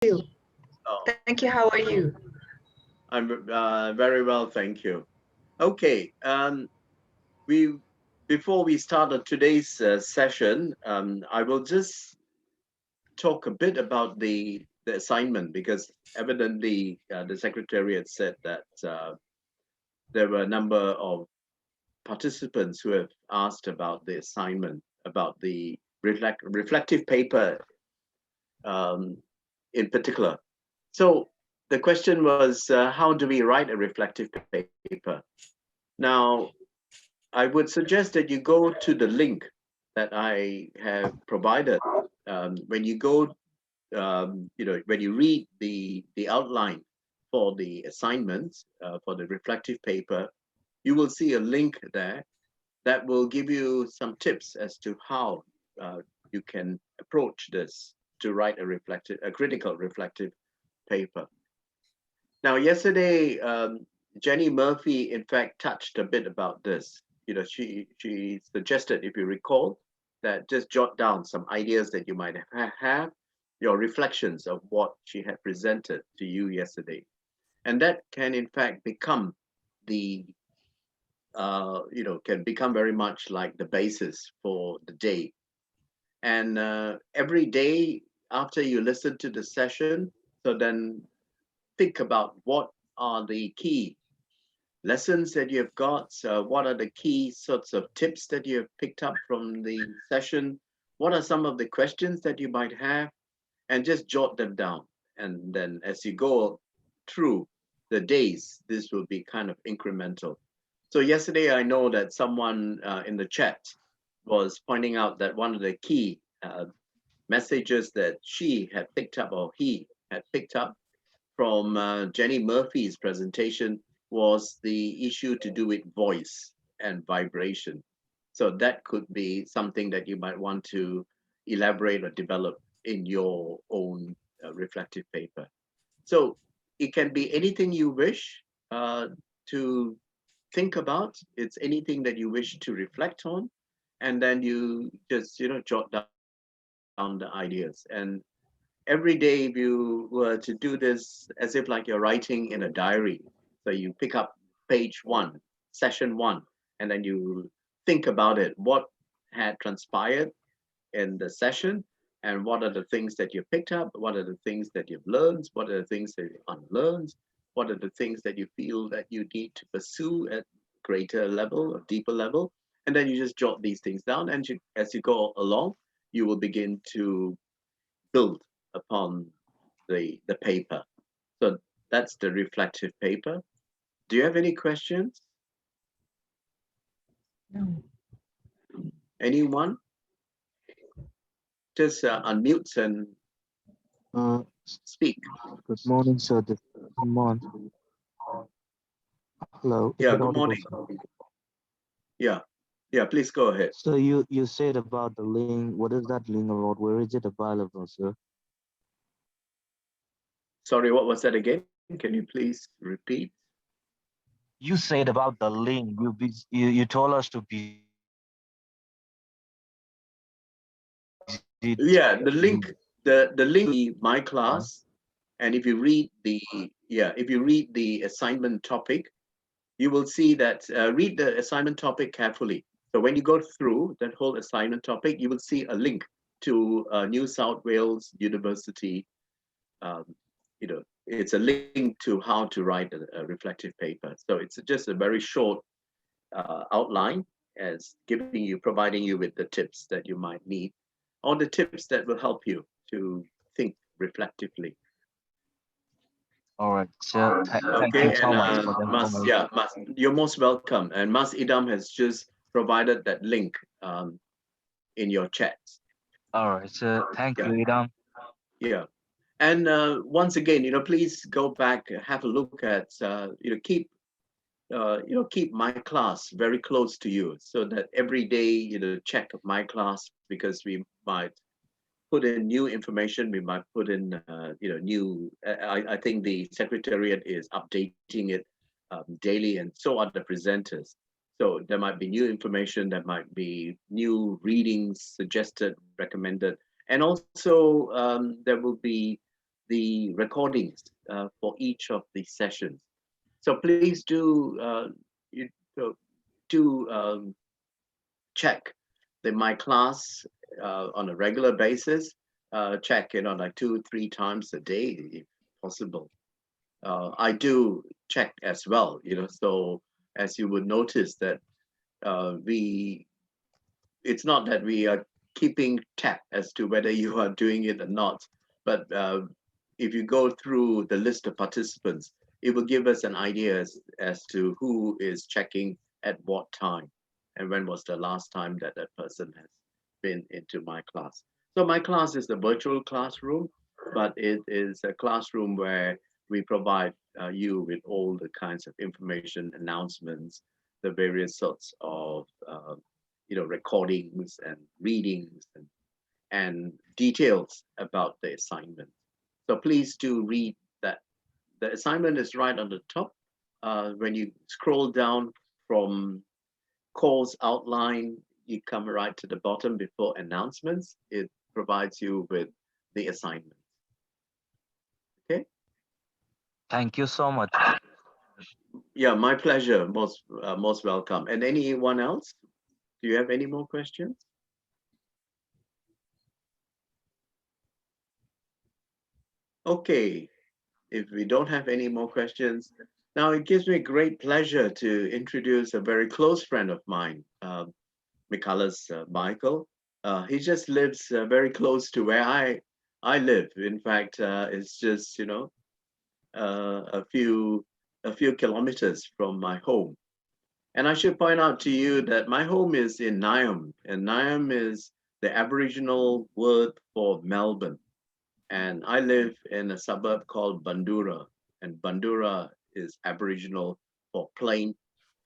you. Oh, Thank you. How are you? I'm very well, thank you. Okay, we before we start on today's session, I will just talk a bit about the assignment because evidently the secretariat said that there were a number of participants who have asked about the assignment, about the reflective paper um, in particular. So the question was, how do we write a reflective paper? Now, I would suggest that you go to the link that I have provided. When you go, when you read the outline for the assignments for the reflective paper, you will see a link there that will give you some tips as to how you can approach this to write a critical reflective paper. Now, yesterday, Jenny Murphy, in fact, touched a bit about this. She suggested, if you recall, that just jot down some ideas that you might have, your reflections of what she had presented to you yesterday, and that can, in fact, become the can become very much like the basis for the day. And every day after you listen to the session, so then think about what are the key lessons that you've got. What are the key sorts of tips that you have picked up from the session? What are some of the questions that you might have? And just jot them down. And then as you go through the days, this will be kind of incremental. So yesterday, I know that someone in the chat was pointing out that one of the key messages that she had picked up or he had picked up from Jenny Murphy's presentation was the issue to do with voice and vibration. So that could be something that you might want to elaborate or develop in your own reflective paper. So it can be anything you wish to think about. It's anything that you wish to reflect on, and then you just jot down the ideas. And every day, if you were to do this as if like you're writing in a diary, so you pick up page one, session one, and then you think about it, what had transpired in the session, and what are the things that you picked up, what are the things that you've learned, what are the things that you unlearned, what are the things that you feel that you need to pursue at greater level or deeper level, and then you just jot these things down, and as you go along, you will begin to build upon the paper. So that's the reflective paper. Do you have any questions? No. Anyone? Just unmute and Uh, speak. Good morning, sir. This is Mon. Hello, is Yeah, it good audible, morning. sir? Yeah, yeah, please go ahead. So you said about the link. What is that link about? Where is it available, sir? Sorry, what was that again? Can you please repeat? You said about the link. You told us to visit Yeah, the the link, the link my right? class, and if you read the if you read the assignment topic, you will see that read the assignment topic carefully. So when you go through that whole assignment topic, you will see a link to New South Wales University. Um, it's a link to how to write a reflective paper. So it's just a very short outline as providing you with the tips that you might need, or the tips that will help you to think reflectively. All right, sir. Thank you Okay, so and much for the information. You're most welcome. And Mas Idam has just provided that link in your chat. All right, sir. Thank Yeah, you, Idam. yeah. And once again, please go back, have a look at, keep my class very close to you, so that every day, check my class, because we might put in new information. We might put in, new. I think the secretariat is updating it daily, and so are the presenters. So there might be new information. There might be new readings suggested, recommended, and also there will be the recordings for each of the sessions. So please you, uh, do check my class on a regular basis. Check like 2-3 times a day if possible. I do check as well, so as you would notice that it's not that we are keeping tab as to whether you are doing it or not, but if you go through the list of participants, it will give us an idea as to who is checking at what time and when was the last time that that person has been into my class. So my class is the virtual classroom, but it is a classroom where we provide you with all the kinds of information, announcements, the various sorts of recordings and readings and details about the assignment. So please do read that. The assignment is right on the top. When you scroll down from course outline, you come right to the bottom before announcements. It provides you with the assignment. Okay. Thank you so much. Yeah, my pleasure. Most welcome. And anyone else? Do you have any more questions? Okay, if we don't have any more questions, now it gives me great pleasure to introduce a very close friend of mine, Michalis Michael. He just lives very close to where I live. In fact, it's just a few kilometers from my home. And I should point out to you that my home is in Niam, and Niam is the Aboriginal word for Melbourne. And I live in a suburb called Bandura, and Bandura is Aboriginal for plain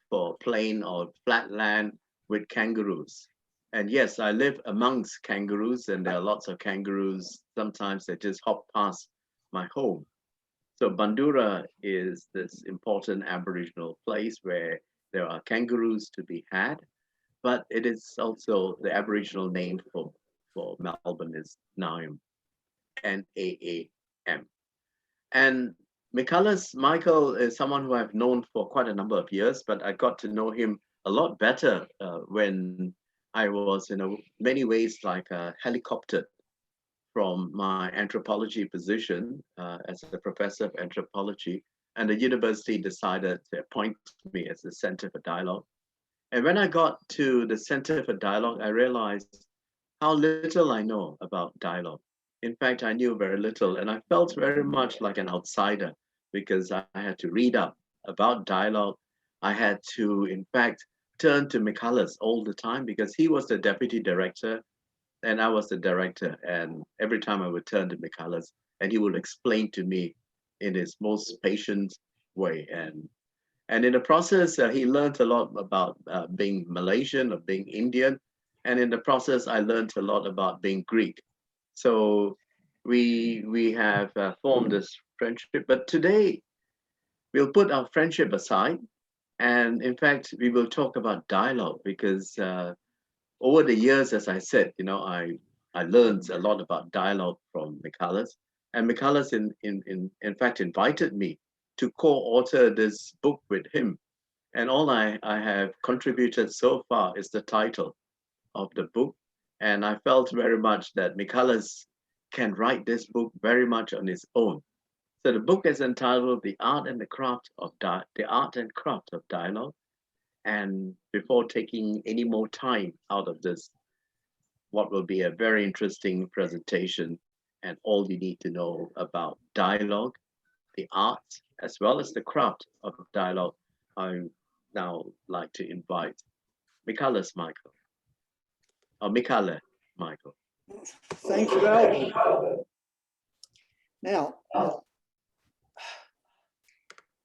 or flat land with kangaroos. And yes, I live amongst kangaroos, and there are lots of kangaroos. Sometimes they just hop past my home. So Bandura is this important Aboriginal place where there are kangaroos to be had, but it is also the Aboriginal name for Melbourne is Naam. Naam. And Michalis Michael is someone who I've known for quite a number of years, but I got to know him a lot better when I was, in many ways, like helicoptered from my anthropology position as a professor of anthropology, and the university decided to appoint me as the Center for Dialogue. And when I got to the Center for Dialogue, I realized how little I know about dialogue. In fact, I knew very little, and I felt very much like an outsider because I had to read up about dialogue. I had to, in fact, turn to Michalis all the time because he was the deputy director and I was the director. And every time I would turn to Michalis, and he would explain to me in his most patient way. And in the process, he learned a lot about being Malaysian or being Indian. And in the process, I learned a lot about being Greek. So we have formed this friendship. But today, we'll put our friendship aside. And in fact, we will talk about dialogue because over the years, as I said, I learned a lot about dialogue from Michalis. And Michalis, in fact, invited me to co-author this book with him. And all I have contributed so far is the title of the book. And I felt very much that Michalis can write this book very much on his own. So the book is entitled The Art and Craft of Dialogue. And before taking any more time out of this, what will be a very interesting presentation and all you need to know about dialogue, the art, as well as the craft of dialogue, I now like to invite Michalis Michael, or Michalis Michael. Thank you, Alvin. Now,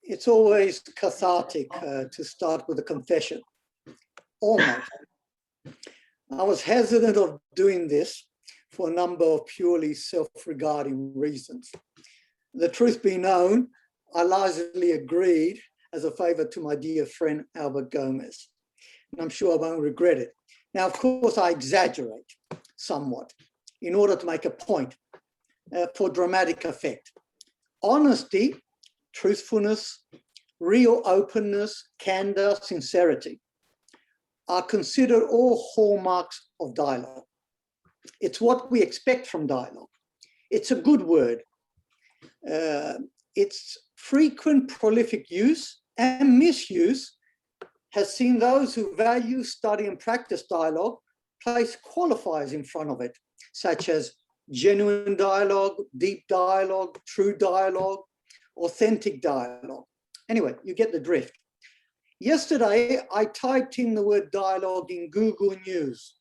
it's always cathartic to start with a confession, almost. I was hesitant of doing this for a number of purely self-regarding reasons. The truth be known, I largely agreed as a favor to my dear friend Albert Gomez, and I'm sure I won't regret it. Now, of course, I exaggerate somewhat in order to make a point, for dramatic effect. Honesty, truthfulness, real openness, candor, sincerity are considered all hallmarks of dialogue. It's what we expect from dialogue. It's a good word. Its frequent prolific use and misuse has seen those who value, study, and practice dialogue place qualifiers in front of it, such as genuine dialogue, deep dialogue, true dialogue, authentic dialogue. Anyway, you get the drift. Yesterday, I typed in the word dialogue in Google News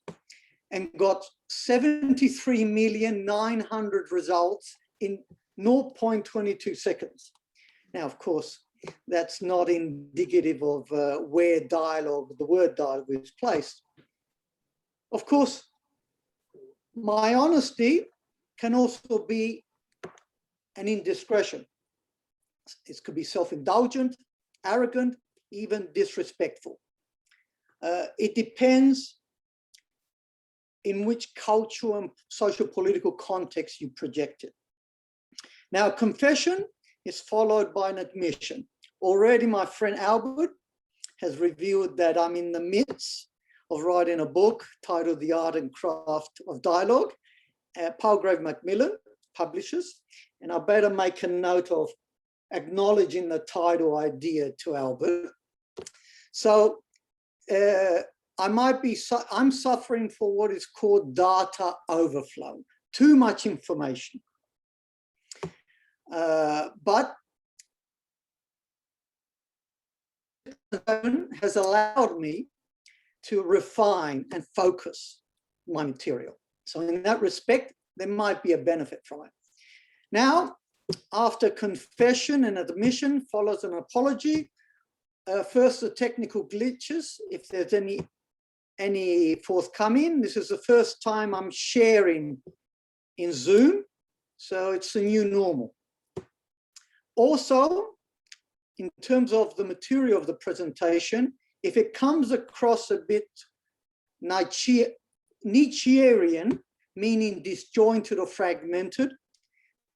and got 73,900,000 results in 0.22 seconds. Now, of course, that's not indicative of where dialogue, the word dialogue is placed. Of course, my honesty can also be an indiscretion. It could be self-indulgent, arrogant, even disrespectful. It depends in which cultural and social political context you project it. Now, confession is followed by an admission. Already my friend Albert has revealed that I'm in the midst of writing a book titled The Art and Craft of Dialogue. Palgrave Macmillan publishers, and I better make a note of acknowledging the title idea to Albert. So I'm suffering for what is called data overflow, too much information. But has allowed me to refine and focus my material. So in that respect, there might be a benefit from it. Now, after confession and admission follows an apology. First, the technical glitches, if there's any forthcoming. This is the first time I'm sharing in Zoom, so it's the new normal. Also, in terms of the material of the presentation, if it comes across a bit Nietzschean, meaning disjointed or fragmented,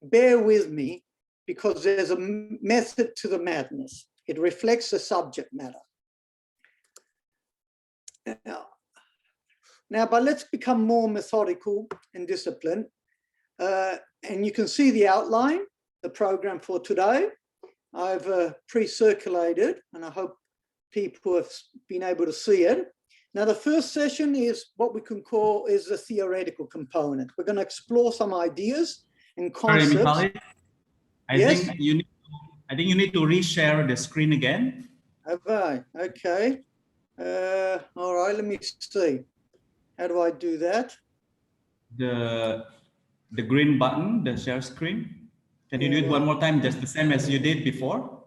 bear with me because there's a method to the madness. It reflects the subject matter. Now, but let's become more methodical and disciplined. And you can see the outline, the program for today. I've pre-circulated, and I hope people have been able to see it. Now, the first session is what we can call is the theoretical component. We're going to explore some ideas and concepts. Sorry, Michalis, I think you need to reshare the screen again. Have I? Okay. All right, let me see. How do I do that? The green button, the share screen. Can you do it one more time, just the same as you did before?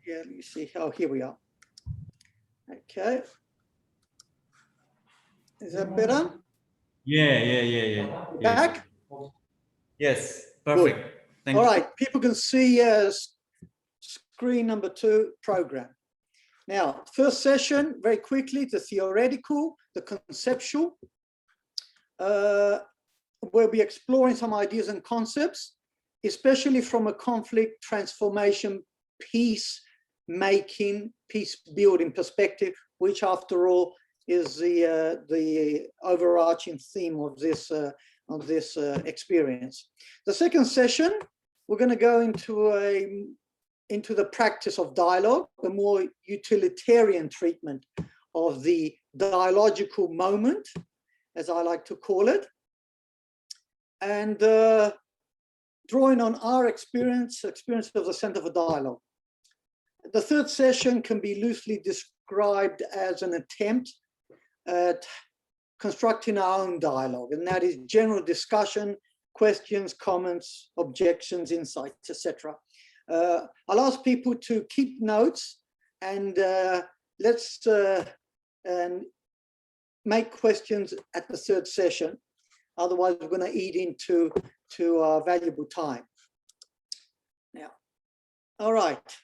Yeah, let me see. Oh, here we are. Okay. Is that better? Yeah. Back? Yes, perfect. Good. Thank All you. right, people can see screen number 2 program. Now, first session, very quickly, the theoretical, the conceptual. We'll be exploring some ideas and concepts, especially from a conflict, transformation, peace-making, peace-building perspective, which after all is the overarching theme of this experience. The second session, we're going to go into the practice of dialogue, a more utilitarian treatment of the dialogical moment, as I like to call it, and drawing on our experience of the Center for Dialogue. The third session can be loosely described as an attempt at constructing our own dialogue, and that is general discussion, questions, comments, objections, insights, etc. I'll ask people to keep notes and let's make questions at the third session. Otherwise, we're going to eat into our valuable time. Now, all right.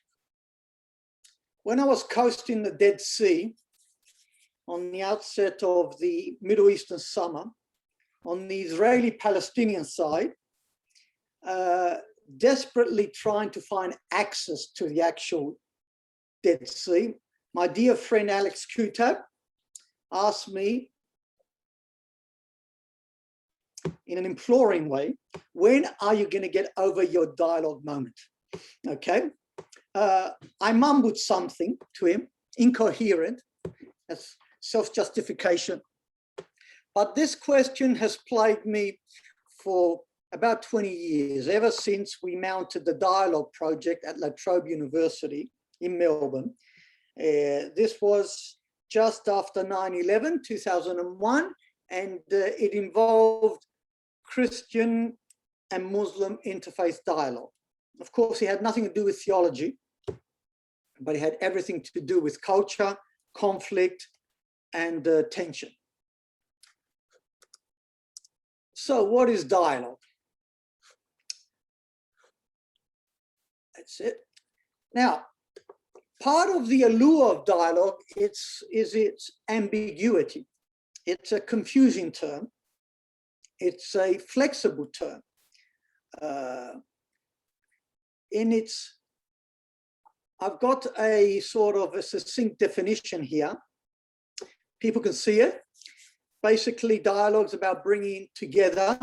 When I was coasting the Dead Sea on the outset of the Middle Eastern summer, on the Israeli-Palestinian side, desperately trying to find access to the actual Dead Sea, my dear friend Alex Kutab asked me in an imploring way, when are you going to get over your dialogue moment? Okay. I mumbled something to him, incoherent, as self-justification. But this question has plagued me for about 20 years, ever since we mounted the dialogue project at La Trobe University in Melbourne. This was just after 9/11, 2001, and it involved Christian and Muslim interfaith dialogue. Of course, it had nothing to do with theology, but it had everything to do with culture, conflict, and tension. So what is dialogue? That's it. Now, part of the allure of dialogue is its ambiguity. It's a confusing term. It's a flexible term. I've got a sort of a succinct definition here. People can see it. Basically, dialogue is about bringing together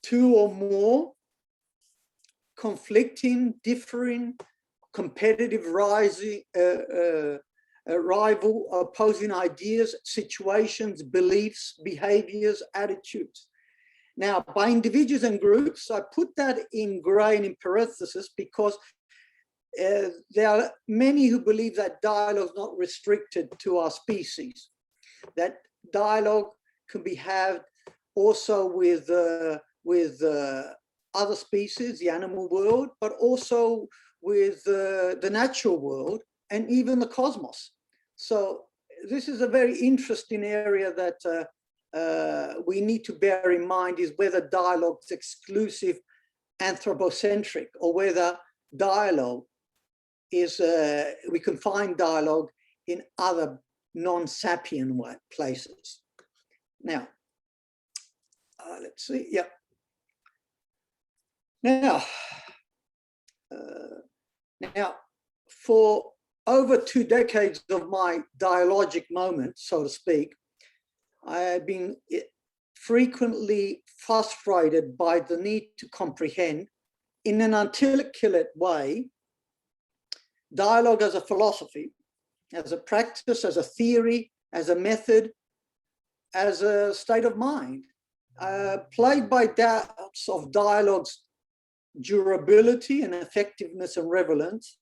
two or more conflicting, differing, competitive, rival, opposing ideas, situations, beliefs, behaviors, attitudes. Now, by individuals and groups, I put that in grey and in parenthesis because there are many who believe that dialogue is not restricted to our species, that dialogue can be had also with other species, the animal world, but also with the natural world and even the cosmos. So this is a very interesting area that we need to bear in mind, is whether dialogue is exclusive anthropocentric or whether dialogue is, we can find dialogue in other non-sapient places. Now, let's see, yeah. Now, for over 2 decades of my dialogic moment, so to speak, I have been frequently frustrated by the need to comprehend in an articulate way dialogue as a philosophy, as a practice, as a theory, as a method, as a state of mind, plagued by doubts of dialogue's durability and effectiveness and relevance.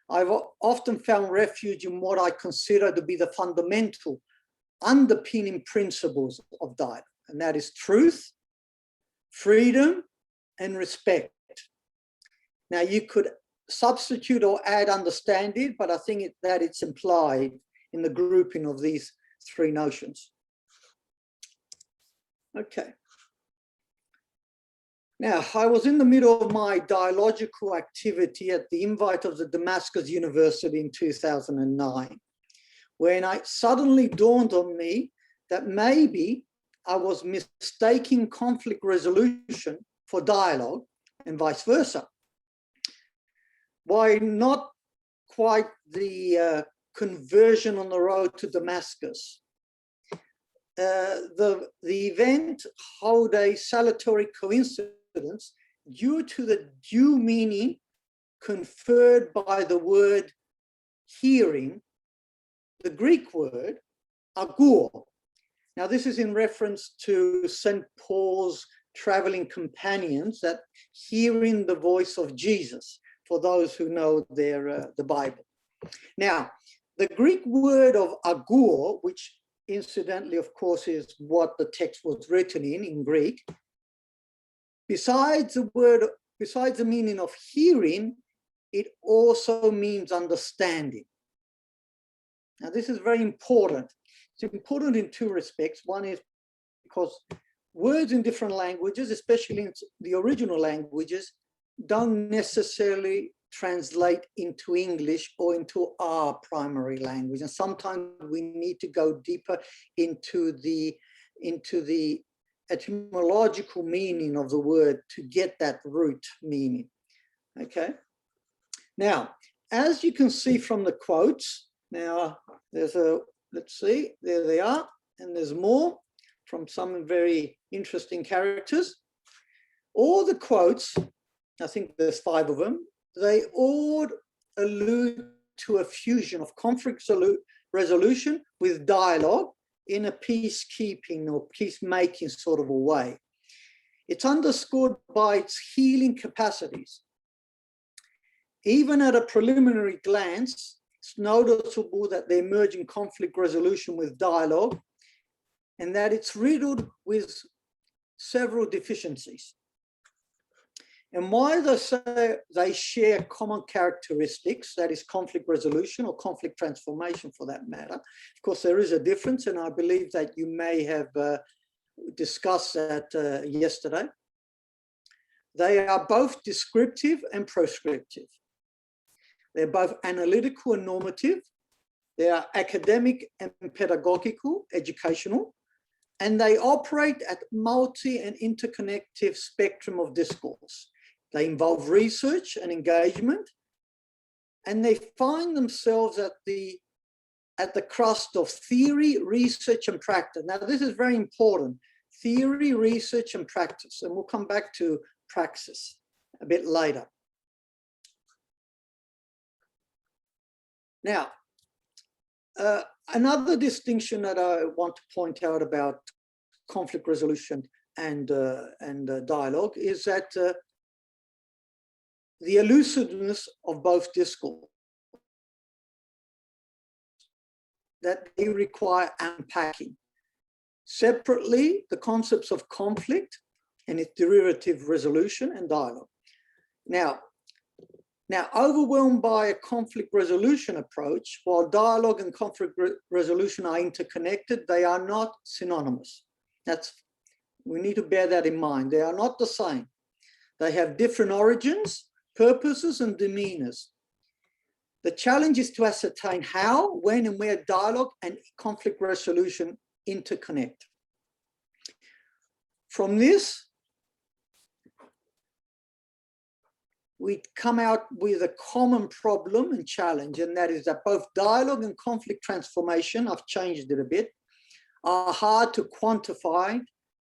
I've often found refuge in what I consider to be the fundamental underpinning principles of dialogue, and that is truth, freedom, and respect. Now, you could substitute or add understanding, but I think that it's implied in the grouping of these three notions. Okay. Now, I was in the middle of my dialogical activity at the invite of the Damascus University in 2009, when it suddenly dawned on me that maybe I was mistaking conflict resolution for dialogue and vice versa. Why not quite the conversion on the road to Damascus? The event held a salutary coincidence due to the due meaning conferred by the word hearing, the Greek word agour. Now, this is in reference to St. Paul's traveling companions, that hearing the voice of Jesus, for those who know the Bible. Now, the Greek word of agour, which incidentally, of course, is what the text was written in Greek, besides the meaning of hearing, it also means understanding. Now, this is very important. It's important in two respects. One is because words in different languages, especially in the original languages, don't necessarily translate into English or into our primary language. And sometimes we need to go deeper into the etymological meaning of the word to get that root meaning. Okay. Now, as you can see from the quotes, now there's a, let's see, there they are, and there's more from some very interesting characters. All the quotes, I think there's 5 of them, they all allude to a fusion of conflict resolution with dialogue in a peacekeeping or peacemaking sort of a way. It's underscored by its healing capacities. Even at a preliminary glance, it's noticeable that the emerging conflict resolution with dialogue, and that it's riddled with several deficiencies. And why they say they share common characteristics, that is conflict resolution or conflict transformation for that matter. Of course, there is a difference, and I believe that you may have discussed that yesterday. They are both descriptive and prescriptive. They're both analytical and normative. They are academic and pedagogical, educational, and they operate at multi and interconnective spectrum of discourse. They involve research and engagement, and they find themselves at the crust of theory, research, and practice. Now, this is very important. Theory, research, and practice. And we'll come back to praxis a bit later. Now, another distinction that I want to point out about conflict resolution and dialogue is that the elusiveness of both discourse, that they require unpacking. Separately, the concepts of conflict and its derivative resolution and dialogue. Now, overwhelmed by a conflict resolution approach, while dialogue and conflict resolution are interconnected, they are not synonymous. We need to bear that in mind. They are not the same. They have different origins, purposes, and demeanors. The challenge is to ascertain how, when, and where dialogue and conflict resolution interconnect. From this, we come out with a common problem and challenge, and that is that both dialogue and conflict transformation, I've changed it a bit, are hard to quantify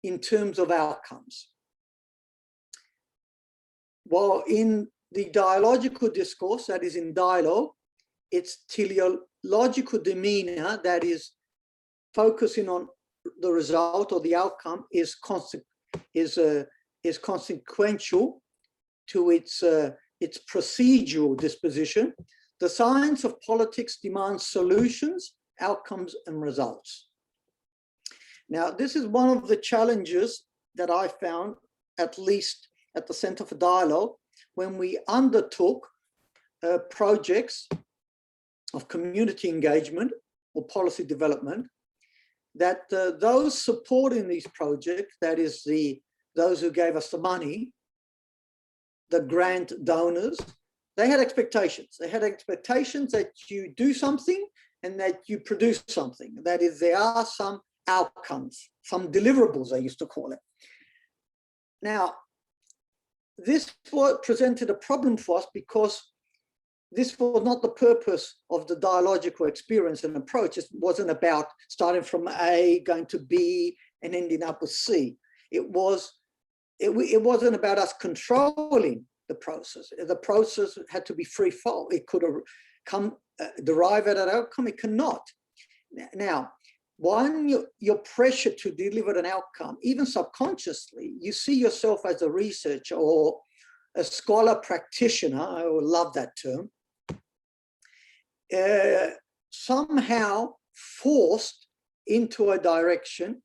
in terms of outcomes. While in the dialogical discourse, that is in dialogue, its teleological demeanor, that is focusing on the result or the outcome, is consequential to its procedural disposition. The science of politics demands solutions, outcomes, and results. Now, this is one of the challenges that I found, at least at the Center for Dialogue, when we undertook projects of community engagement or policy development, that those supporting these projects, that is those who gave us the money, the grant donors, they had expectations. They had expectations that you do something and that you produce something. That is, there are some outcomes, some deliverables, I used to call it. Now, this presented a problem for us because this was not the purpose of the dialogical experience and approach. It wasn't about starting from A, going to B, and ending up with C. It wasn't about us controlling the process. The process had to be free-fall. It could derive at an outcome, it cannot. Now, when you're pressured to deliver an outcome, even subconsciously, you see yourself as a researcher or a scholar practitioner, I love that term, somehow forced into a direction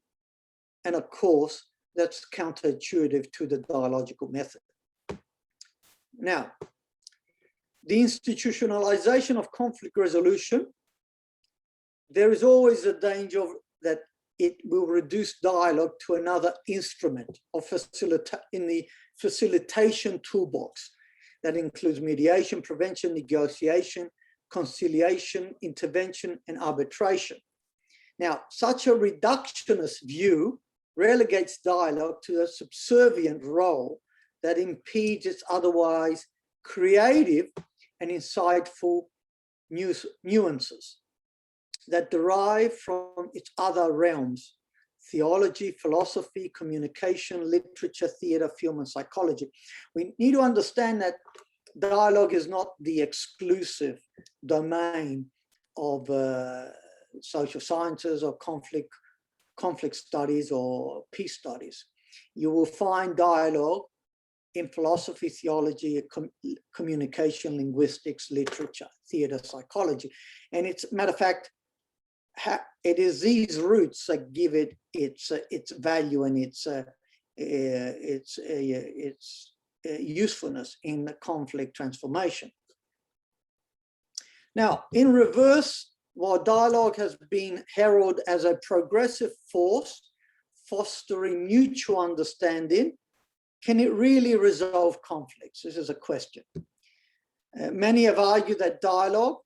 and a course that's counterintuitive to the dialogical method. Now, the institutionalization of conflict resolution, there is always a danger that it will reduce dialogue to another instrument of in the facilitation toolbox that includes mediation, prevention, negotiation, conciliation, intervention, and arbitration. Now, such a reductionist view relegates dialogue to a subservient role that impedes its otherwise creative and insightful nuances that derive from its other realms: theology, philosophy, communication, literature, theatre, film, and psychology. We need to understand that dialogue is not the exclusive domain of social sciences or conflict studies or peace studies. You will find dialogue in philosophy, theology, communication, linguistics, literature, theatre, psychology. And it's, matter of fact, it is these roots that give it its value and its usefulness in the conflict transformation. Now, in reverse, while dialogue has been heralded as a progressive force fostering mutual understanding, can it really resolve conflicts? This is a question. Many have argued that dialogue,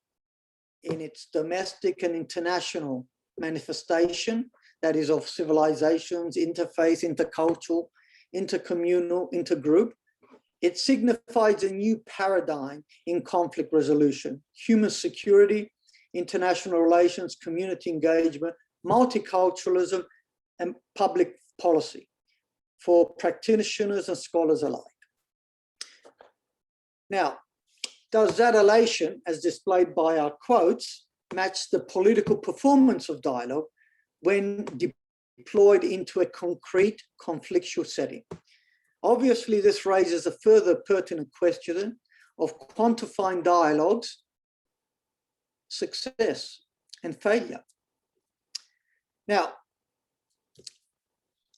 in its domestic and international manifestation, that is of civilizations, interfaith, intercultural, intercommunal, intergroup, it signifies a new paradigm in conflict resolution: human security, international relations, community engagement, multiculturalism, and public policy for practitioners and scholars alike. Now, does that elation, as displayed by our quotes, match the political performance of dialogue when deployed into a concrete conflictual setting? Obviously, this raises a further pertinent question of quantifying dialogue's success and failure. Now,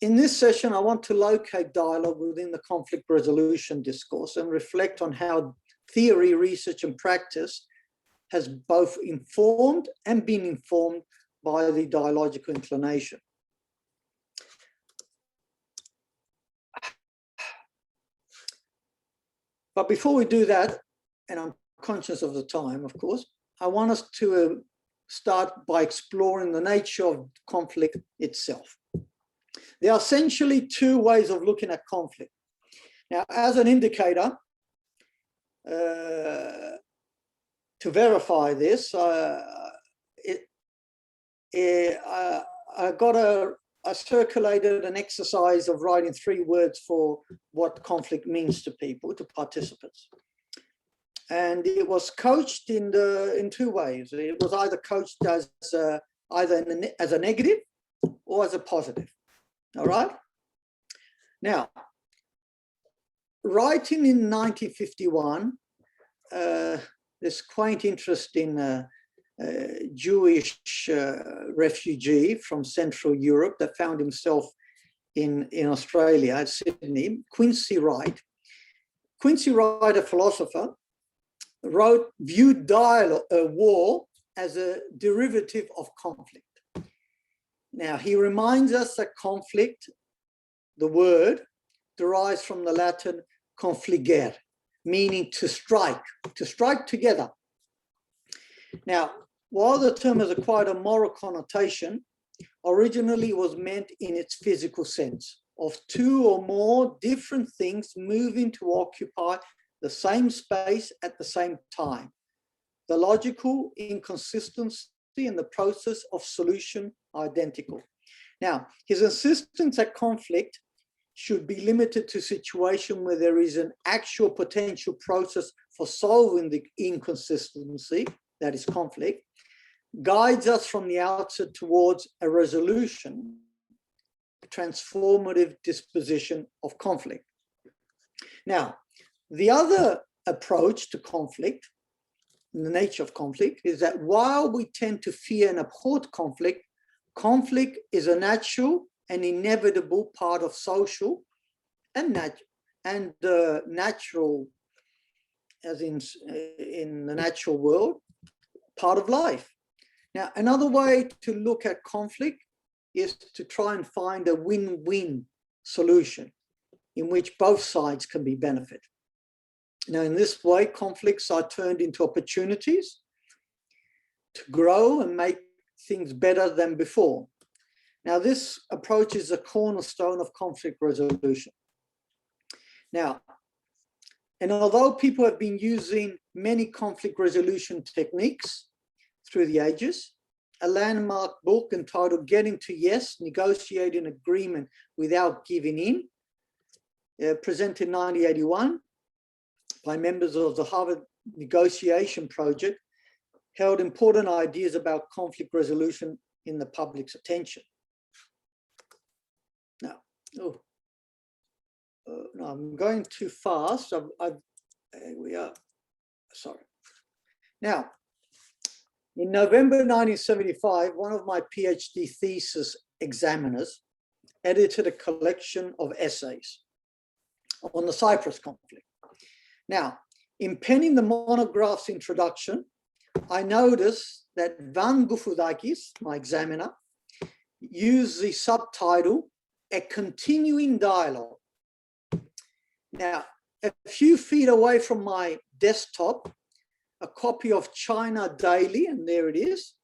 in this session, I want to locate dialogue within the conflict resolution discourse and reflect on how theory, research, and practice has both informed and been informed by the dialogical inclination. But before we do that, and I'm conscious of the time, of course, I want us to start by exploring the nature of conflict itself. There are essentially two ways of looking at conflict. Now, as an indicator, to verify this, I circulated an exercise of writing 3 words for what conflict means to people, to participants. And it was coached in 2 ways. It was either coached as as a negative or as a positive. All right. Now, writing in 1951, this quaint, interesting Jewish refugee from Central Europe that found himself in Australia, at Sydney, Quincy Wright. Quincy Wright, a philosopher, viewed war as a derivative of conflict. Now, he reminds us that conflict, the word, derives from the Latin confligere, meaning to strike together. Now, while the term has acquired a moral connotation, originally it was meant in its physical sense of 2 or more different things moving to occupy the same space at the same time. The logical inconsistency in the process of solution are identical. Now, his insistence that conflict should be limited to a situation where there is an actual potential process for solving the inconsistency, that is conflict, guides us from the outset towards a resolution, a transformative disposition of conflict. Now, the other approach to conflict, the nature of conflict, is that while we tend to fear and abhor conflict, conflict is a natural and inevitable part of social and natural, as in the natural world, part of life. Now, another way to look at conflict is to try and find a win-win solution in which both sides can be benefited. Now, in this way, conflicts are turned into opportunities to grow and make things better than before. Now, this approach is a cornerstone of conflict resolution. Now, and although people have been using many conflict resolution techniques through the ages, a landmark book entitled Getting to Yes, Negotiating Agreement Without Giving In, presented in 1981 by members of the Harvard Negotiation Project, held important ideas about conflict resolution in the public's attention. Now, no, I'm going too fast. We are, sorry. Now, in November 1975, one of my PhD thesis examiners edited a collection of essays on the Cyprus conflict. Now, in penning the monograph's introduction, I noticed that Van Goufoudakis, my examiner, used the subtitle, A Continuing Dialogue. Now, a few feet away from my desktop, a copy of China Daily, and there it is,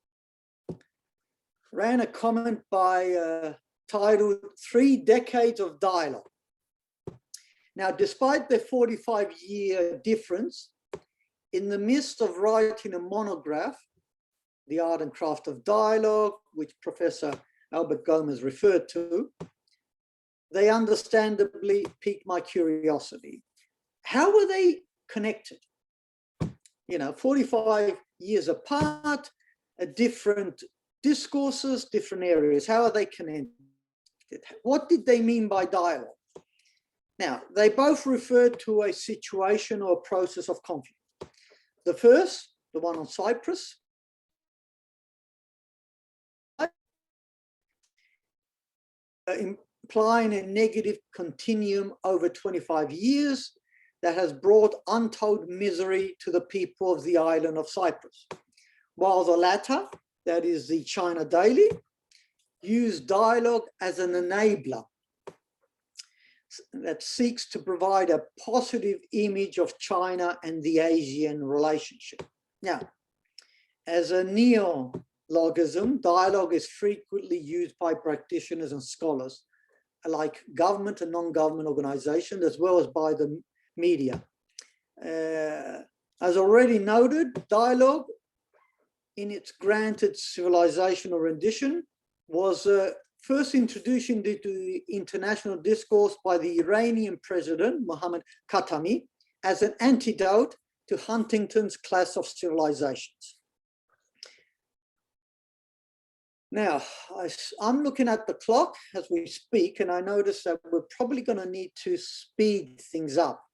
ran a comment by titled 3 Decades of Dialogue. Now, despite the 45-year difference, in the midst of writing a monograph, The Art and Craft of Dialogue, which Professor Albert Gomez referred to, they understandably piqued my curiosity. How were they connected? You know, 45 years apart, different discourses, different areas. How are they connected? What did they mean by dialogue? Now, they both referred to a situation or a process of conflict. The first, the one on Cyprus, implying a negative continuum over 25 years that has brought untold misery to the people of the island of Cyprus. While the latter, that is the China Daily, used dialogue as an enabler that seeks to provide a positive image of China and the Asian relationship. Now, as a neologism, dialogue is frequently used by practitioners and scholars, like government and non-government organizations, as well as by the media. As already noted, dialogue in its granted civilizational rendition was first introduced into the international discourse by the Iranian president, Mohammad Khatami, as an antidote to Huntington's Clash of Civilizations. Now, I'm looking at the clock as we speak, and I notice that we're probably going to need to speed things up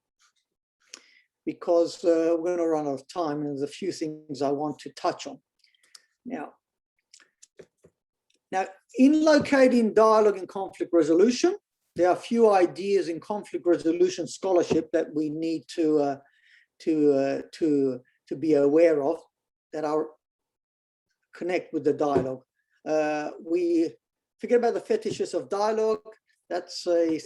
because we're going to run out of time, and there's a few things I want to touch on. Now, in locating dialogue and conflict resolution, there are a few ideas in conflict resolution scholarship that we need to be aware of that are connect with the dialogue. We forget about the fetishes of dialogue. That's a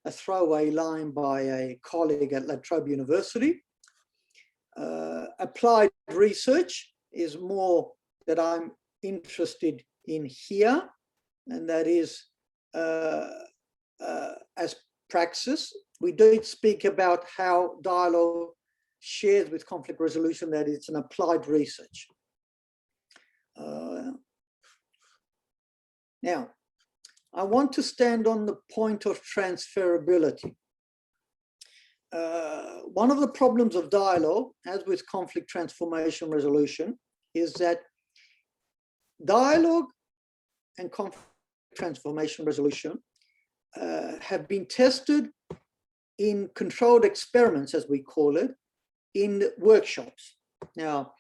throwaway line by a colleague at La Trobe University. Applied research is more that I'm interested in here, and that is as praxis. We did speak about how dialogue shares with conflict resolution, that it's an applied research. Now, I want to stand on the point of transferability. One of the problems of dialogue, as with conflict transformation resolution, is that dialogue and conflict transformation resolution have been tested in controlled experiments, as we call it, in workshops. Now,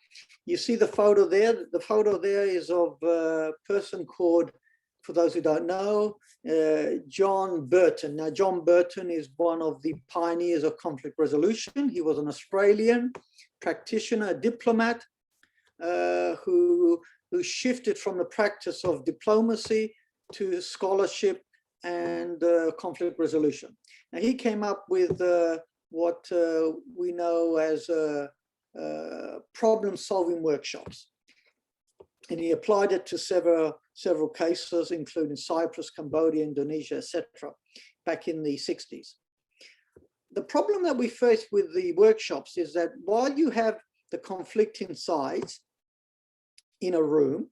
you see the photo there. The photo there is of a person called, for those who don't know, John Burton. Now, John Burton is one of the pioneers of conflict resolution. He was an Australian practitioner, a diplomat, who shifted from the practice of diplomacy to scholarship and conflict resolution. Now, he came up with what we know as problem-solving workshops. And he applied it to several cases, including Cyprus, Cambodia, Indonesia, etc., back in the 60s. The problem that we face with the workshops is that while you have the conflicting sides in a room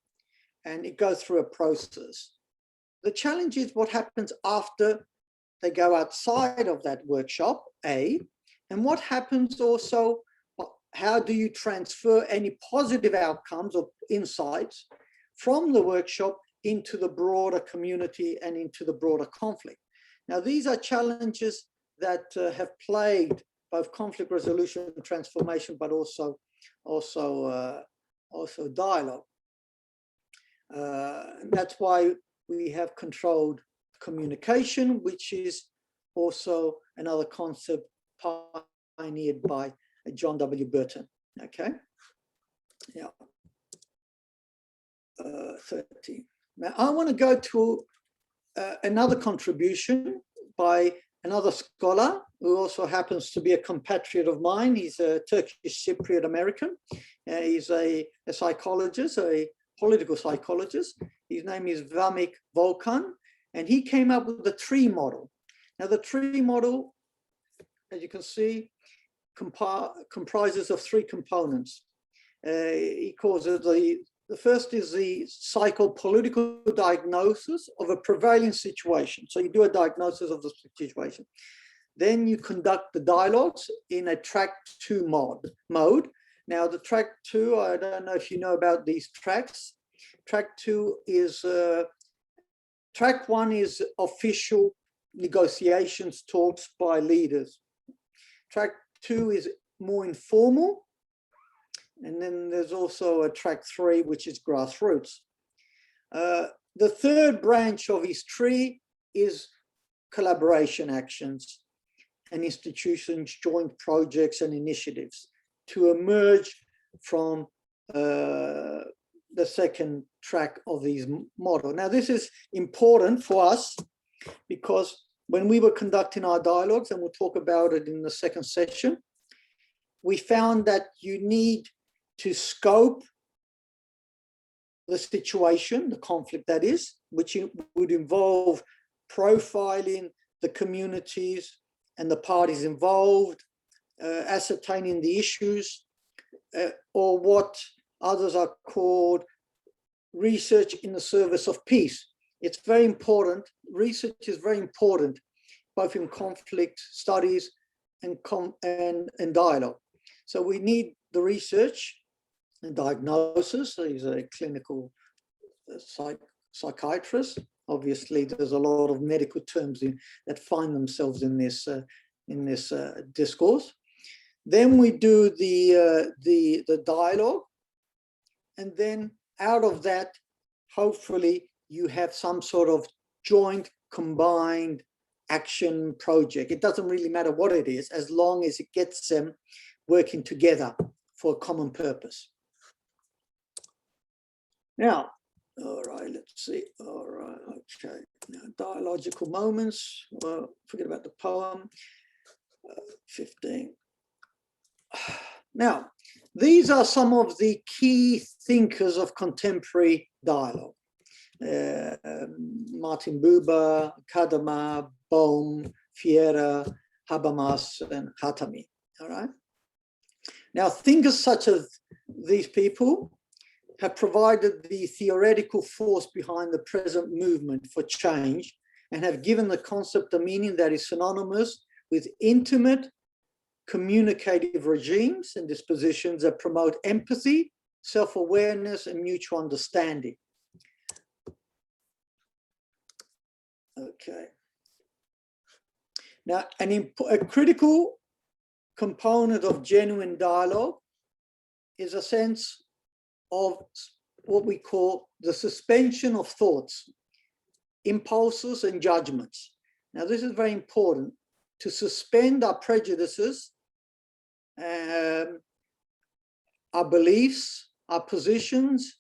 and it goes through a process, the challenge is what happens after they go outside of that workshop, A, and what happens also, how do you transfer any positive outcomes or insights from the workshop into the broader community and into the broader conflict. Now, these are challenges that have plagued both conflict resolution and transformation, but also dialogue. That's why we have controlled communication, which is also another concept pioneered by John W. Burton. Okay, yeah. 30. Now I want to go to another contribution by another scholar who also happens to be a compatriot of mine. He's a Turkish Cypriot American. He's a psychologist, a political psychologist. His name is Vamik Volkan, and he came up with the tree model. Now the tree model, as you can see, comprises of 3 components. He calls it the first is the psychopolitical diagnosis of a prevailing situation. So you do a diagnosis of the situation. Then you conduct the dialogues in a track 2 mode. Now the track 2, I don't know if you know about these tracks. Track 2 is, track 1 is official negotiations, talks by leaders. Track 2 is more informal. And then there's also a track 3, which is grassroots. The third branch of his tree is collaboration actions and institutions, joint projects and initiatives to emerge from the second track of his model. Now, this is important for us because when we were conducting our dialogues, and we'll talk about it in the second session, we found that you need to scope the situation, the conflict that is, which would involve profiling the communities and the parties involved, ascertaining the issues, or what others are called research in the service of peace. It's very important. Research is very important, both in conflict studies and dialogue. So we need the research and diagnosis. So he's a clinical psychiatrist. Obviously, there's a lot of medical terms that find themselves in this discourse. Then we do the dialogue, and then out of that, hopefully, you have some sort of joint, combined action project. It doesn't really matter what it is, as long as it gets them working together for a common purpose. Now, all right, let's see. All right, okay. Now, dialogical moments. Well, forget about the poem. 15. Now, these are some of the key thinkers of contemporary dialogue. Martin Buber, Kadama, Bohm, Fiera, Habermas, and Khatami. All right. Now, thinkers such as these people have provided the theoretical force behind the present movement for change and have given the concept a meaning that is synonymous with intimate communicative regimes and dispositions that promote empathy, self-awareness, and mutual understanding. Okay. Now, a critical component of genuine dialogue is a sense of what we call the suspension of thoughts, impulses, and judgments. Now, this is very important, to suspend our prejudices, our beliefs, our positions,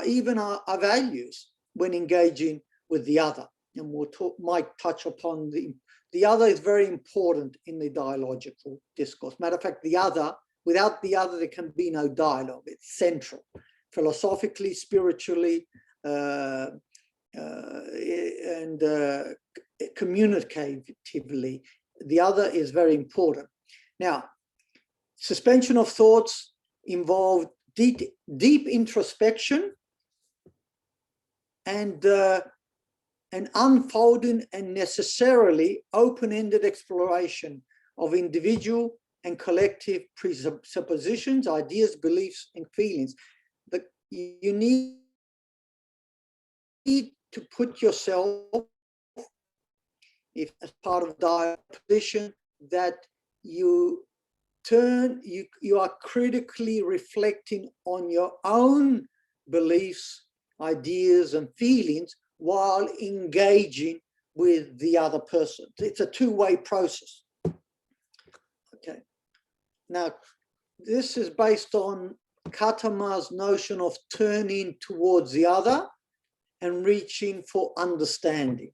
even our values when engaging with the other. And might touch upon the other is very important in the dialogical discourse. Matter of fact, the other, without the other, there can be no dialogue. It's central. philosophically, spiritually, and communicatively. The other is very important. Now, suspension of thoughts involve deep introspection and an unfolding and necessarily open-ended exploration of individual and collective presuppositions, ideas, beliefs, and feelings. That you need to put yourself, if as part of the position that you are critically reflecting on your own beliefs, ideas, and feelings while engaging with the other person. It's a two-way process. Okay. Now, this is based on Katama's notion of turning towards the other and reaching for understanding.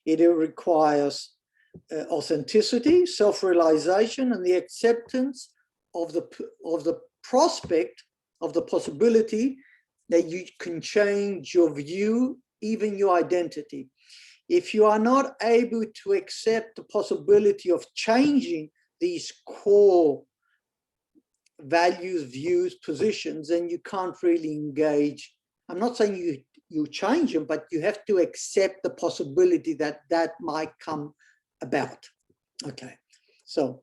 It requires authenticity, self-realization, and the acceptance of the prospect of the possibility that you can change your view, even your identity. If you are not able to accept the possibility of changing these core values, views, positions, then you can't really engage. I'm not saying you change them, but you have to accept the possibility that that might come about. Okay, so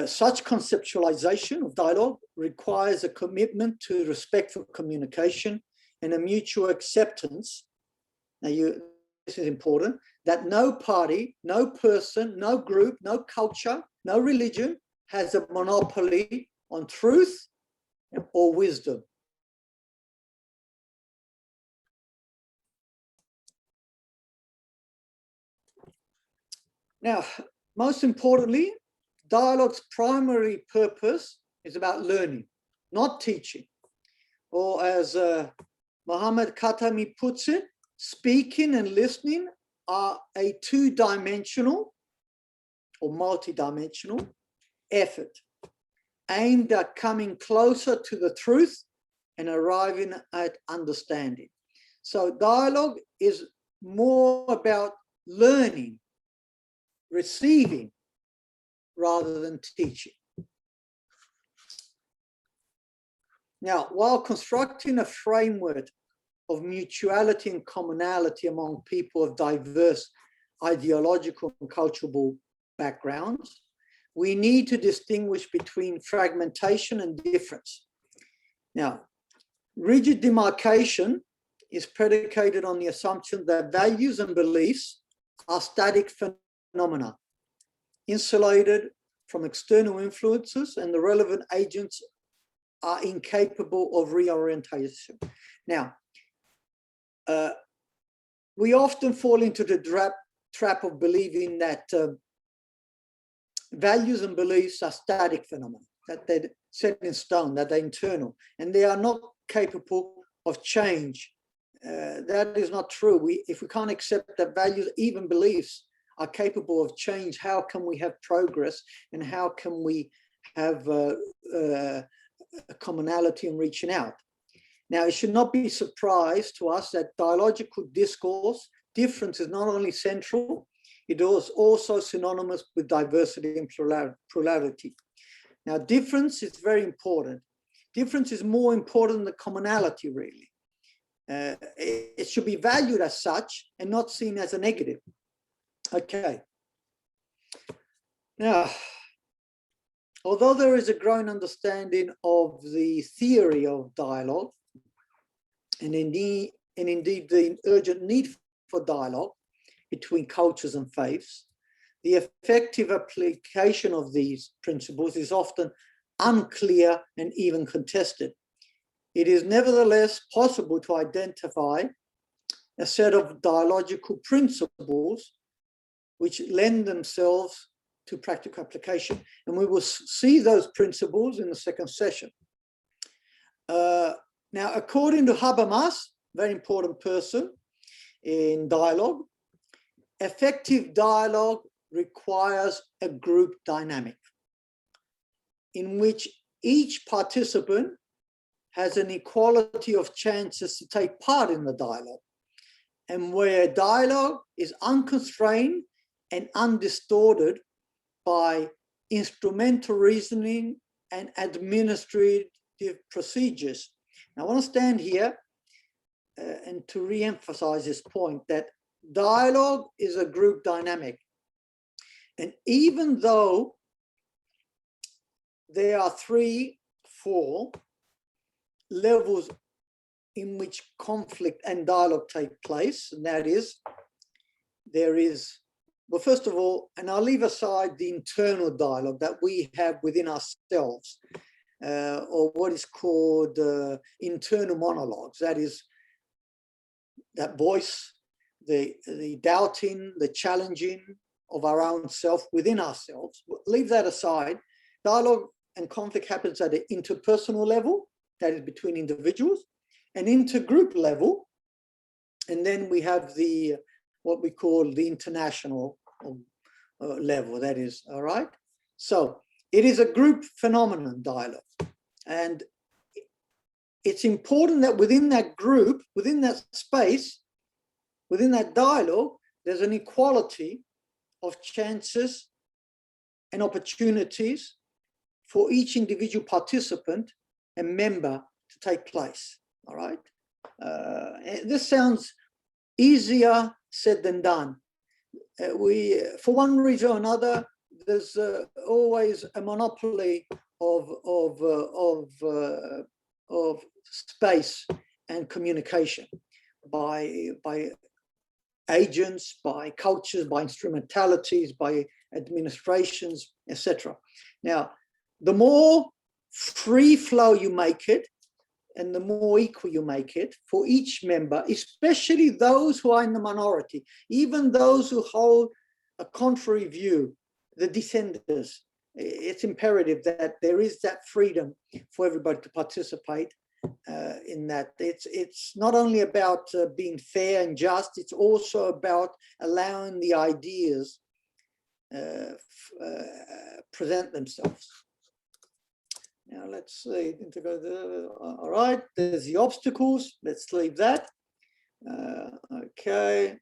such conceptualization of dialogue requires a commitment to respectful communication and a mutual acceptance. Now, this is important, that no party, no person, no group, no culture, no religion has a monopoly on truth or wisdom. Now, most importantly, dialogue's primary purpose is about learning, not teaching. Or as Mohammed Khatami puts it, speaking and listening are a two-dimensional or multi-dimensional effort aimed at coming closer to the truth and arriving at understanding. So dialogue is more about learning, receiving, rather than teaching. Now, while constructing a framework of mutuality and commonality among people of diverse ideological and cultural backgrounds, we need to distinguish between fragmentation and difference. Now, rigid demarcation is predicated on the assumption that values and beliefs are static phenomena, insulated from external influences, and the relevant agents are incapable of reorientation. Now, we often fall into the trap of believing that values and beliefs are static phenomena, that they're set in stone, that they're internal, and they are not capable of change. That is not true. If we can't accept that values, even beliefs, are capable of change, how can we have progress, and how can we have a commonality in reaching out? Now, it should not be a surprise to us that dialogical discourse difference is not only central, it is also synonymous with diversity and plurality. Now, difference is very important. Difference is more important than commonality, really. It should be valued as such and not seen as a negative. Okay. Now, although there is a growing understanding of the theory of dialogue, and indeed the urgent need for dialogue between cultures and faiths, the effective application of these principles is often unclear and even contested. It is nevertheless possible to identify a set of dialogical principles which lend themselves to practical application. And we will see those principles in the second session. Now, according to Habermas, very important person in dialogue, effective dialogue requires a group dynamic in which each participant has an equality of chances to take part in the dialogue, and where dialogue is unconstrained and undistorted by instrumental reasoning and administrative procedures. Now, I want to stand here and to re-emphasize this point that dialogue is a group dynamic. And even though there are 3, 4 levels in which conflict and dialogue take place, and that is, there is, well, first of all, and I'll leave aside the internal dialogue that we have within ourselves, or what is called internal monologues. That is, that voice, the doubting, the challenging of our own self within ourselves. We'll leave that aside. Dialogue and conflict happens at an interpersonal level, that is between individuals, an intergroup level, and then we have the what we call the international level, that is, all right? So it is a group phenomenon, dialogue. And it's important that within that group, within that space, within that dialogue, there's an equality of chances and opportunities for each individual participant and member to take place, all right? This sounds easier said than done. For one reason or another, there's always a monopoly of space and communication by agents, by cultures, by instrumentalities, by administrations, etc. Now, the more free flow you make it, and the more equal you make it for each member, especially those who are in the minority, even those who hold a contrary view, the dissenters, it's imperative that there is that freedom for everybody to participate in that. It's not only about being fair and just, it's also about allowing the ideas present themselves. Now let's see, all right, there's the obstacles, let's leave that. Okay,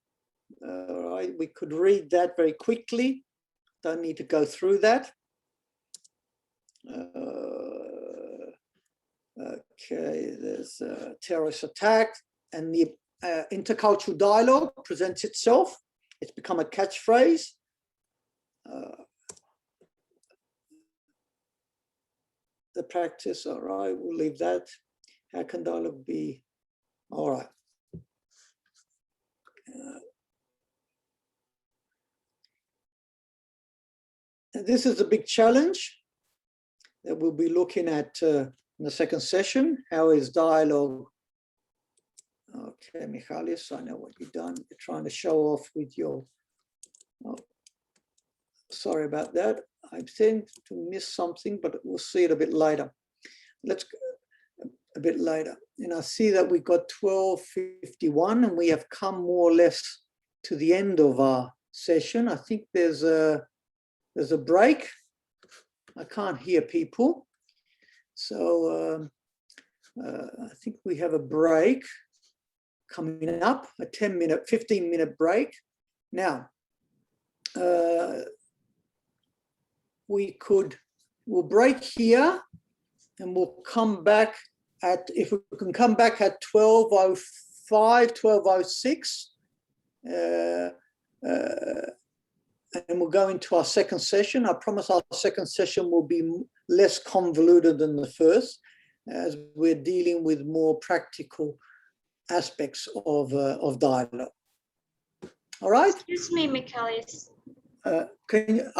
all right, we could read that very quickly, don't need to go through that. Okay, there's a terrorist attack, and the intercultural dialogue presents itself. It's become a catchphrase. The practice, all right, we'll leave that. How can dialogue be? All right. And this is a big challenge that we'll be looking at in the second session. How is dialogue? Okay, Michalis, I know what you've done. You're trying to show off with your, oh, sorry about that. I seem to miss something, but we'll see it a bit later. Let's go a bit later. And I see that we've got 12:51 and we have come more or less to the end of our session. I think there's a break. I can't hear people. So I think we have a break coming up, a 10-minute, 15-minute break. Now, we'll break here and we'll come back at, if we can come back at 12:05, 12:06, and we'll go into our second session. I promise our second session will be less convoluted than the first, as we're dealing with more practical aspects of dialogue. All right? Excuse me, Michalis. Can you,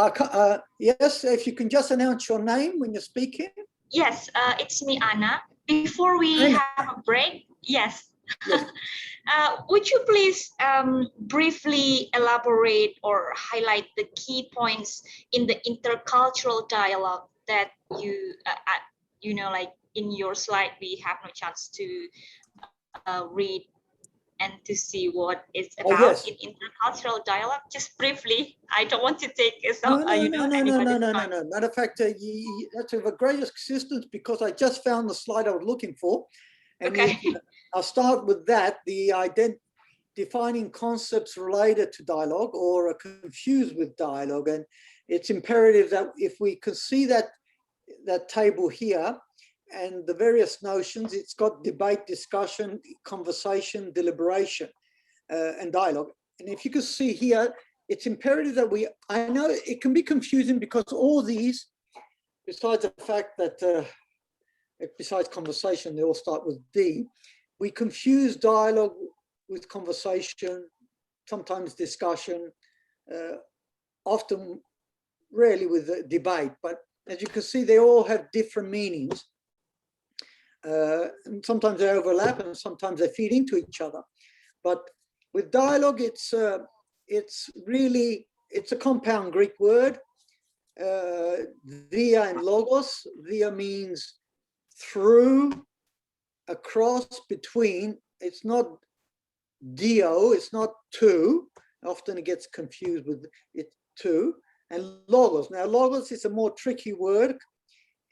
yes, if you can just announce your name when you're speaking. Yes, it's me, Anna. Before we Anna. have a break, yes. Yes. Would you please briefly elaborate or highlight the key points in the intercultural dialogue that you know, like in your slide, we have no chance to read and to see what it's Oh, about yes. in intercultural dialogue? Just briefly, I don't want to take No. anybody's time. Matter of fact, that's of a great assistance, because I just found the slide I was looking for. And Okay. I'll start with that, the defining concepts related to dialogue or are confused with dialogue. And it's imperative that if we can see that table here and the various notions, it's got debate, discussion, conversation, deliberation, and dialogue. And if you can see here, it's imperative that I know it can be confusing because all these, besides the fact that, besides conversation, they all start with D, we confuse dialogue with conversation, sometimes discussion, often, rarely with debate. But as you can see, they all have different meanings. And sometimes they overlap and sometimes they feed into each other. But with dialogue, it's a compound Greek word, dia and logos. Dia means through, across, between. It's not dio, it's not to. Often it gets confused with it to. And logos. Now, logos is a more tricky word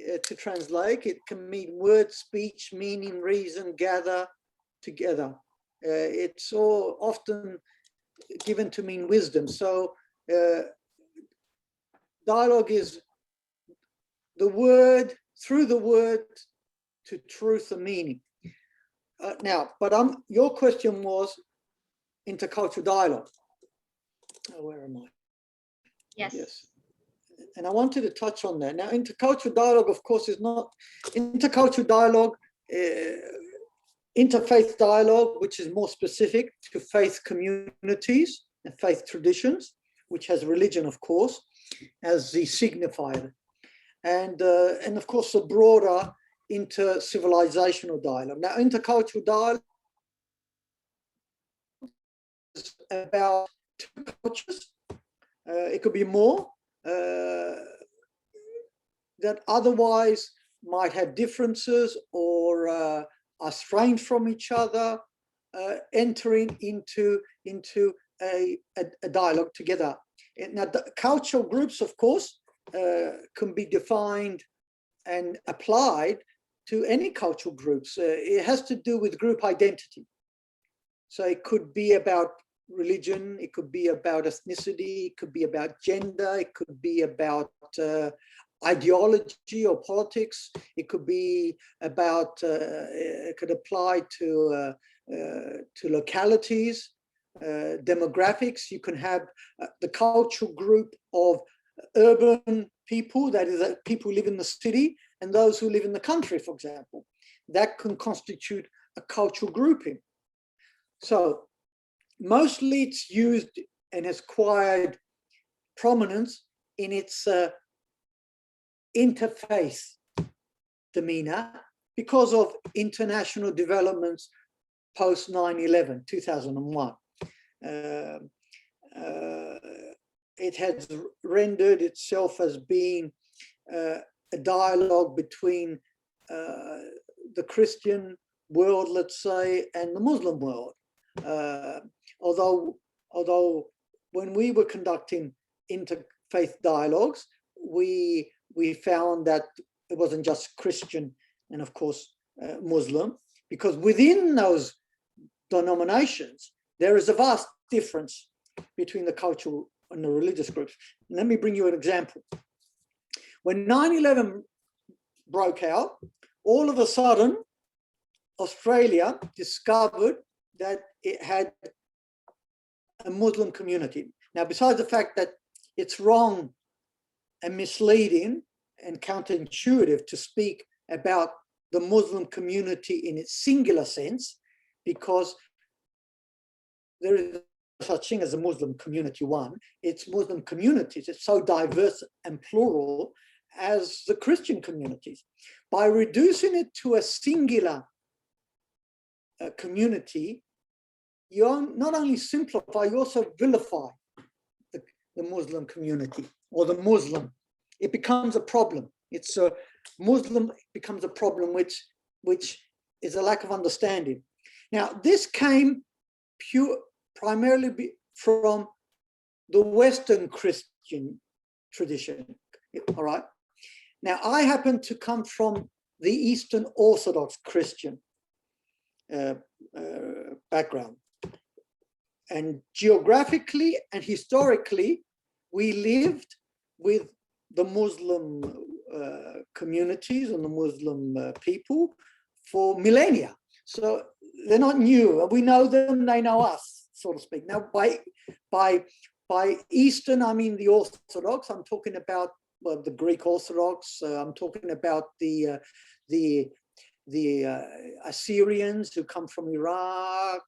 to translate. It can mean word, speech, meaning, reason, gather, together. It's all often given to mean wisdom. So dialogue is the word, through the word to truth and meaning. Now, but your question was intercultural dialogue. Oh, where am I? Yes. Yes. And I wanted to touch on that. Now, intercultural dialogue, of course, is not intercultural dialogue, interfaith dialogue, which is more specific to faith communities and faith traditions, which has religion, of course, as the signifier. And of course, the broader inter-civilizational dialogue. Now, intercultural dialogue is about two cultures. It could be more, that otherwise might have differences or are strange from each other, entering into a dialogue together. Now, the cultural groups, of course, can be defined and applied to any cultural groups. It has to do with group identity. So it could be about religion, it could be about ethnicity, it could be about gender, it could be about ideology or politics, it could be about, it could apply to localities, demographics. You can have the cultural group of urban people, that is, people who live in the city, and those who live in the country, for example. That can constitute a cultural grouping. So mostly it's used and has acquired prominence in its interfaith demeanor because of international developments post 9/11, 2001. It has rendered itself as being a dialogue between the Christian world, let's say, and the Muslim world. Although when we were conducting interfaith dialogues, we found that it wasn't just Christian and, of course, Muslim, because within those denominations, there is a vast difference between the cultural and the religious groups. And let me bring you an example. When 9/11 broke out, all of a sudden, Australia discovered that it had a Muslim community. Now, besides the fact that it's wrong and misleading and counterintuitive to speak about the Muslim community in its singular sense, because there is no such thing as a Muslim community, one. It's Muslim communities. It's so diverse and plural as the Christian communities. By reducing it to a singular community, you not only simplify, you also vilify the Muslim community or the Muslim. It becomes a problem. It's a Muslim becomes a problem, which is a lack of understanding. Now, this came primarily from the Western Christian tradition, all right? Now, I happen to come from the Eastern Orthodox Christian background. And geographically and historically, we lived with the Muslim communities and the Muslim people for millennia. So they're not new. We know them, they know us, so to speak. Now, by Eastern, I mean the Orthodox. I'm talking about the Greek Orthodox. I'm talking about the Assyrians who come from Iraq,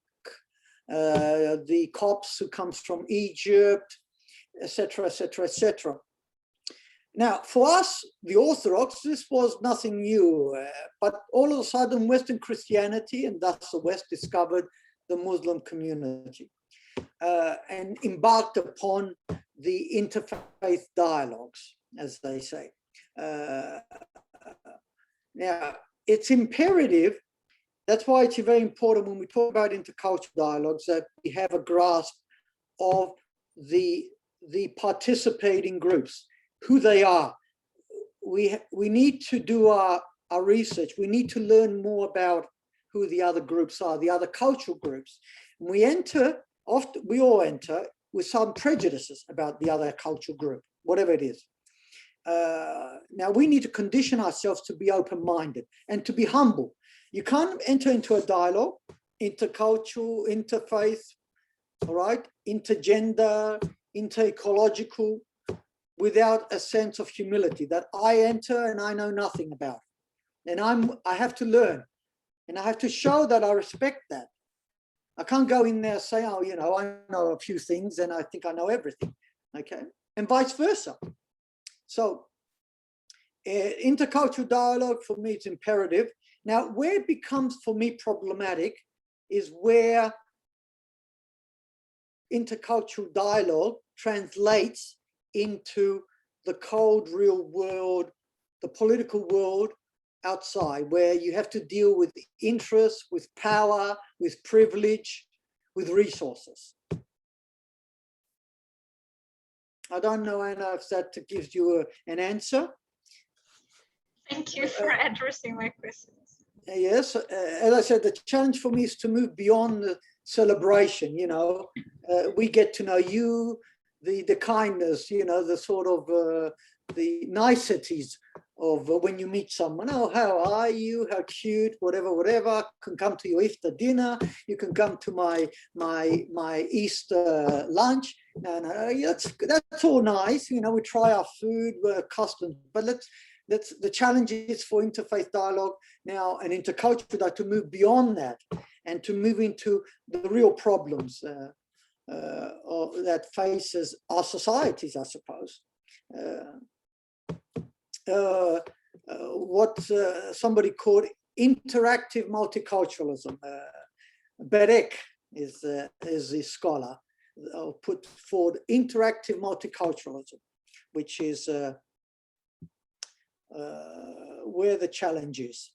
the Copts who comes from Egypt, etc., etc., etc. Now, for us, the Orthodox, this was nothing new, but all of a sudden, Western Christianity, and thus the West, discovered the Muslim community and embarked upon the interfaith dialogues, as they say. Now, it's imperative, that's why it's very important when we talk about intercultural dialogues that we have a grasp of the participating groups, who they are. We need to do our research. We need to learn more about who the other groups are, the other cultural groups. And we all enter with some prejudices about the other cultural group, whatever it is. Now we need to condition ourselves to be open-minded and to be humble. You can't enter into a dialogue, intercultural, interfaith, all right, intergender, interecological, without a sense of humility that I enter and I know nothing about. And I have to learn, and I have to show that I respect that. I can't go in there and say, oh, you know, I know a few things and I think I know everything, okay? And vice versa. So intercultural dialogue, for me, it's imperative. Now, where it becomes, for me, problematic is where intercultural dialogue translates into the cold, real world, the political world outside, where you have to deal with interests, with power, with privilege, with resources. I don't know, Anna, if that gives you an answer. Thank you for addressing my questions. Yes, as I said, the challenge for me is to move beyond the celebration. You know, we get to know you, the kindness, you know, the sort of the niceties of when you meet someone. Oh, how are you? How cute? Whatever, whatever. I can come to your Easter dinner. You can come to my Easter lunch. And that's all nice. You know, we try our food, we're accustomed, but that's the challenge is for interfaith dialogue now and intercultural to move beyond that and to move into the real problems that faces our societies, I suppose. What somebody called interactive multiculturalism. Berek is the scholar put forward interactive multiculturalism, which is where the challenge is.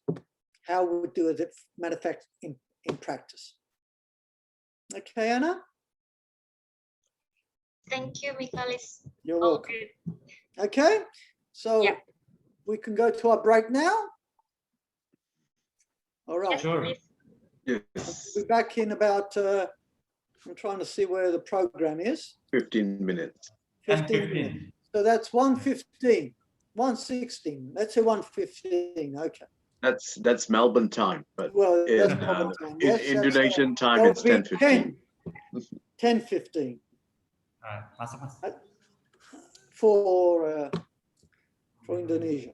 How we do it manifest in practice. Okay, Anna? Thank you, Michalis. You're welcome. Okay, so we can go to our break now. All right. Yes, sure. Yes. We'll be back in about, I'm trying to see where the program is. 15 minutes. 15 minutes. So that's 1:15, 1:16. Let's say 1:15. Okay. That's Melbourne time, but Well, in, that's Melbourne time. Yes, Indonesian time, that it's would be 10:15. 10:15 Masuk. for Indonesia.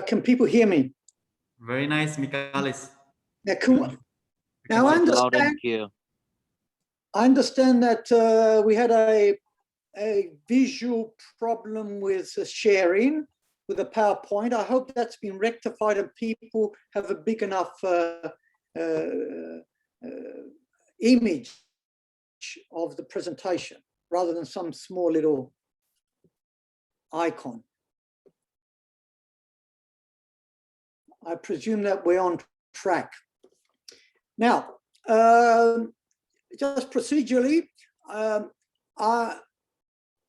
Can people hear me? Very nice, Michalis. Now I understand that we had a visual problem with sharing, with a PowerPoint. I hope that's been rectified and people have a big enough image of the presentation rather than some small little icon. I presume that we're on track. Now, just procedurally,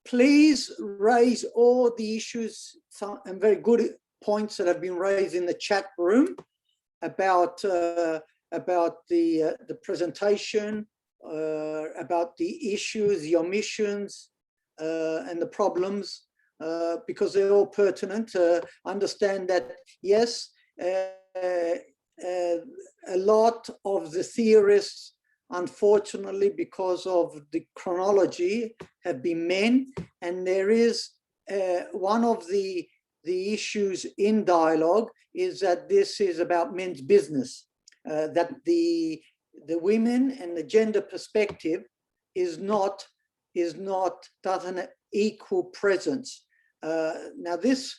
please raise all the issues and very good points that have been raised in the chat room about the presentation, about the issues, the omissions, and the problems, because they're all pertinent. Understand that, yes, a lot of the theorists, unfortunately, because of the chronology, have been men, and there is one of the issues in dialogue is that this is about men's business, that the women and the gender perspective doesn't have equal presence. Now this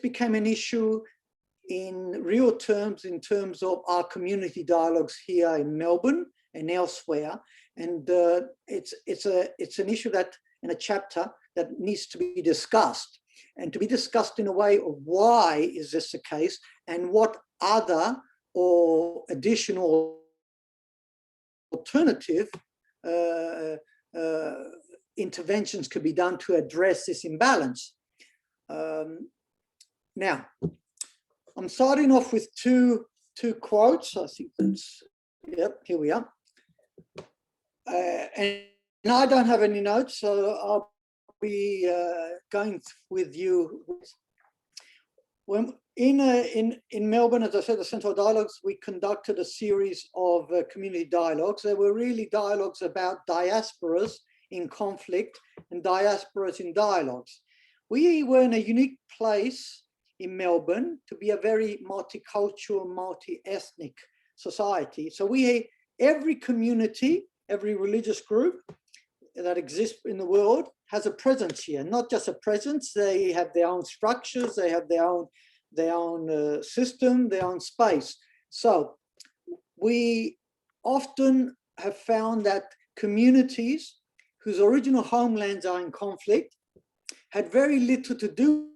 became an issue in real terms, in terms of our community dialogues here in Melbourne and elsewhere, and it's an issue that in a chapter that needs to be discussed, and to be discussed in a way of why is this the case, and what other or additional alternative interventions could be done to address this imbalance. Now, I'm starting off with two quotes. I think that's, yep, here we are. And I don't have any notes, so I'll be going with you. When in Melbourne, as I said, the Central Dialogues, we conducted a series of community dialogues. There were really dialogues about diasporas in conflict and diasporas in dialogues. We were in a unique place in Melbourne to be a very multicultural, multi-ethnic society. So every community, every religious group that exists in the world has a presence here. Not just a presence, they have their own structures, they have their own system, their own space. So we often have found that communities whose original homelands are in conflict had very little to do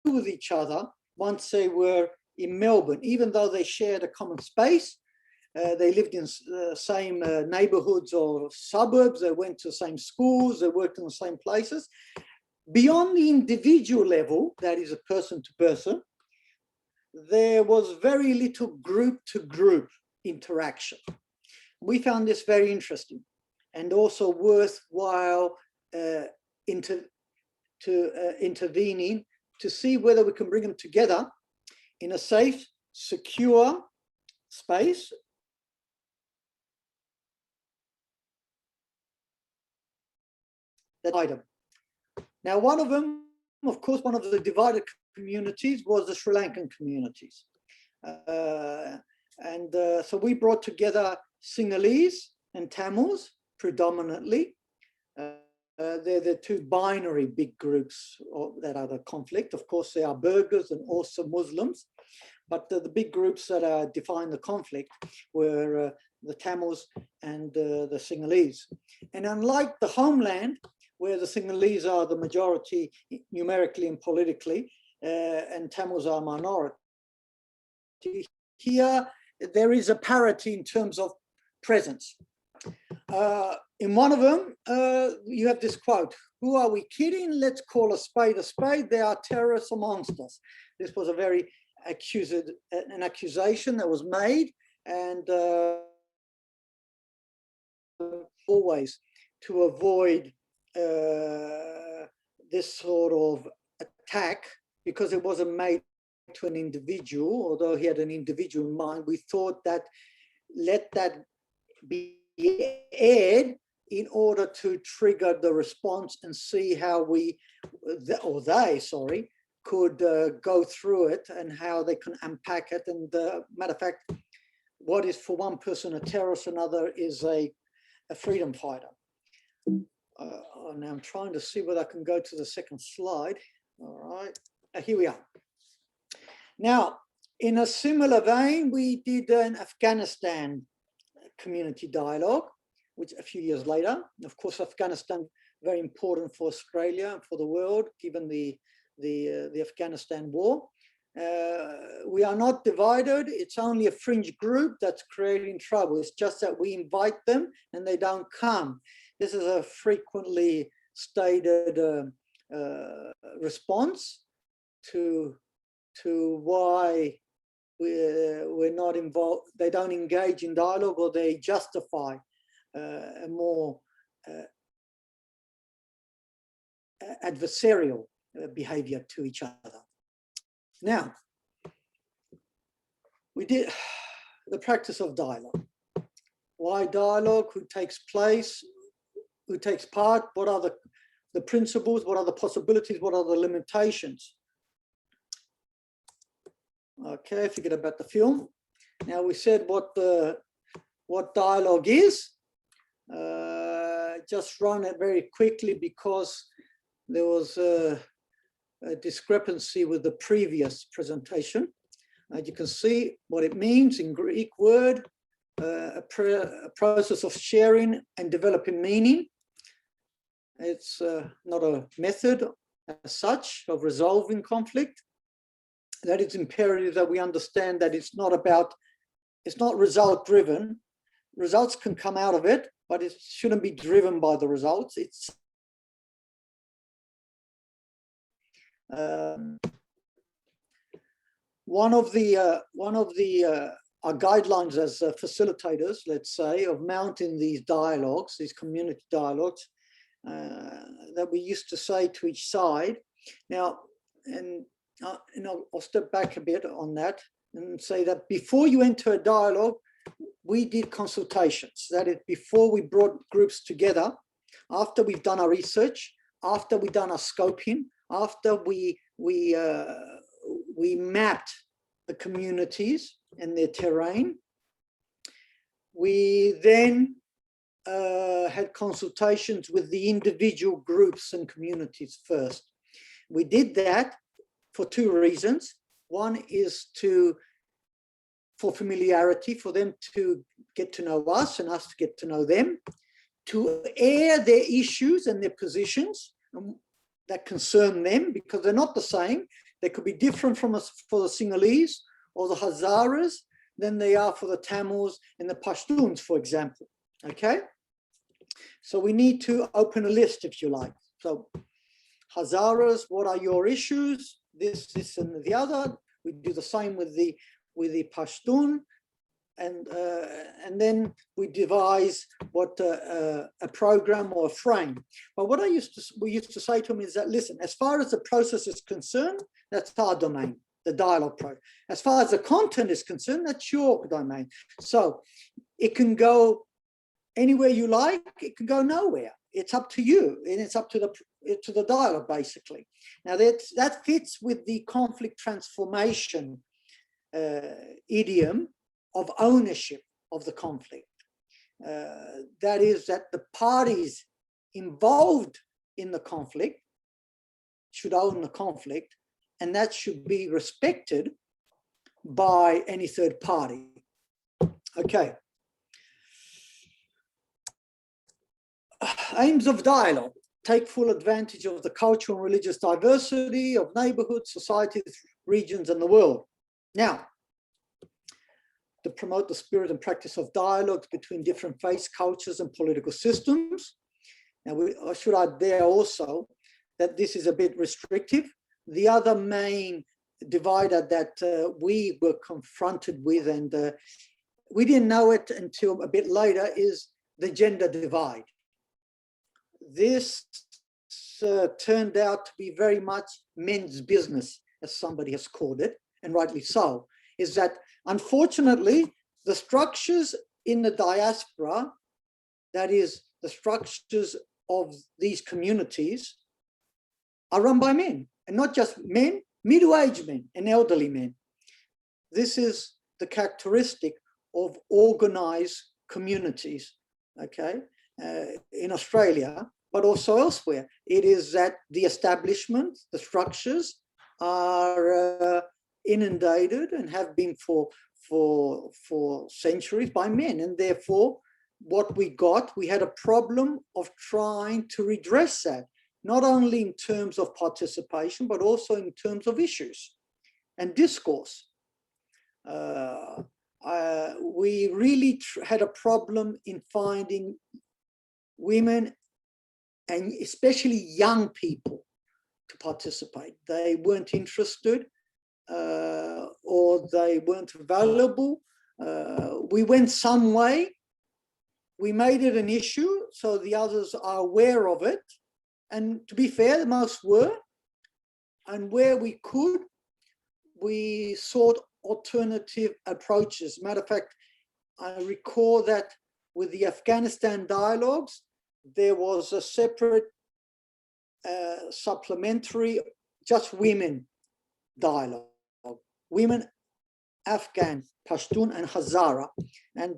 with each other once they were in Melbourne, even though they shared a common space. They lived in the same neighborhoods or suburbs, they went to the same schools, they worked in the same places. Beyond the individual level, that is a person to person, there was very little group to group interaction. We found this very interesting and also worthwhile intervening to see whether we can bring them together in a safe, secure space. That item. Now, one of them, of course, one of the divided communities was the Sri Lankan communities. So we brought together Sinhalese and Tamils predominantly. They're the two binary big groups that are the conflict. Of course, there are Burghers and also Muslims, but the big groups that define the conflict were the Tamils and the Sinhalese. And unlike the homeland, where the Sinhalese are the majority numerically and politically, and Tamils are minority, here there is a parity in terms of presence. In one of them, you have this quote, "Who are we kidding? Let's call a spade a spade. They are terrorists or monsters." This was a very an accusation that was made, and always to avoid this sort of attack, because it wasn't made to an individual, although he had an individual in mind. We thought that let that be aired in order to trigger the response and see how they could go through it and how they can unpack it. And matter of fact, what is for one person a terrorist, another is a freedom fighter. Now I'm trying to see whether I can go to the second slide. All right, here we are. Now, in a similar vein, we did an Afghanistan community dialogue, which a few years later. Of course, Afghanistan, very important for Australia and for the world, given the Afghanistan war. We are not divided. It's only a fringe group that's creating trouble. It's just that we invite them and they don't come. This is a frequently stated response to why we're not involved. They don't engage in dialogue, or they justify a more adversarial behavior to each other. Now, we did the practice of dialogue. Why dialogue? Who takes place? Who takes part? What are the principles? What are the possibilities? What are the limitations? Okay, forget about the film. Now we said what dialogue is. Just run it very quickly because there was a discrepancy with the previous presentation. As you can see what it means in Greek word, a process of sharing and developing meaning. It's not a method as such of resolving conflict. That it's imperative that we understand that it's not result driven. Results can come out of it, but it shouldn't be driven by the results. It's one of the our guidelines as facilitators, let's say, of mounting these dialogues, these community dialogues, that we used to say to each side. Now, and I'll step back a bit on that and say that before you enter a dialogue, we did consultations. That is, before we brought groups together, after we've done our research, after we've done our scoping, after we mapped the communities and their terrain, we then had consultations with the individual groups and communities first. We did that for two reasons. One is for familiarity, for them to get to know us and us to get to know them, to air their issues and their positions that concern them, because they're not the same. They could be different from us for the Sinhalese or the Hazaras than they are for the Tamils and the Pashtuns, for example. Okay? So we need to open a list, if you like. So Hazaras, what are your issues? This, and the other. We do the same with the Pashtun, and then we devise what a program or a frame. But what we used to say to them is that, listen, as far as the process is concerned, that's our domain, the dialogue process. As far as the content is concerned, that's your domain. So it can go anywhere you like, it can go nowhere. It's up to you, and it's up to the dialogue, basically. Now that fits with the conflict transformation idiom of ownership of the conflict. That is, that the parties involved in the conflict should own the conflict, and that should be respected by any third party. Okay. Aims of dialogue: take full advantage of the cultural and religious diversity of neighborhoods, societies, regions, and the world. Now, to promote the spirit and practice of dialogues between different faiths, cultures, and political systems. Now, I should add there also that this is a bit restrictive. The other main divider that we were confronted with, and we didn't know it until a bit later, is the gender divide. This turned out to be very much men's business, as somebody has called it, and rightly so, is that unfortunately the structures in the diaspora, that is the structures of these communities, are run by men, and not just men, middle-aged men and elderly men. This is the characteristic of organized communities, okay, in Australia, but also elsewhere. It is that the establishment, the structures are inundated and have been for centuries by men. And therefore, what we had a problem of trying to redress that, not only in terms of participation, but also in terms of issues and discourse. We really had a problem in finding women, and especially young people, to participate. They weren't interested, or they weren't available. We went some way. We made it an issue so the others are aware of it. And to be fair, most were. And where we could, we sought alternative approaches. Matter of fact, I recall that with the Afghanistan dialogues, there was a separate supplementary, just women dialogue, women, Afghan, Pashtun and Hazara. And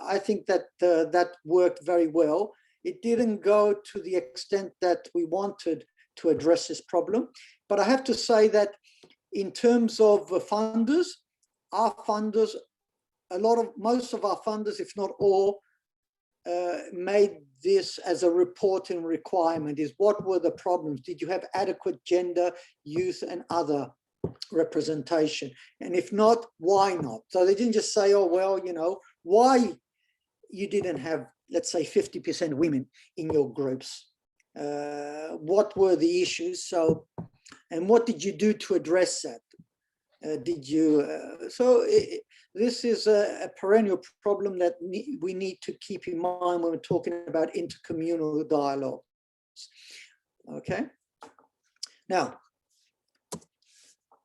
I think that that worked very well. It didn't go to the extent that we wanted to address this problem. But I have to say that in terms of funders, our funders, most of our funders, if not all, made this as a reporting requirement. Is what were the problems? Did you have adequate gender, youth and other representation? And if not, why not? So they didn't just say, oh, well, you know, why you didn't have, let's say, 50% women in your groups? What were the issues? So, and what did you do to address that? This is a perennial problem that we need to keep in mind when we're talking about intercommunal dialogue. Okay. Now,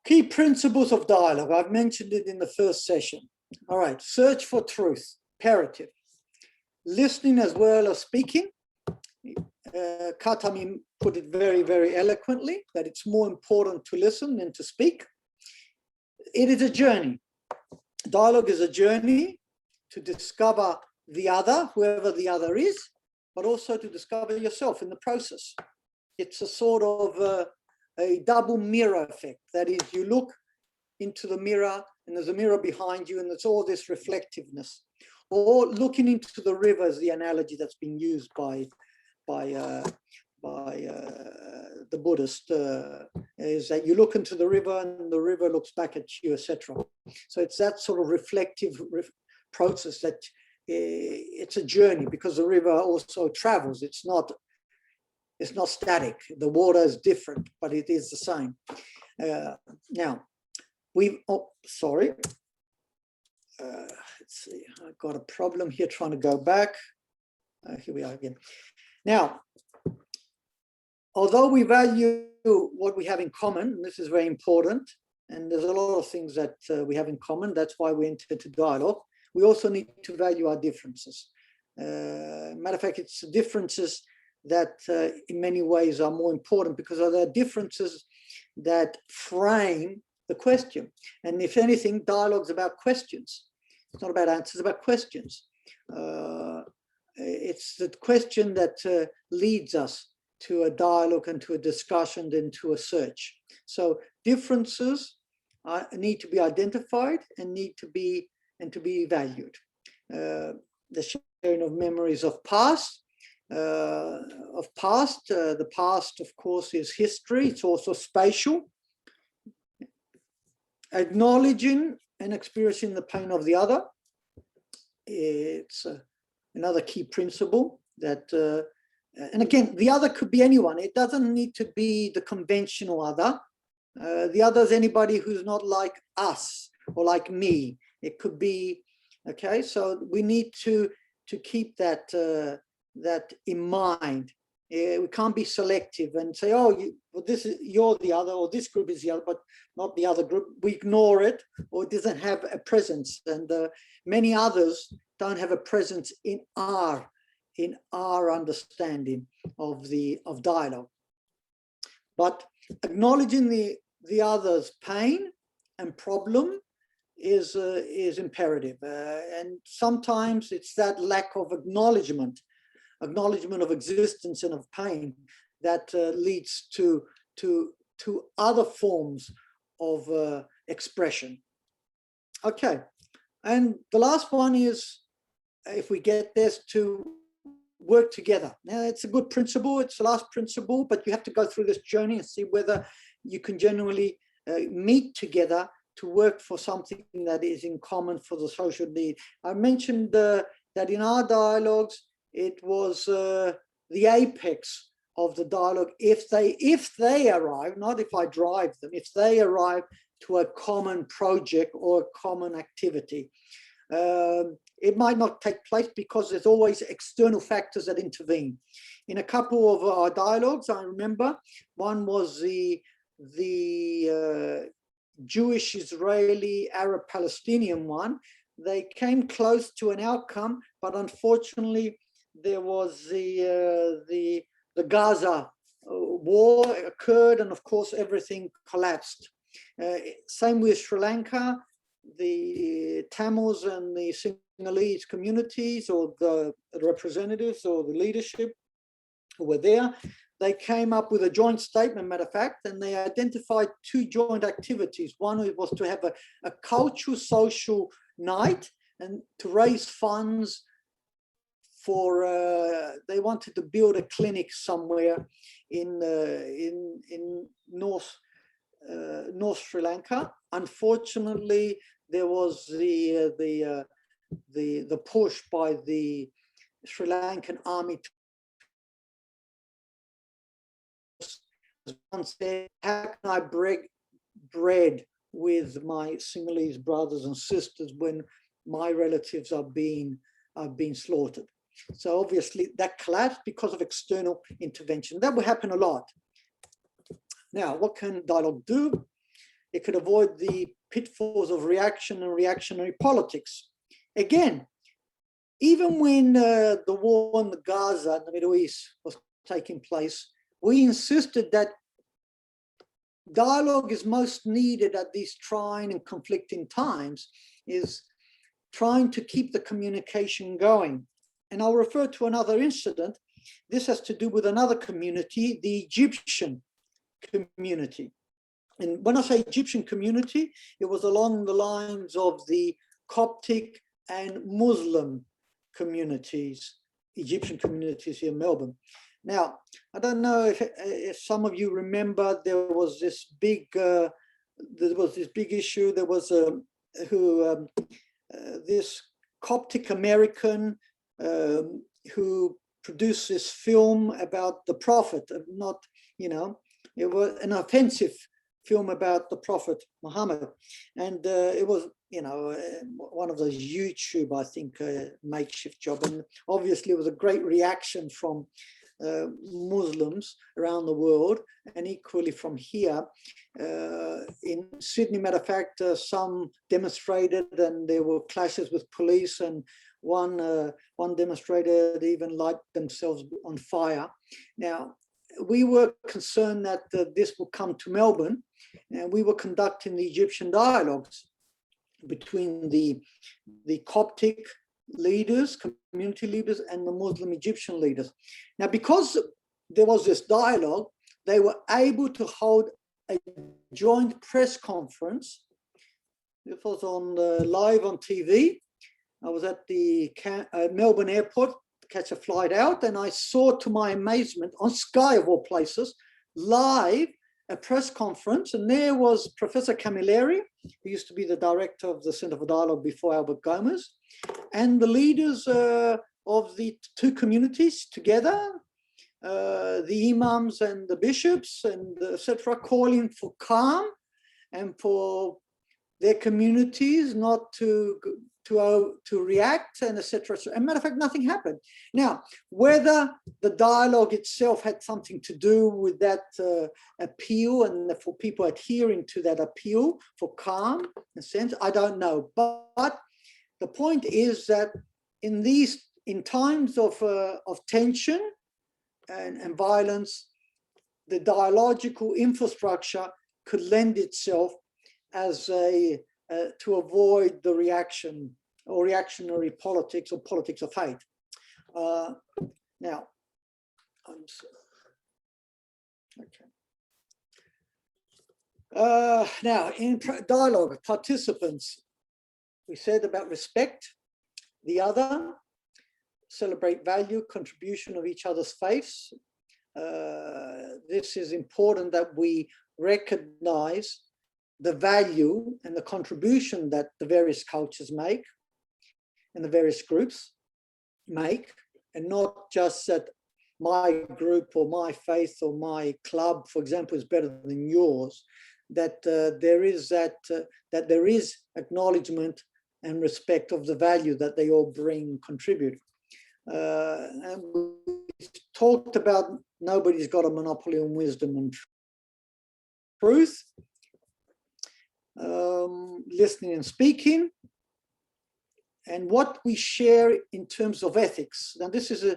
key principles of dialogue. I've mentioned it in the first session. All right. Search for truth, imperative. Listening as well as speaking. Khatami put it very, very eloquently, that it's more important to listen than to speak. It is a journey. Dialogue is a journey to discover the other, whoever the other is, but also to discover yourself in the process. It's a sort of a double mirror effect. That is, you look into the mirror and there's a mirror behind you and there's all this reflectiveness. Or looking into the river is the analogy that's been used by the Buddhist, is that you look into the river and the river looks back at you, etc. So it's that sort of reflective process that it's a journey, because the river also travels. It's not static. The water is different, but it is the same. Now, let's see, I've got a problem here trying to go back. Here we are again. Now, although we value what we have in common, and this is very important, and there's a lot of things that we have in common, that's why we enter into dialogue, we also need to value our differences. Matter of fact, it's differences that in many ways are more important, because there are differences that frame the question. And if anything, dialogue's about questions. It's not about answers, it's about questions. It's the question that leads us to a dialogue and to a discussion, then to a search. So differences need to be identified and need to be valued. The sharing of memories of past. The past, of course, is history. It's also spatial. Acknowledging and experiencing the pain of the other. It's another key principle that, and again, the other could be anyone. It doesn't need to be the conventional other. The other is anybody who's not like us or like me. It could be, okay, so we need to keep that in mind. We can't be selective and say, oh, you're the other, or this group is the other, but not the other group. We ignore it, or it doesn't have a presence. And many others don't have a presence in our understanding of dialogue. But acknowledging the other's pain and problem is imperative. And sometimes it's that lack of acknowledgement of existence and of pain that leads to other forms of expression. Okay, and the last one is, if we get this, to work together. Now, it's a good principle, it's the last principle, but you have to go through this journey and see whether you can genuinely meet together to work for something that is in common for the social need. I mentioned that in our dialogues, it was the apex of the dialogue. If they arrive, not if I drive them, if they arrive to a common project or a common activity. It might not take place because there's always external factors that intervene. In a couple of our dialogues, I remember one was the Jewish, Israeli, Arab, Palestinian one. They came close to an outcome, but unfortunately, there was the Gaza war occurred, and of course, everything collapsed. Same with Sri Lanka. The Tamils and the Sinhalese communities, or the representatives or the leadership who were there, they came up with a joint statement, matter of fact, and they identified two joint activities. One was to have a cultural social night and to raise funds for, they wanted to build a clinic somewhere in North Sri Lanka. Unfortunately, there was the push by the Sri Lankan army to say, how can I break bread with my Sinhalese brothers and sisters when my relatives are being slaughtered? So obviously that collapsed because of external intervention. That will happen a lot. Now, what can dialogue do? It could avoid the pitfalls of reaction and reactionary politics. Again, even when the war in Gaza and the Middle East was taking place, we insisted that dialogue is most needed at these trying and conflicting times, is trying to keep the communication going. And I'll refer to another incident. This has to do with another community, the Egyptian community. And when I say Egyptian community, it was along the lines of the Coptic and Muslim communities, Egyptian communities here in Melbourne. Now, I don't know if some of you remember, there was this big issue. There was this Coptic American who produced this film about the Prophet, not, you know, it was an offensive film about the Prophet Muhammad. And it was, you know, one of those YouTube, I think, makeshift job. And obviously it was a great reaction from Muslims around the world, and equally from here in Sydney. Matter of fact, some demonstrated and there were clashes with police, and one demonstrator even lighted themselves on fire. Now, we were concerned that this would come to Melbourne, and we were conducting the Egyptian dialogues between the Coptic leaders, community leaders, and the Muslim Egyptian leaders. Now, because there was this dialogue, they were able to hold a joint press conference. It was on live on TV. I was at the Melbourne airport to catch a flight out, and I saw, to my amazement, on Sky of all places, live a press conference, and there was Professor Camilleri, who used to be the director of the Centre for Dialogue before Albert Gomez, and the leaders of the two communities together, the imams and the bishops, and etc., calling for calm and for their communities not to react, and etc. And matter of fact, nothing happened. Now, whether the dialogue itself had something to do with that appeal and for people adhering to that appeal for calm and sense, I don't know. But the point is that in times of tension and violence, the dialogical infrastructure could lend itself as to avoid the reaction or reactionary politics or politics of hate. Now, okay. Now, in dialogue, participants, we said about respect the other, celebrate value, contribution of each other's faiths. This is important that we recognize the value and the contribution that the various cultures make and the various groups make, and not just that my group or my faith or my club, for example, is better than yours. That there is acknowledgement and respect of the value that they all bring, contribute. And we talked about nobody's got a monopoly on wisdom and truth. Listening and speaking, and what we share in terms of ethics. Now, this is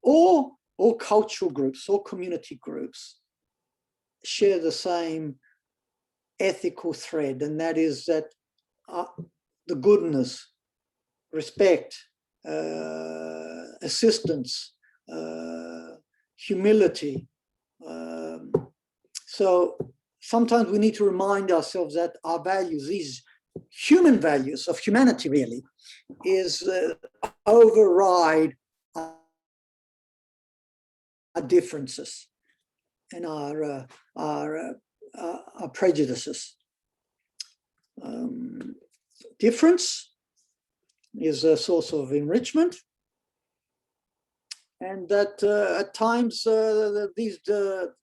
all cultural groups, all community groups share the same ethical thread, and that is that the goodness, respect, assistance, humility. So sometimes we need to remind ourselves that our values, these human values of humanity really, is override our differences and our prejudices. Difference is a source of enrichment, and that at times these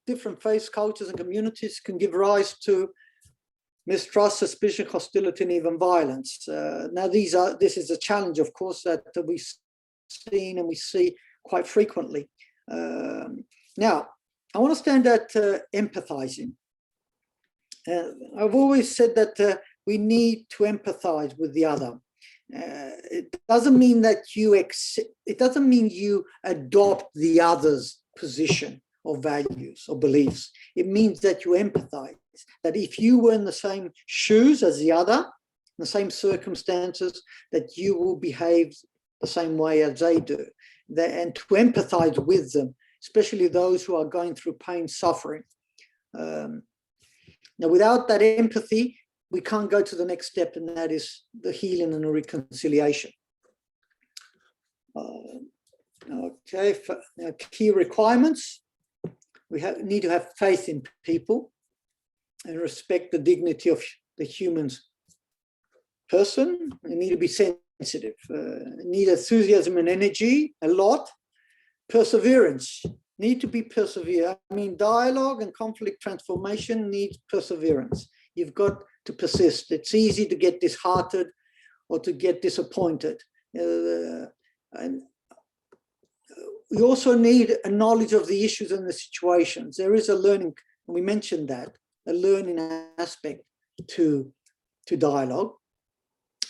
different faiths, cultures, and communities can give rise to mistrust, suspicion, hostility, and even violence. Now, this is a challenge, of course, that we've seen and we see quite frequently. Now, I want to stand at empathizing. I've always said that we need to empathize with the other. It doesn't mean that it doesn't mean you adopt the other's position or values or beliefs. It means that you empathize, that if you were in the same shoes as the other, in the same circumstances, that you will behave the same way as they do. And to empathize with them, especially those who are going through pain, suffering. Now, without that empathy, we can't go to the next step, and that is the healing and the reconciliation. Okay, now, key requirements. We need to have faith in people and respect the dignity of the human person. We need to be sensitive. Need enthusiasm and energy a lot. Perseverance. Need to be persevere. I mean, dialogue and conflict transformation needs perseverance. You've got to persist. It's easy to get disheartened or to get disappointed. And we also need a knowledge of the issues and the situations. There is a learning, and we mentioned that, a learning aspect to dialogue.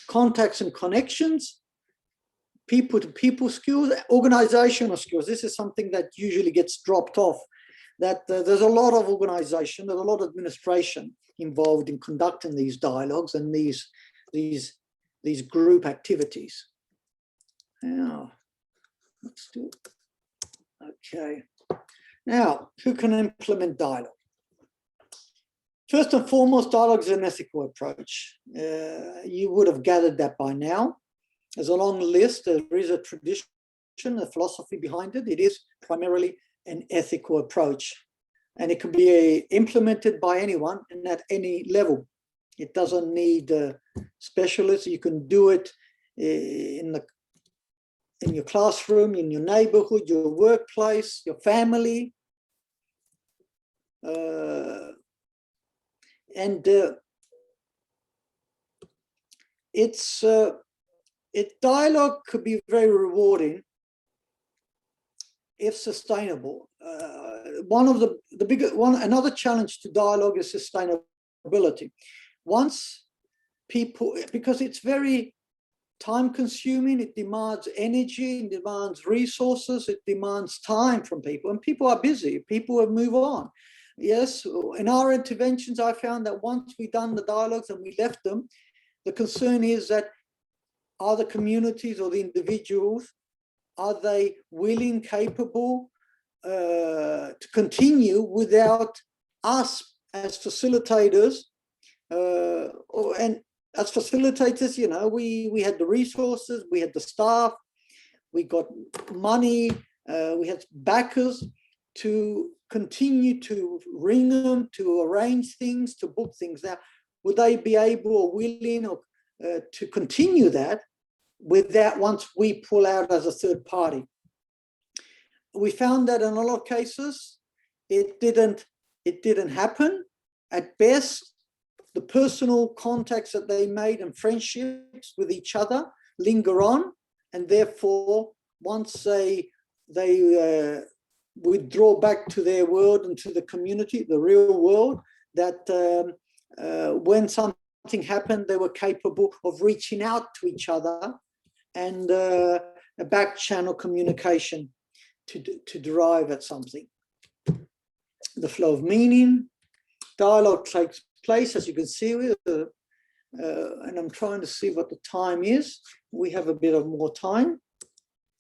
Contacts and connections, people-to-people skills, organizational skills. This is something that usually gets dropped off, that there's a lot of organization, there's a lot of administration involved in conducting these dialogues and these group activities. Now, let's do it. Okay. Now, who can implement dialogue? First and foremost, dialogue is an ethical approach. You would have gathered that by now. There's a long list. There is a tradition, a philosophy behind it. It is primarily an ethical approach, and it can be implemented by anyone and at any level. It doesn't need specialists. You can do it in your classroom, in your neighborhood, your workplace, your family. Dialogue could be very rewarding if sustainable. Another challenge to dialogue is sustainability. Once people, because it's very time consuming, it demands energy, it demands resources, it demands time from people, and people are busy, people have moved on. Yes, in our interventions, I found that once we've done the dialogues and we left them, the concern is that are the communities or the individuals, are they willing, capable to continue without us as facilitators, and as facilitators, you know, we had the resources, we had the staff, we got money, we had backers to continue to ring them, to arrange things, to book things. Now, would they be able or willing or, to continue that without, once we pull out as a third party? We found that in a lot of cases, it didn't happen. At best, the personal contacts that they made and friendships with each other linger on, and therefore, once they withdraw back to their world and to the community, the real world, that when something happened, they were capable of reaching out to each other and a back channel communication to derive at something. The flow of meaning, dialogue takes place, as you can see, and I'm trying to see what the time is. We have a bit of more time.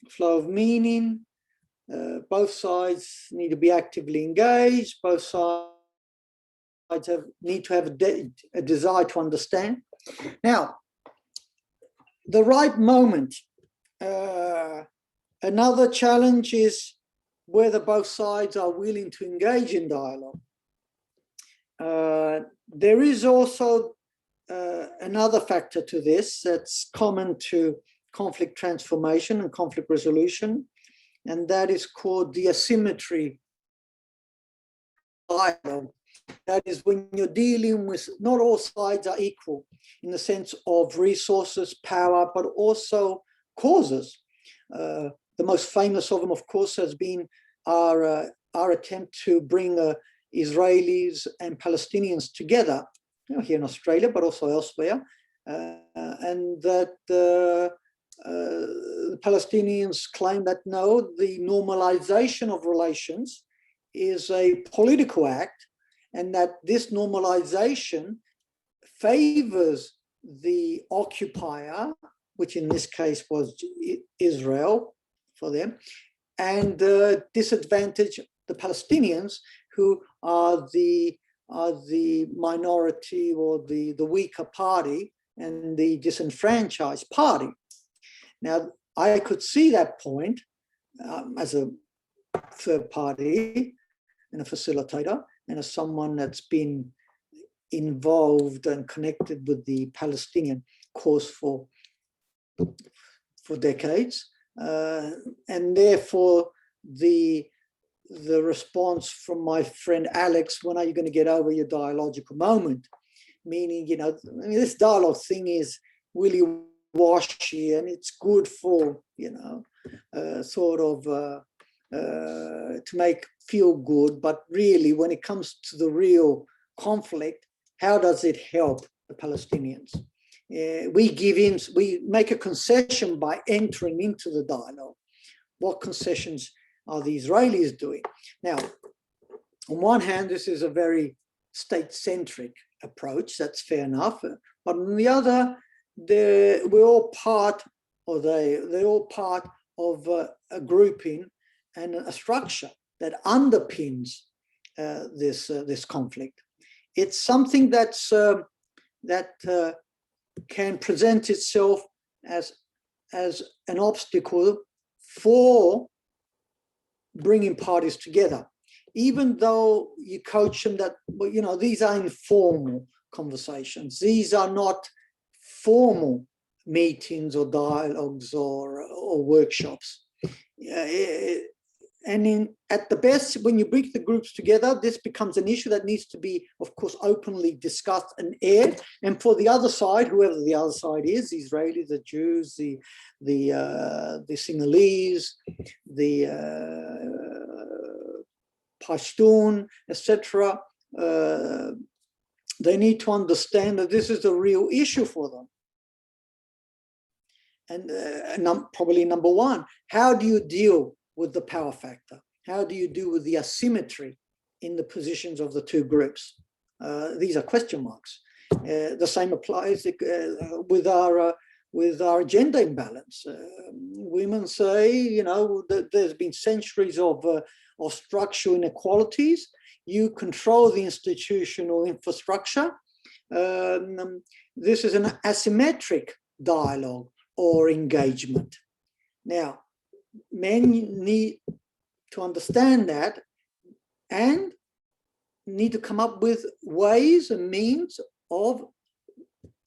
Flow of meaning, both sides need to be actively engaged, both sides need to have a desire to understand. Now, the right moment. Another challenge is whether both sides are willing to engage in dialogue. There is also another factor to this that's common to conflict transformation and conflict resolution, and that is called the asymmetry dialogue. That is when you're dealing with, not all sides are equal in the sense of resources, power, but also causes. The most famous of them, of course, has been our attempt to bring Israelis and Palestinians together, you know, here in Australia, but also elsewhere, and that the Palestinians claim that no, the normalization of relations is a political act, and that this normalization favors the occupier, which in this case was Israel for them, and disadvantage the Palestinians, who are the minority or the weaker party and the disenfranchised party. Now, I could see that point as a third party and a facilitator, and as someone that's been involved and connected with the Palestinian cause for decades, and therefore the response from my friend Alex, when are you going to get over your dialogical moment? Meaning, you know, I mean, this dialogue thing is really washy, and it's good for, you know, sort of to make feel good, but really when it comes to the real conflict, how does it help the Palestinians? We make a concession by entering into the dialogue. What concessions are the Israelis doing? Now, on one hand, this is a very state-centric approach, that's fair enough, but on the other, we're all part, or they're all part of a grouping and a structure that underpins this conflict. It's something that's that can present itself as an obstacle for bringing parties together, even though you coach them that, well, you know, these are informal conversations. These are not formal meetings or dialogues or workshops. And at the best, when you bring the groups together, this becomes an issue that needs to be, of course, openly discussed and aired. And for the other side, whoever the other side is, the Israelis, the Jews, the Sinhalese, the Pashtun, etc., they need to understand that this is a real issue for them. And probably number one, how do you deal with the power factor? How do you deal with the asymmetry in the positions of the two groups? These are question marks. The same applies with our gender imbalance. Women say, you know, that there's been centuries of structural inequalities you control the institutional infrastructure. This is an asymmetric dialogue or engagement. Now, men need to understand that and need to come up with ways and means of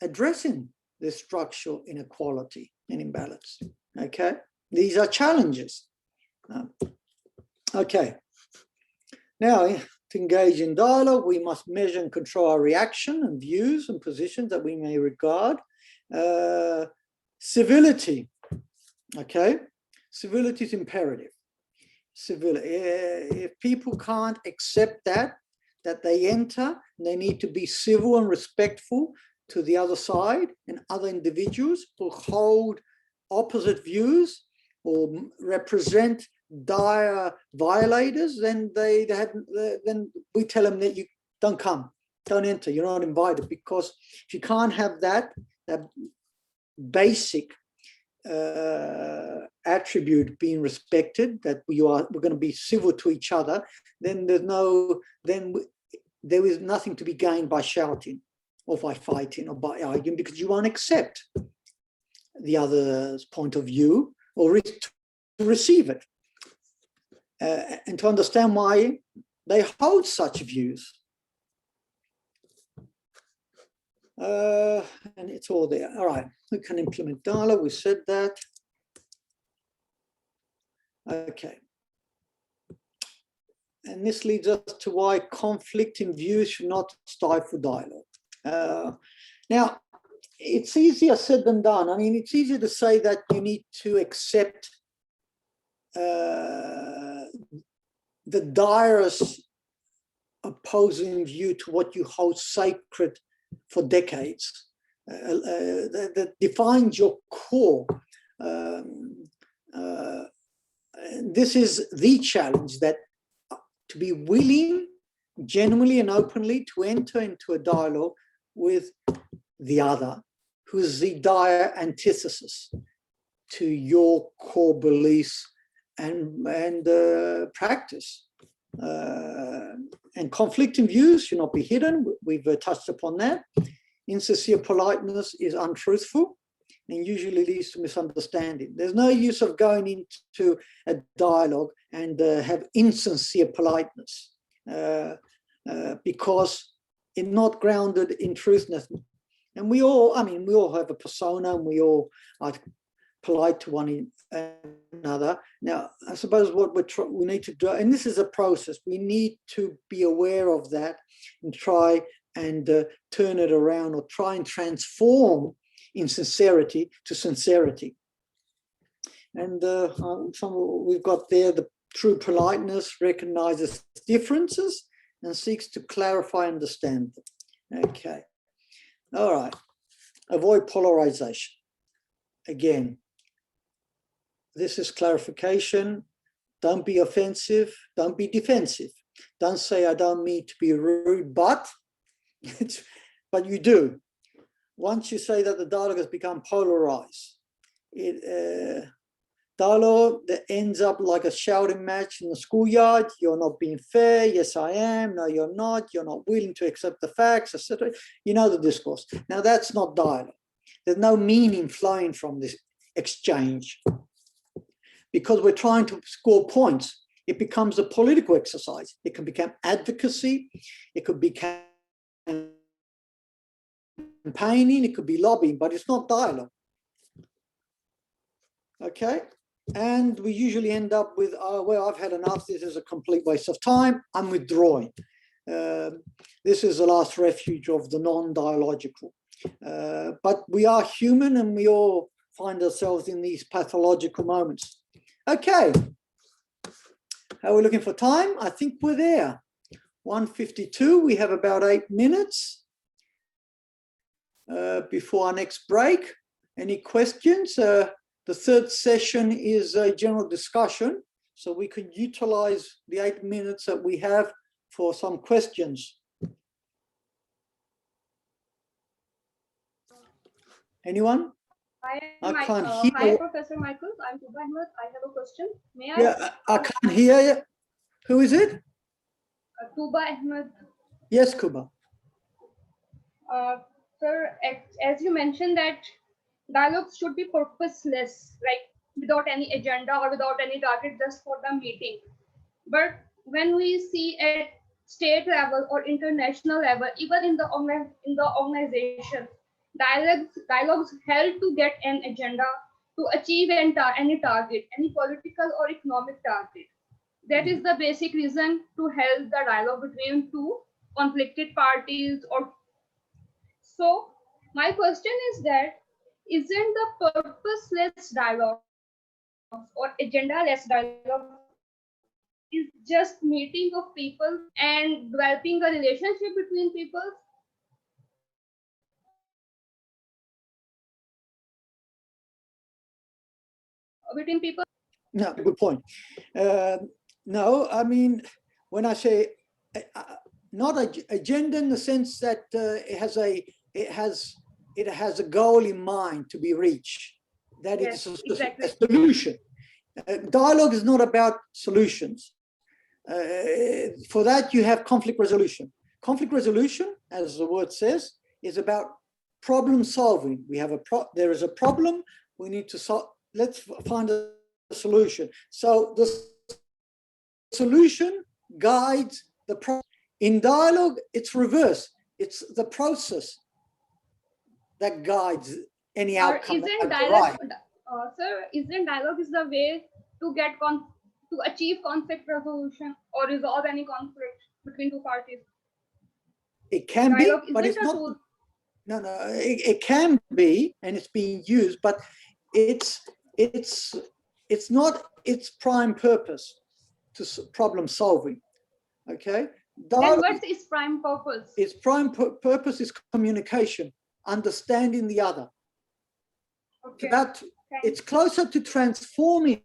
addressing this structural inequality and imbalance. Okay, these are challenges. Okay, now to engage in dialogue, we must measure and control our reaction and views and positions that we may regard. Civility, okay, civility is imperative. Civility, if people can't accept that they enter, they need to be civil and respectful to the other side and other individuals who hold opposite views or represent dire violators, then then we tell them that you don't come, don't enter, you're not invited, because if you can't have that basic attribute being respected, that we're going to be civil to each other, then there is nothing to be gained by shouting or by fighting or by arguing, because you won't accept the other's point of view or to receive it, and to understand why they hold such views. And it's all there. All right, we can implement dialogue. We said that. Okay. And this leads us to why conflict in views should not stifle dialogue. Now, it's easier said than done. I mean, it's easier to say that you need to accept the direst opposing view to what you hold sacred for decades, that defines your core. This is the challenge, that to be willing, genuinely and openly, to enter into a dialogue with the other, who is the dire antithesis to your core beliefs and practice. And conflicting views should not be hidden. We've touched upon that. Insincere politeness is untruthful and usually leads to misunderstanding. There's no use of going into a dialogue and have insincere politeness because it's not grounded in truthness. And we all have a persona, and we all are polite to one another. Now, I suppose what we need to do, and this is a process, we need to be aware of that and try and turn it around, or try and transform insincerity to sincerity. And we've got there the true politeness recognizes differences and seeks to clarify and understand them. Okay. All right. Avoid polarization. Again, this is clarification. Don't be offensive. Don't be defensive. Don't say, I don't mean to be rude, but you do. Once you say that the dialogue has become polarized, dialogue that ends up like a shouting match in the schoolyard. You're not being fair. Yes, I am. No, you're not. You're not willing to accept the facts, etc. You know the discourse. Now, that's not dialogue. There's no meaning flowing from this exchange. Because we're trying to score points, it becomes a political exercise. It can become advocacy. It could become campaigning. It could be lobbying, but it's not dialogue. Okay? And we usually end up with, well, I've had enough. This is a complete waste of time. I'm withdrawing. This is the last refuge of the non-dialogical. But we are human, and we all find ourselves in these pathological moments. Okay. How are we looking for time? I think we're there. 1:52. We have about 8 minutes before our next break. Any questions? The third session is a general discussion, so we can utilize the 8 minutes that we have for some questions. Anyone? I can't hear. Hi, Professor Michael. I'm Tuba Ahmed. I have a question. May I? Yeah, I can't hear you. Who is it? Tuba Ahmed. Yes, Kuba. Sir, as you mentioned that dialogues should be purposeless, like without any agenda or without any target, just for the meeting. But when we see at state level or international level, even in the organization, dialogues help to get an agenda, to achieve any target, any political or economic target. That is the basic reason to help the dialogue between two conflicted parties. Or so my question is that, isn't the purposeless dialogue or agendaless dialogue is just meeting of people and developing a relationship between people? No, good point. No, I mean, when I say not agenda in the sense that it has a goal in mind to be reached, that Yes, it's exactly. a solution. Dialogue is not about solutions. For that, you have conflict resolution. Conflict resolution, as the word says, is about problem solving. There is a problem. We need to solve. Let's find a solution. So the solution guides the process. In dialogue, it's reverse. It's the process that guides any outcome. Isn't dialogue, sir, isn't dialogue is the way to get to achieve conflict resolution or resolve any conflict between two parties? It can be, Dialogue but isn't it's a not. tool. No, it can be, and it's being used, but it's not its prime purpose to problem solving. Okay. Then what's its prime purpose? Its prime purpose is communication, understanding the other. Okay. It's closer to transforming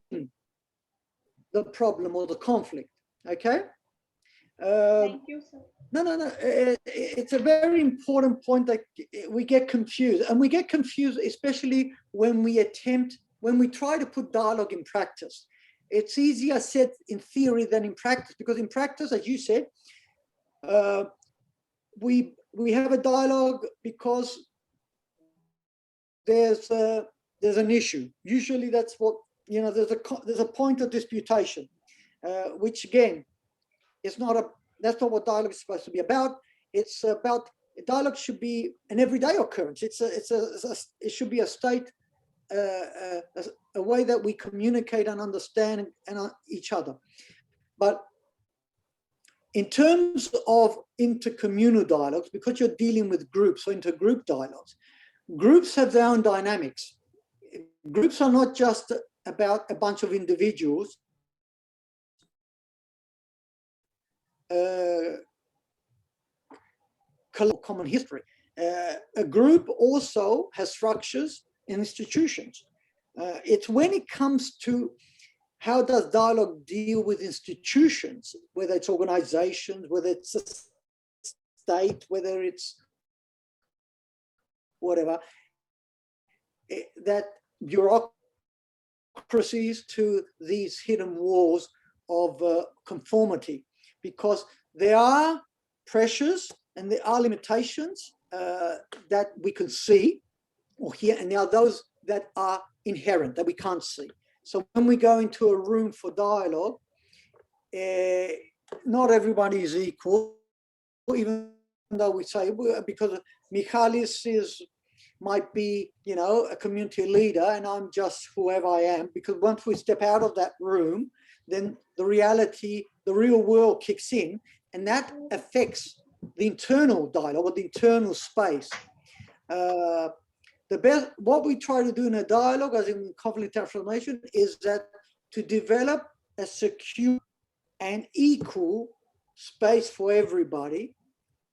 the problem or the conflict. Okay. Thank you, sir. No. It's a very important point that we get confused, and we get confused especially when we try to put dialogue in practice. It's easier said in theory than in practice, because in practice, as you said, we have a dialogue because there's an issue. Usually, that's what there's a point of disputation, which again is that's not what dialogue is supposed to be about. It's about dialogue should be an everyday occurrence. It should be a state, a way that we communicate and understand each other. But in terms of intercommunal dialogues, because you're dealing with groups or intergroup dialogues, groups have their own dynamics. Groups are not just about a bunch of individuals. Common history. A group also has structures and institutions. It's when it comes to how does dialogue deal with institutions, whether it's organizations, whether it's a state, whether it's whatever, that bureaucracies to these hidden walls of conformity, because there are pressures and there are limitations that we can see or hear, and there are those that are inherent that we can't see. So when we go into a room for dialogue, not everybody is equal, even though we say, because Michalis might be, a community leader and I'm just whoever I am, because once we step out of that room, then the reality, the real world kicks in, and that affects the internal dialogue or the internal space. What we try to do in a dialogue, as in conflict transformation, is that to develop a secure and equal space for everybody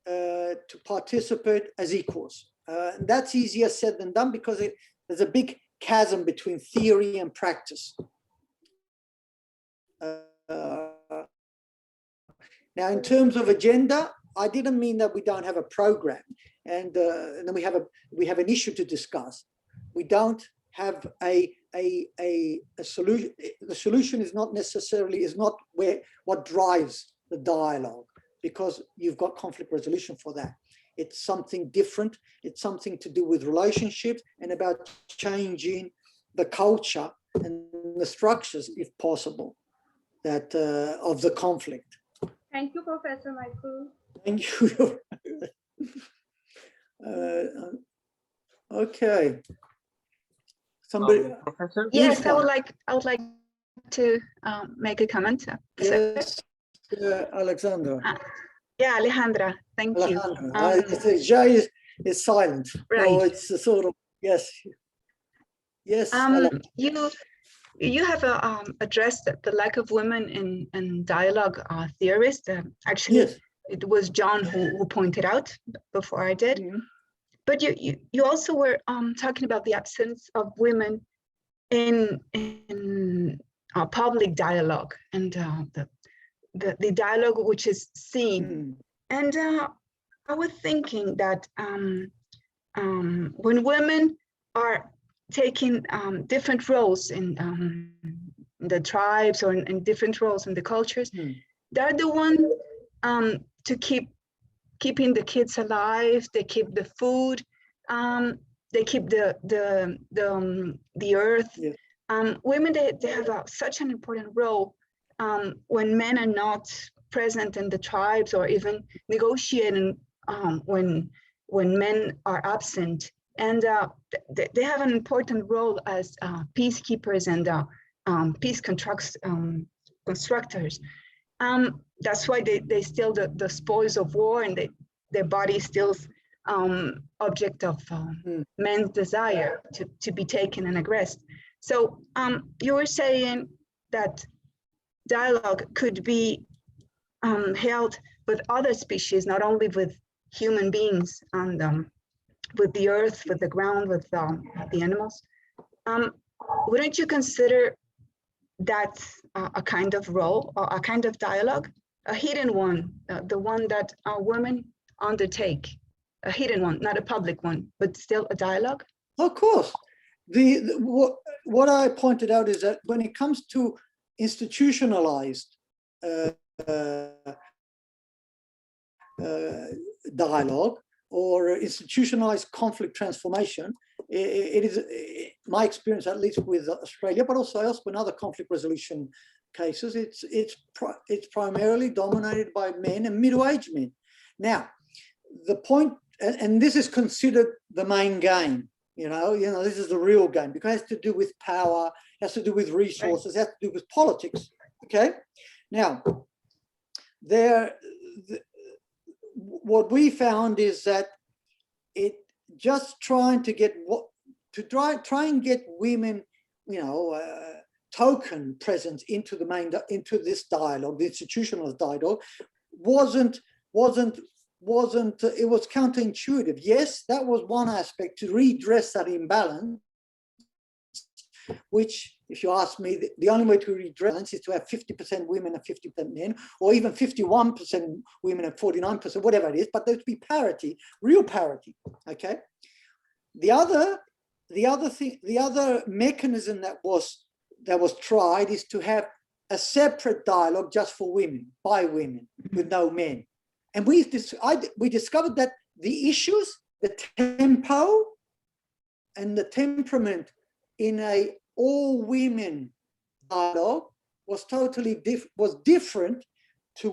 to participate as equals. And that's easier said than done, because there's a big chasm between theory and practice. Now, in terms of agenda, I didn't mean that we don't have a program, and then we have an issue to discuss. We don't have a solution. The solution is not what drives the dialogue. because you've got conflict resolution for that. It's something different. It's something to do with relationships and about changing the culture and the structures, if possible, that of the conflict. Thank you, Professor Michael. Thank you. Okay. Somebody. Professor? Yes, I would like to make a comment. Yes, Alexandra. Yeah, Alejandra, thank you. Jay is silent. Right. Oh, it's a sort of, yes. Yes. You have addressed the lack of women in dialogue theorists. Actually, yes. It was John who pointed out before I did. Mm-hmm. But you also were talking about the absence of women in public dialogue and the dialogue which is seen. Mm. And I was thinking that when women are taking different roles in the tribes or in different roles in the cultures, they're the one to keeping the kids alive. They keep the food. They keep the earth. Yes. Women they have such an important role when men are not present in the tribes, or even negotiating when men are absent. And they have an important role as peacekeepers and peace constructors. That's why they steal the spoils of war, and their body steals object of men's desire to be taken and aggressed. So you were saying that dialogue could be held with other species, not only with human beings, and with the earth, with the ground, with the animals. Wouldn't you consider that a kind of role or a kind of dialogue, a hidden one, the one that women undertake, a hidden one, not a public one, but still a dialogue? Of course. What I pointed out is that when it comes to institutionalized dialogue or institutionalized conflict transformation, it is my experience, at least with Australia, but also elsewhere in other conflict resolution cases, it's primarily dominated by men and middle-aged men. Now, the point, and this is considered the main game, you know, this is the real game, because it has to do with power, it has to do with resources, it has to do with politics. Okay. Now, what we found is that it just trying to get try and get women, token presence into this dialogue, the institutional dialogue, wasn't it was counterintuitive. Yes, that was one aspect to redress that imbalance, which, if you ask me, the only way to redress is to have 50% women and 50% men, or even 51% women and 49%, whatever it is, but there to be parity, real parity. Okay. The other mechanism that was tried is to have a separate dialogue just for women, by women, with no men. And we discovered that the issues, the tempo and the temperament in a all-women dialogue was totally different to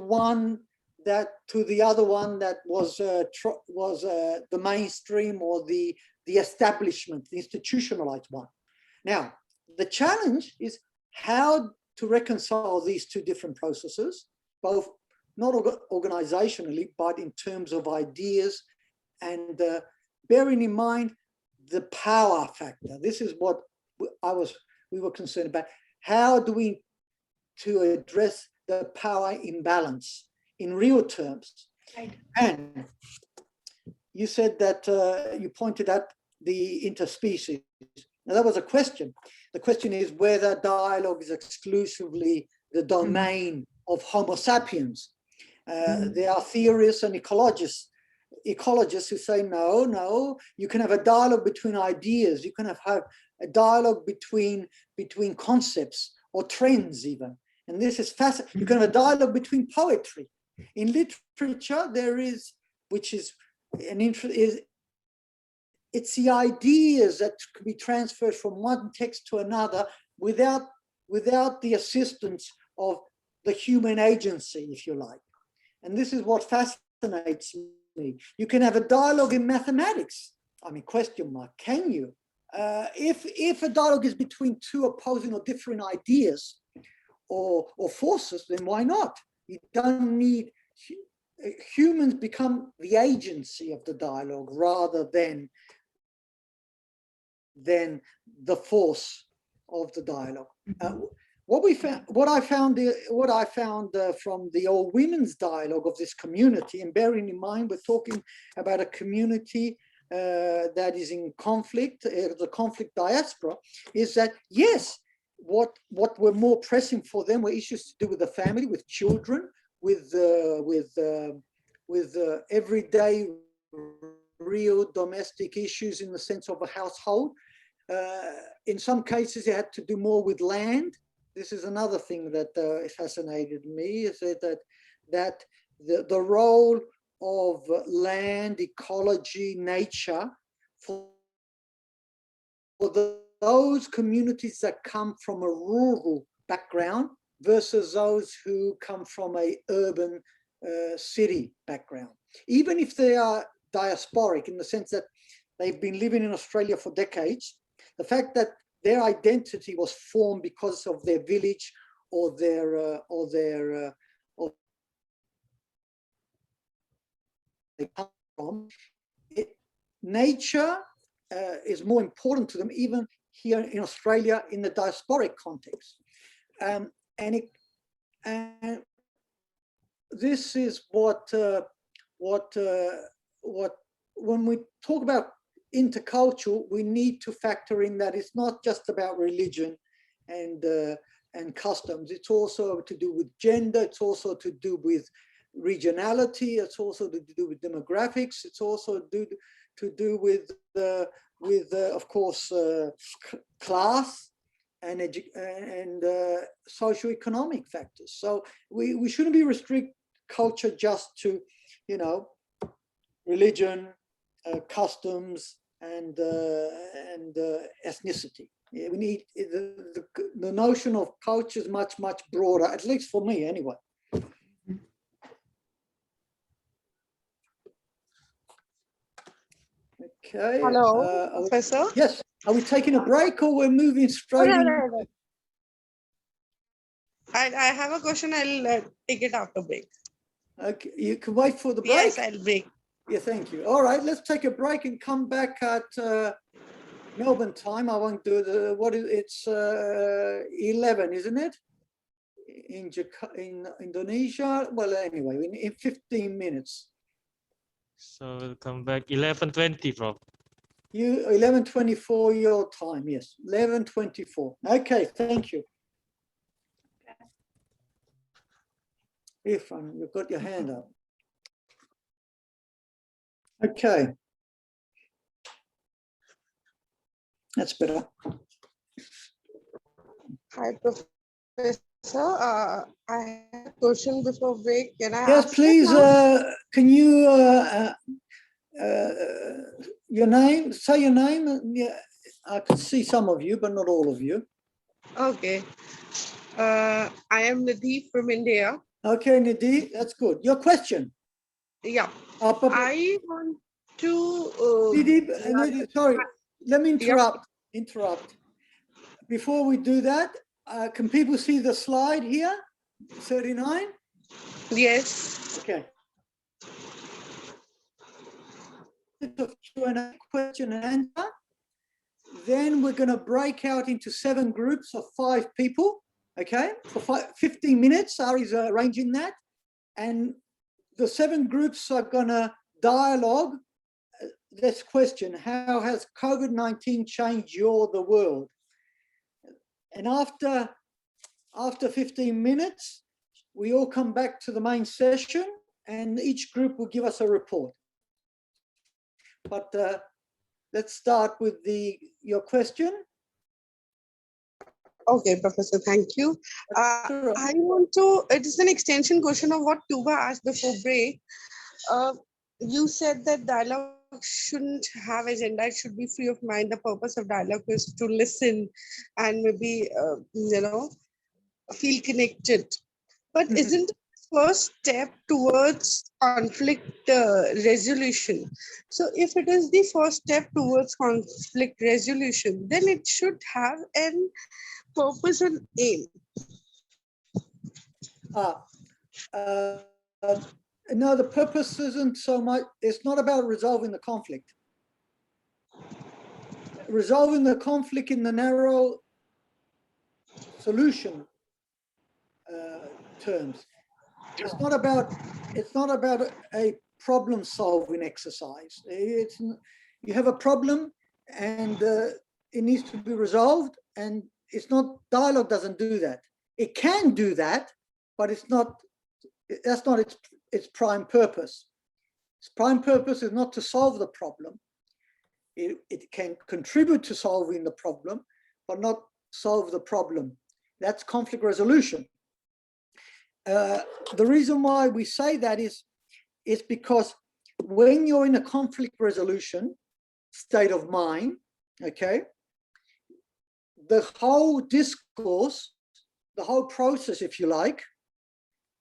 the other one that was the mainstream or the establishment, the institutionalized one. Now, the challenge is how to reconcile these two different processes, both not organizationally, but in terms of ideas, and bearing in mind the power factor. This is what we were concerned about. How do we to address the power imbalance in real terms? Right. And you said that you pointed out the interspecies. Now that was a question. The question is whether dialogue is exclusively the domain of Homo sapiens. There are theorists and ecologists who say, no, you can have a dialogue between ideas. You can have a dialogue between concepts or trends even. And this is fascinating. You can have a dialogue between poetry. In literature, there is, which is an interest, it's the ideas that can be transferred from one text to another without the assistance of the human agency, if you like. And this is what fascinates me. You can have a dialogue in mathematics. I mean, question mark, can you? If a dialogue is between two opposing or different ideas or forces, then why not? You don't need, humans become the agency of the dialogue rather than the force of the dialogue. What I found from the all women's dialogue of this community, and bearing in mind we're talking about a community that is in conflict, the conflict diaspora, is that yes, what were more pressing for them were issues to do with the family, with children, with everyday real domestic issues in the sense of a household. In some cases, it had to do more with land. This is another thing that fascinated me, is that the role of land, ecology, nature for those communities that come from a rural background versus those who come from a urban city background. Even if they are diasporic in the sense that they've been living in Australia for decades, the fact that their identity was formed because of their village or they come from, nature is more important to them, even here in Australia in the diasporic context. And this is what when we talk about intercultural, we need to factor in that it's not just about religion and customs. It's also to do with gender. It's also to do with regionality. It's also to do with demographics. It's also to do with of course class and socioeconomic factors. So we shouldn't be restrict culture just to, you know, religion, customs, and ethnicity. We need the notion of culture is much broader, at least for me anyway. Okay. Hello, Professor. Yes. Are we taking a break or we're moving straight in? No. I have a question. I'll take it after break. Okay. You can wait for the break? Yes, I'll break. Yeah, thank you. All right, let's take a break and come back at Melbourne time. I won't do the, it's 11, isn't it? In Indonesia. Well, anyway, in 15 minutes. So we'll come back 11:20, Prof. 11:24 your time, yes. 11:24. Okay, thank you. Irfan, you've got your hand up. Okay. That's better. Hi, Professor. I have a question before break. Can I Yes, ask please. Can you your name? Say your name. Yeah, I can see some of you, but not all of you. Okay. I am Nidhi from India. Okay, Nidhi, that's good. Your question. Yeah. I want to. Nidhi, sorry, let me interrupt. Before we do that, can people see the slide here? 39? Yes. Okay. Q&A, question and answer. Then we're going to break out into 7 groups of 5 people, okay? For 15 minutes, Ari's arranging that. And the 7 groups are going to dialogue this question: how has COVID-19 changed the world? And after 15 minutes, we all come back to the main session and each group will give us a report. But let's start with your question. Okay, Professor, thank you. I want to, it is an extension question of what Tuba asked before break. You said that dialogue shouldn't have agenda, it should be free of mind. The purpose of dialogue is to listen and maybe, feel connected. But isn't the first step towards conflict resolution? So if it is the first step towards conflict resolution, then it should have an purpose and aim. No, the purpose isn't so much, it's not about resolving the conflict. Resolving the conflict in the narrow solution terms. It's not about a problem solving exercise. You have a problem and it needs to be resolved, and it's not, dialogue doesn't do that. It can do that, but it's not, that's not its prime purpose. Its prime purpose is not to solve the problem. It can contribute to solving the problem, but not solve the problem. That's conflict resolution. The reason why we say that is because when you're in a conflict resolution state of mind, okay, the whole discourse, the whole process, if you like,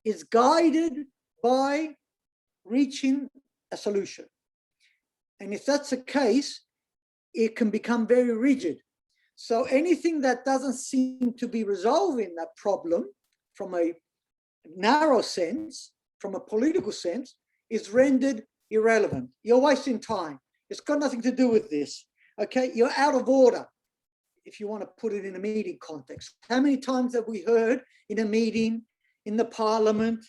is guided by reaching a solution. And if that's the case, it can become very rigid. So anything that doesn't seem to be resolving that problem from a narrow sense, from a political sense, is rendered irrelevant. You're wasting time. It's got nothing to do with this. Okay, you're out of order, if you want to put it in a meeting context. How many times have we heard in a meeting in the parliament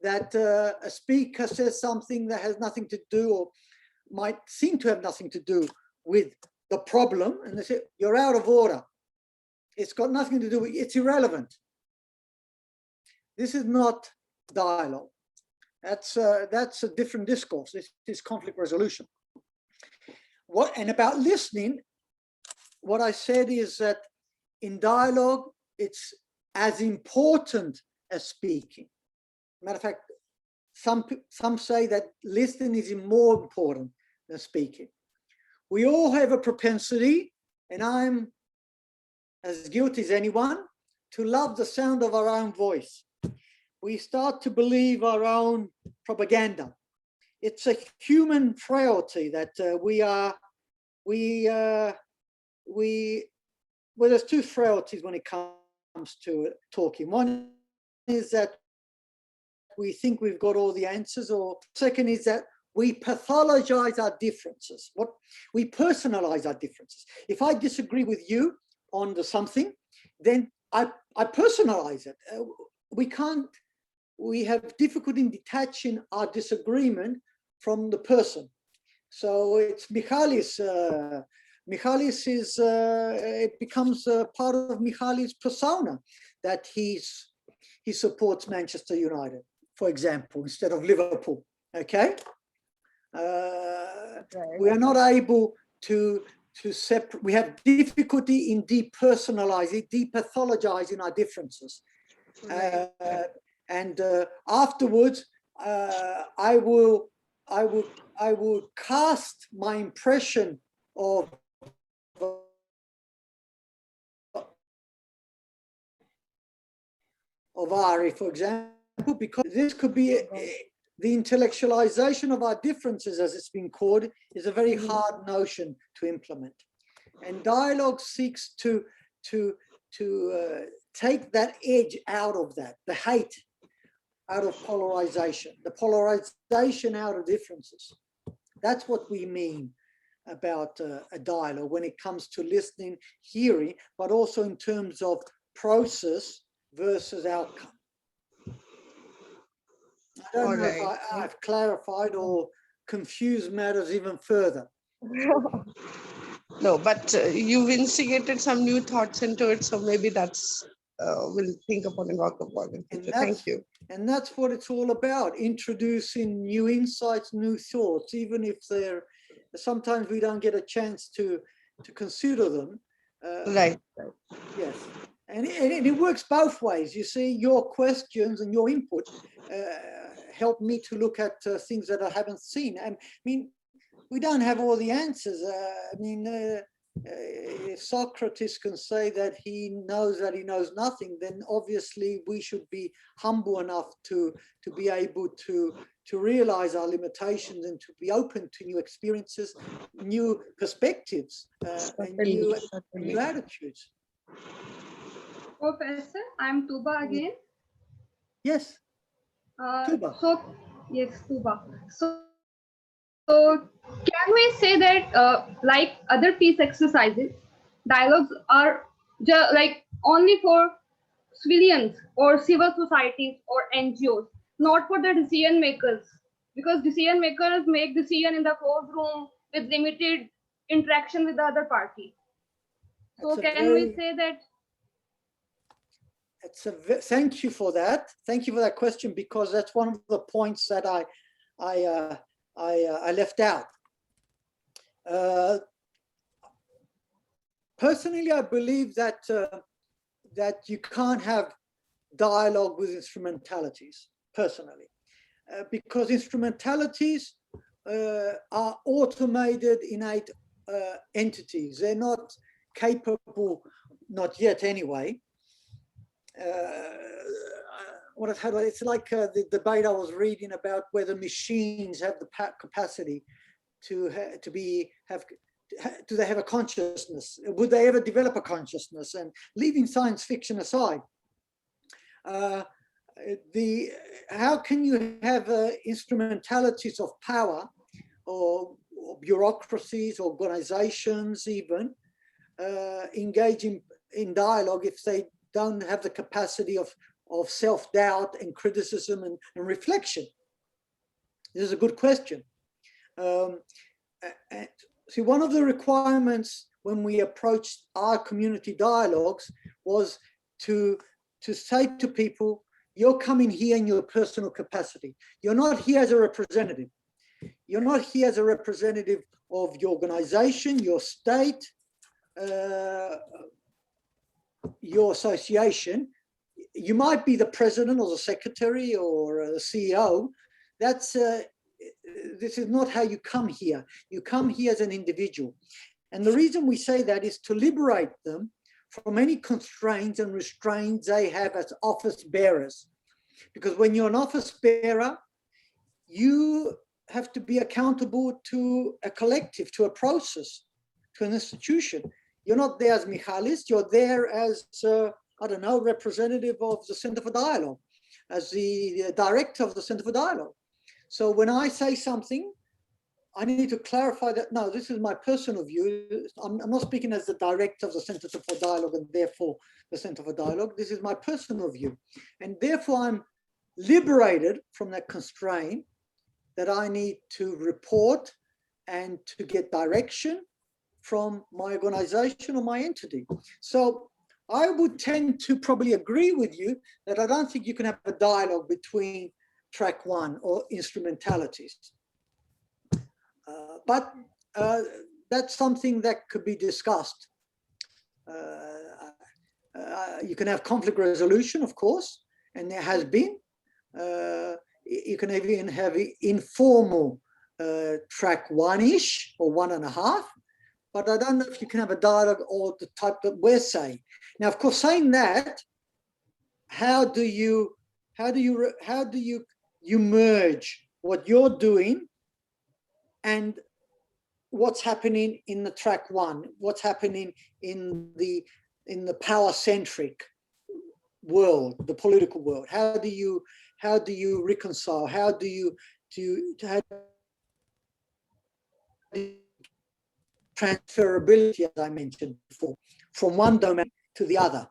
that a speaker says something that has nothing to do, or might seem to have nothing to do with the problem, and they say, you're out of order. It's got nothing to do with, it's irrelevant. This is not dialogue. That's a different discourse. This is conflict resolution. And about listening, what I said is that in dialogue, it's as important as speaking. Matter of fact, some say that listening is more important than speaking. We all have a propensity, and I'm as guilty as anyone, to love the sound of our own voice. We start to believe our own propaganda. It's a human frailty that well, there's two frailties when it comes to talking. One is that we think we've got all the answers, or second is that we pathologize our differences. We personalize our differences. If I disagree with you on something, then I personalize it. We have difficulty in detaching our disagreement from the person. So it's Michalis. Michalis is, it becomes a part of Michalis' persona that he supports Manchester United, for example, instead of Liverpool, okay? We are not able to separate, we have difficulty in depersonalizing, depathologizing our differences. And afterwards, I will cast my impression of Ari, for example, because this could be the intellectualization of our differences, as it's been called, is a very hard notion to implement. And dialogue seeks to take that edge out of that, the hate out of polarization, the polarization out of differences. That's what we mean about a dialogue when it comes to listening, hearing, but also in terms of process versus outcome. I don't know if I've clarified or confused matters even further. No, but you've instigated some new thoughts into it, so maybe that's we'll think upon and work upon in future. Thank you. And that's what it's all about, introducing new insights, new thoughts, even if they're, sometimes we don't get a chance to consider them. Right. Yes. And it works both ways. You see, your questions and your input help me to look at things that I haven't seen. And I mean, we don't have all the answers. I mean, if Socrates can say that he knows nothing, then obviously we should be humble enough to be able to realize our limitations and to be open to new experiences, new perspectives, and new attitudes. Professor, I'm Tuba again. Yes. Tuba. Yes, Tuba. So can we say that like other peace exercises, dialogues are like only for civilians or civil societies or NGOs, not for the decision makers? Because decision makers make decision in the courtroom with limited interaction with the other party. So can we say that? Thank you for that. Thank you for that question, because that's one of the points that I left out. Personally, I believe that that you can't have dialogue with instrumentalities. Personally, because instrumentalities are automated, innate entities. They're not capable, not yet anyway. It's like the debate I was reading about whether machines have the capacity do they have a consciousness? Would they ever develop a consciousness? And leaving science fiction aside, how can you have instrumentalities of power or bureaucracies, organizations even, engaging in dialogue if they don't have the capacity of self-doubt and criticism and reflection? This is a good question. See, one of the requirements when we approached our community dialogues was to say to people, you're coming here in your personal capacity. You're not here as a representative. You're not here as a representative of your organization, your state, your association. You might be the president or the secretary or the CEO. This is not how you come here. You come here as an individual. And the reason we say that is to liberate them from any constraints and restraints they have as office bearers. Because when you're an office bearer, you have to be accountable to a collective, to a process, to an institution. You're not there as Michalis, you're there as, I don't know, representative of the Center for Dialogue, as the director of the Center for Dialogue. So when I say something, I need to clarify that, no, this is my personal view. I'm not speaking as the director of the Center for Dialogue and therefore the Center for Dialogue. This is my personal view. And therefore I'm liberated from that constraint that I need to report and to get direction from my organization or my entity. So I would tend to probably agree with you that I don't think you can have a dialogue between track one or instrumentalities. But that's something that could be discussed. You can have conflict resolution, of course, and there has been. You can even have informal track one-ish or 1.5, but I don't know if you can have a dialogue or the type that we're saying. Now, of course, saying that, how do you merge what you're doing and what's happening in the track one, what's happening in the power-centric world, the political world? How do you reconcile? How do you transferability, as I mentioned before, from one domain to the other?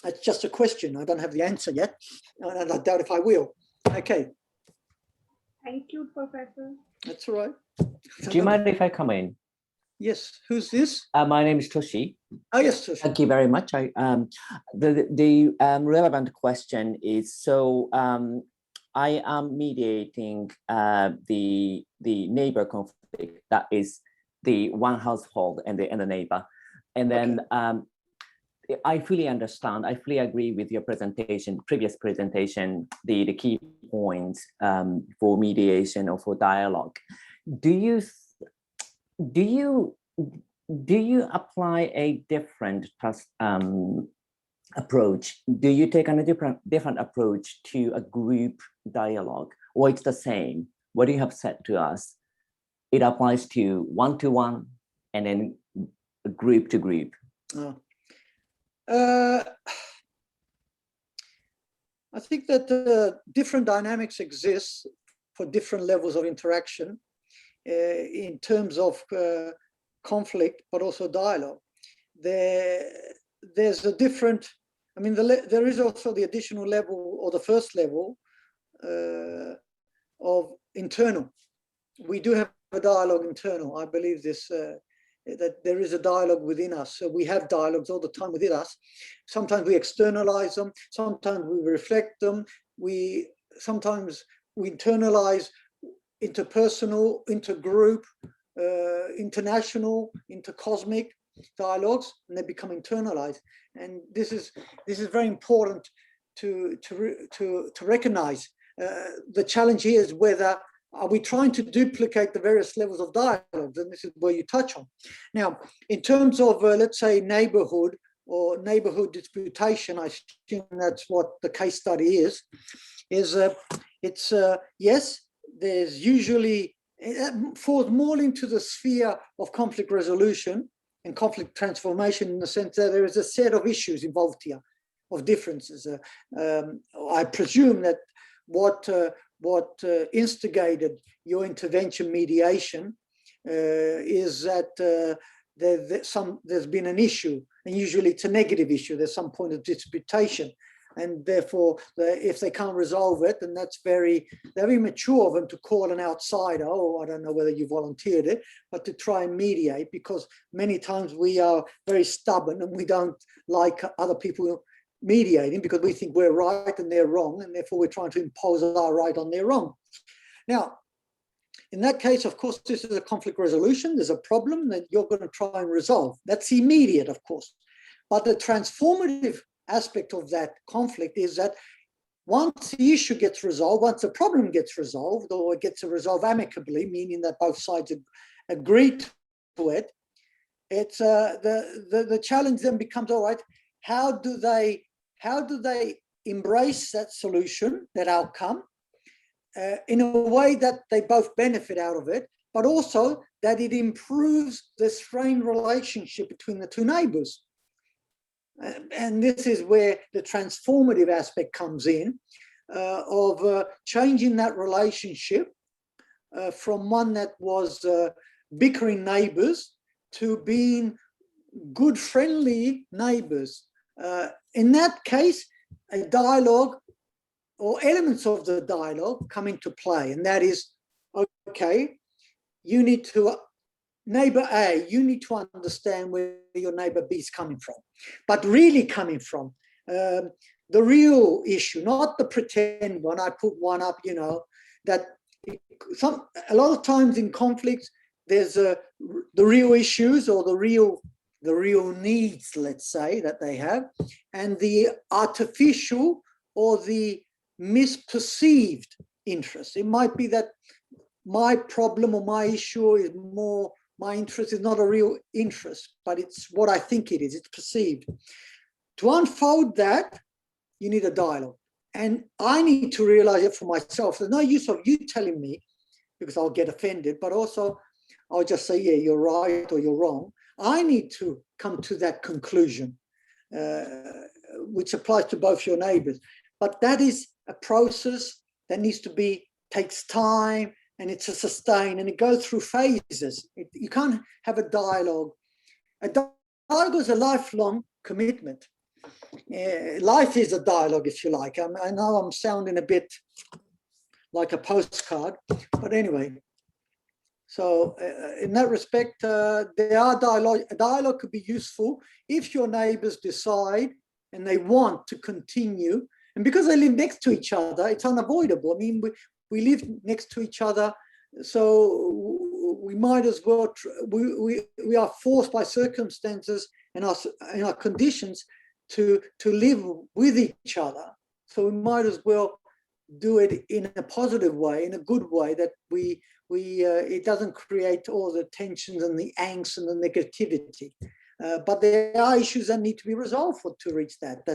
It's just a question. I don't have the answer yet, and I doubt if I will. Okay. Thank you, Professor. That's all right. Do you mind if I come in? Yes. Who's this? My name is Toshi. Oh, yes, Toshi. Thank you very much. The relevant question is, so I am mediating the neighbor conflict, that is the one household and the neighbor. And then I fully understand. I fully agree with your presentation, previous presentation, the key points for mediation or for dialogue. Do you apply a different approach? Do you take a different approach to a group dialogue, or it's the same? What you have said to us, it applies to one-to-one and then group to group. Oh. I think that different dynamics exist for different levels of interaction in terms of conflict, but also dialogue. There's a different, I mean, there is also the additional level, or the first level of internal. We do have a dialogue internal. I believe this, that there is a dialogue within us. So we have dialogues all the time within us. Sometimes we externalize them, sometimes we reflect them, sometimes we internalize interpersonal, intergroup, international, intercosmic dialogues, and they become internalized. And this is very important to recognize. The challenge here is whether are we trying to duplicate the various levels of dialogue, and this is where you touch on. Now, in terms of, let's say, neighborhood or neighborhood disputation, I assume that's what the case study is yes, there's usually, it falls more into the sphere of conflict resolution and conflict transformation, in the sense that there is a set of issues involved here, of differences. I presume that what instigated your intervention mediation is that there's been an issue, and usually it's a negative issue. There's some point of disputation, and therefore, if they can't resolve it, then that's very mature of them to call an outsider. Oh, I don't know whether you volunteered it, but to try and mediate, because many times we are very stubborn and we don't like other people mediating because we think we're right and they're wrong, and therefore we're trying to impose our right on their wrong. Now, in that case, of course, this is a conflict resolution. There's a problem that you're going to try and resolve. That's immediate, of course. But the transformative aspect of that conflict is that once the issue gets resolved, once the problem gets resolved, or it gets resolved amicably, meaning that both sides agree to it, it's the challenge then becomes, all right, how do they embrace that solution, that outcome, in a way that they both benefit out of it, but also that it improves the strained relationship between the two neighbors. And this is where the transformative aspect comes in, of changing that relationship from one that was bickering neighbors to being good, friendly neighbors. In that case, a dialogue or elements of the dialogue come into play, and that is, okay, you need to, neighbor A, you need to understand where your neighbor B is coming from, but really coming from the real issue, not the pretend one. I put one up, you know, that a lot of times in conflicts, there's the real issues or the real needs, let's say, that they have, and the artificial or the misperceived interest. It might be that my problem or my issue is more, my interest is not a real interest, but it's what I think it is, it's perceived. To unfold that, you need a dialogue. And I need to realize it for myself. There's no use of you telling me, because I'll get offended, but also I'll just say, yeah, you're right or you're wrong. I need to come to that conclusion, which applies to both your neighbors. But that is a process that needs to be, takes time, and it's a sustain, and it goes through phases. You can't have a dialogue. A dialogue is a lifelong commitment. Life is a dialogue, if you like. I know I'm sounding a bit like a postcard, but anyway. So in that respect, there are dialogue. A dialogue could be useful if your neighbors decide and they want to continue. And because they live next to each other, it's unavoidable. I mean, we live next to each other, so we might as well, we are forced by circumstances and our conditions to live with each other. So we might as well do it in a positive way, in a good way, that it doesn't create all the tensions and the angst and the negativity. But there are issues that need to be resolved to reach that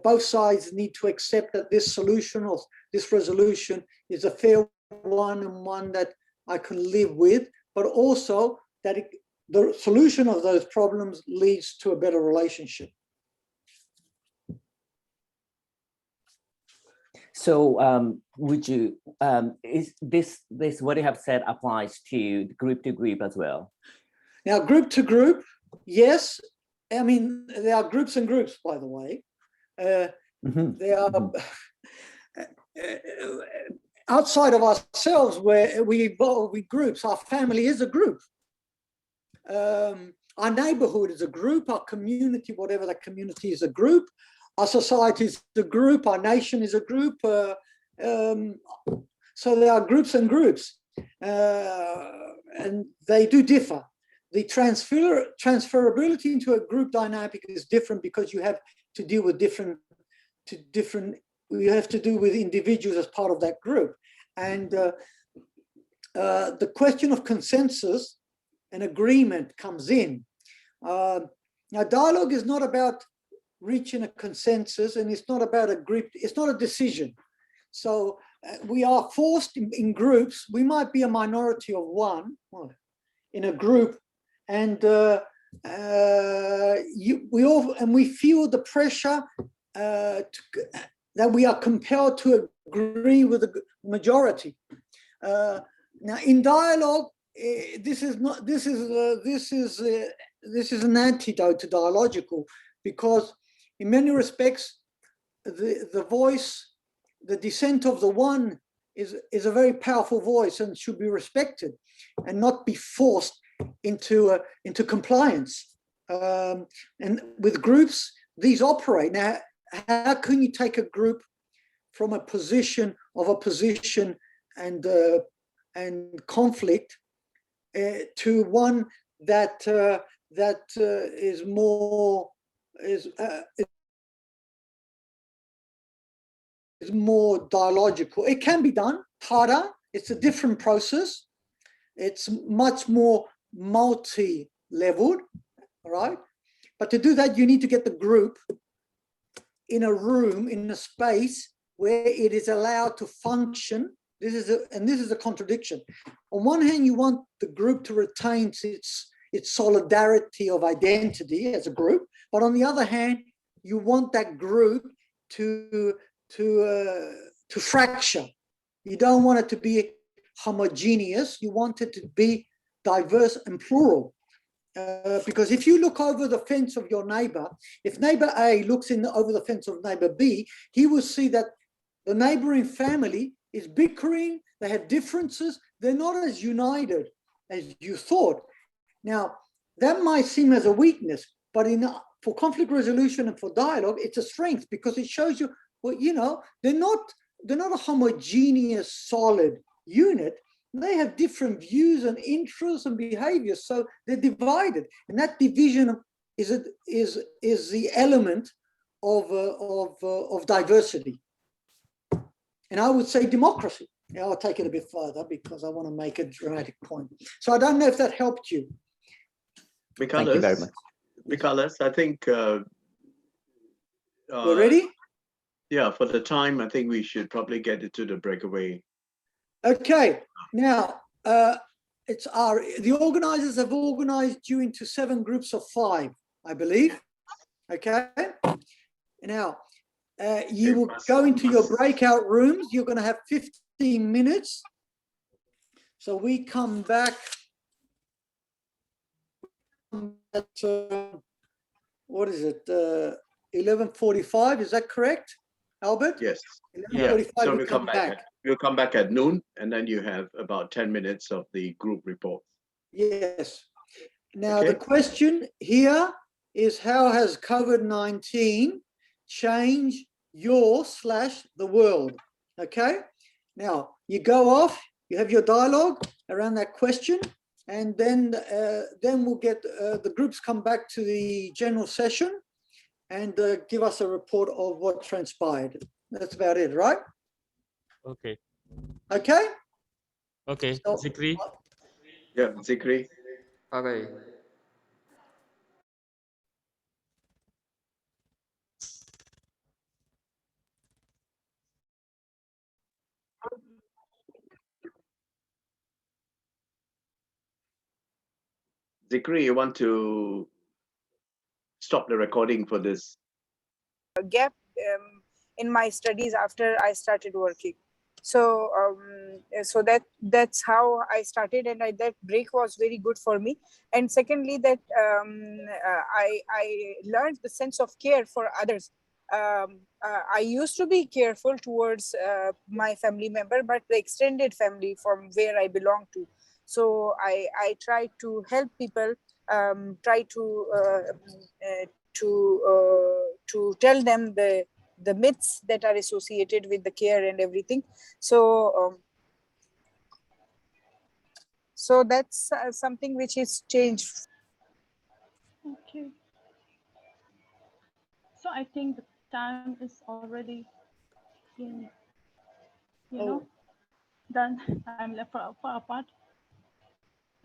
both sides need to accept that this solution or this resolution is a fair one and one that I can live with, but also that the solution of those problems leads to a better relationship. So would you, is this what you have said applies to group as well? Now, group to group, yes. I mean, there are groups and groups, by the way. There are outside of ourselves where we evolve with groups. Our family is a group. Our neighborhood is a group. Our community, whatever that community, is a group. Our society is a group. Our nation is a group. So there are groups and groups, and they do differ. The transferability into a group dynamic is different because you have to deal with you have to do with individuals as part of that group. And the question of consensus and agreement comes in. Now, dialogue is not about reaching a consensus, and it's not about a group, it's not a decision. So we are forced in groups. We might be a minority of one in a group, and we feel the pressure that we are compelled to agree with the majority. Now, in dialogue, this is an antidote to dialogical, because in many respects, the voice, the dissent of the one is a very powerful voice and should be respected and not be forced into compliance. And with groups, these operate. Now, how can you take a group from a position of opposition and conflict to one that is more dialogical? It can be done harder. It's a different process. It's much more multi-leveled, all right? But to do that, you need to get the group in a room, in a space where it is allowed to function. This is a contradiction. On one hand, you want the group to retain its solidarity of identity as a group, but on the other hand, you want that group to fracture. You don't want it to be homogeneous. You want it to be diverse and plural. Because if you look over the fence of your neighbor, if neighbor A looks over the fence of neighbor B, he will see that the neighboring family is bickering, they have differences, they're not as united as you thought. Now, that might seem as a weakness, but for conflict resolution and for dialogue, it's a strength, because it shows you, well, you know, they're not a homogeneous, solid unit. They have different views and interests and behaviors, so they're divided. And that division is the element of diversity. And I would say democracy. Yeah, I'll take it a bit further because I want to make a dramatic point. So I don't know if that helped you. Thank you very much. Michalis, I think we're ready? Yeah, for the time, I think we should probably get into the breakaway. Okay, now the organizers have organized you into 7 groups of 5, I believe. Okay, now you will go into your breakout rooms. You're going to have 15 minutes. So we come back at what is it? 11:45. Is that correct, Albert? Yes. 11:45. So we'll come back. We'll come back at noon, and then you have about 10 minutes of the group report. Yes. Now, the question here is, how has COVID-19 changed the world? Okay. Now, you go off, you have your dialogue around that question, and then we'll get the groups come back to the general session, and give us a report of what transpired. That's about it, right? Okay. Okay? Okay, So, Zikri. Yeah, Zikri. Okay. Zikri, you want to stop the recording for this? A gap in my studies after I started working. So that's how I started, and that break was very good for me. And secondly, that I learned the sense of care for others. I used to be careful towards my family member, but the extended family from where I belong to. So I try to help people, try to tell them the myths that are associated with the care and everything. So so that's something which is changed. Okay. So I think the time is already in, done. I'm left for apart.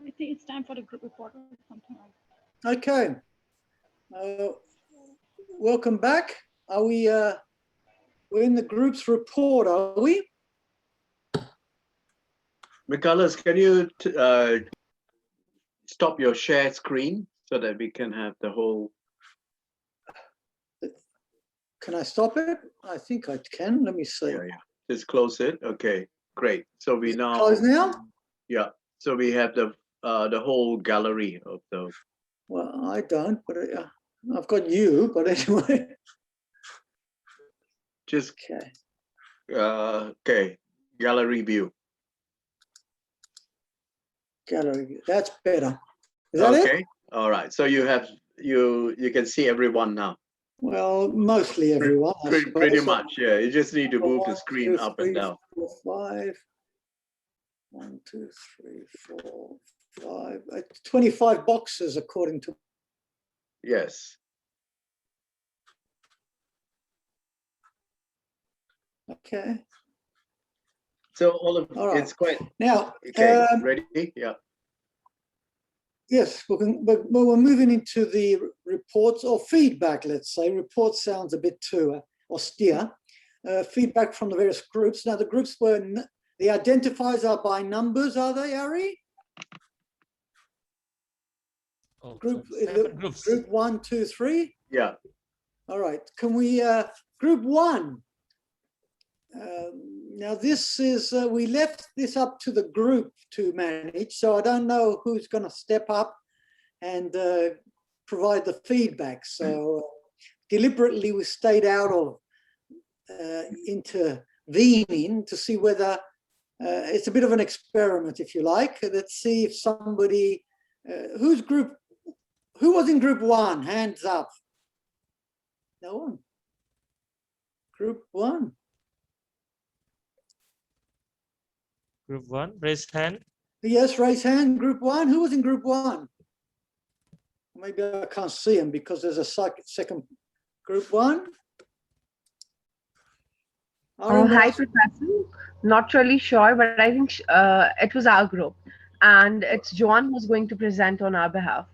I think it's time for the group report or something like that. Okay. Welcome back. Are we, we're in the group's report, are we? Michalis, can you stop your share screen so that we can have the whole... Can I stop it? I think I can. Let me see. Yeah. Just close it. Okay, great. So we now... Close now? Yeah. So we have the whole gallery of the... Well, I don't, but I've got you, but anyway. Just... Okay. Okay, gallery view. Gallery view. That's better. Is that Okay. it? All right. So you have you can see everyone now. Well, mostly everyone. Pretty much, yeah. You just need to move the screen up and down. 4, 5. 1, 2, 3, 4, 5. 25 boxes according to. Yes. Okay. So all right. It's quite now. Okay. Ready? Yeah. Yes, but we're moving into the reports or feedback, let's say. Report sounds a bit too austere. Feedback from the various groups. Now, the groups were, the identifiers are by numbers, are they, Ari? Oh, Group, groups. Group 1, 2, 3? Yeah. All right. Can we, group 1? Now, this is, we left this up to the group to manage, so I don't know who's going to step up and provide the feedback. So deliberately, we stayed out of intervening to see whether it's a bit of an experiment, if you like. Let's see if somebody, who was in group 1? Hands up. No one. Group 1. Group 1, raise hand. Yes, raise hand. Group 1. Who was in group 1? Maybe I can't see him because there's a second. Group 1. Hi, Professor. Not really sure, but I think it was our group. And it's Joanne who's going to present on our behalf.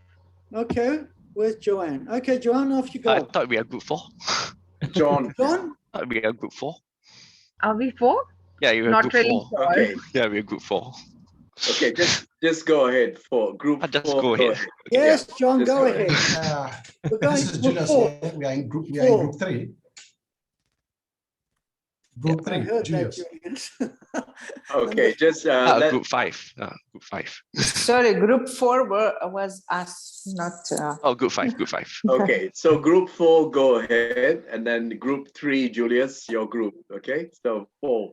Okay. Where's Joanne? Okay, Joanne, off you go. I thought we are group 4. John. John? I thought we are group 4. Are we 4? Yeah, you are Not group really 4. sure. Okay. Yeah, we are group 4. Okay, just go ahead for group 4. Go ahead. Yes, Yeah, John, go ahead. This is Julius here. We are in group 3. Group 3, Julius. Okay, just group 5. Group 5. Sorry, group 4 was us, not. Oh, group 5. Group 5. Okay, so group 4, go ahead, and then group 3, Julius, your group. Okay, so 4.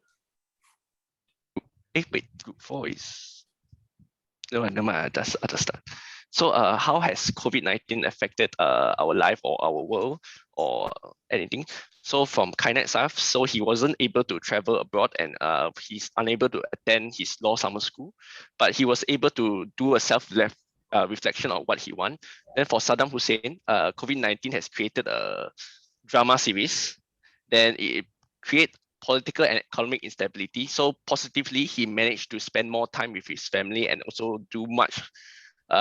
Wait, group 4 is. No, never mind. That's other stuff. So, how has COVID-19 affected our life or our world or anything? So from Kynet's side, so he wasn't able to travel abroad and he's unable to attend his law summer school, but he was able to do a reflection of what he wants. Then for Saddam Hussein, COVID-19 has created a drama series. Then it create political and economic instability. So positively, he managed to spend more time with his family and also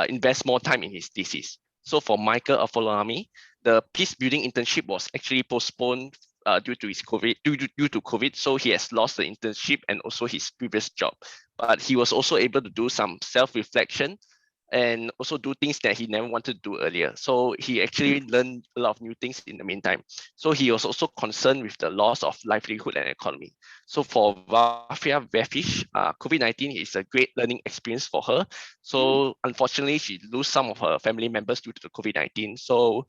invest more time in his thesis. So for Michael Afolaami, the peacebuilding internship was actually postponed due to COVID. So he has lost the internship and also his previous job. But he was also able to do some self-reflection and also do things that he never wanted to do earlier. So he actually learned a lot of new things in the meantime. So he was also concerned with the loss of livelihood and economy. So for Wafia Vefish, COVID-19 is a great learning experience for her. So unfortunately, she lost some of her family members due to the COVID-19. So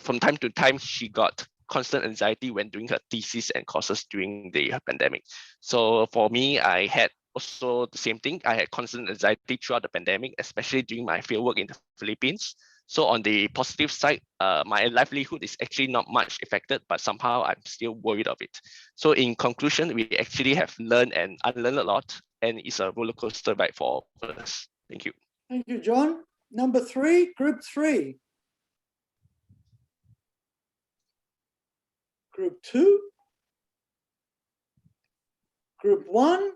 from time to time, she got constant anxiety when doing her thesis and courses during the pandemic. So for me, I had also the same thing. I had constant anxiety throughout the pandemic, especially during my fieldwork in the Philippines. So on the positive side, my livelihood is actually not much affected, but somehow I'm still worried of it. So in conclusion, we actually have learned and unlearned a lot, and it's a roller coaster ride for all of us. Thank you. Thank you, John. Number 3, group 3. Group 2. Group 1.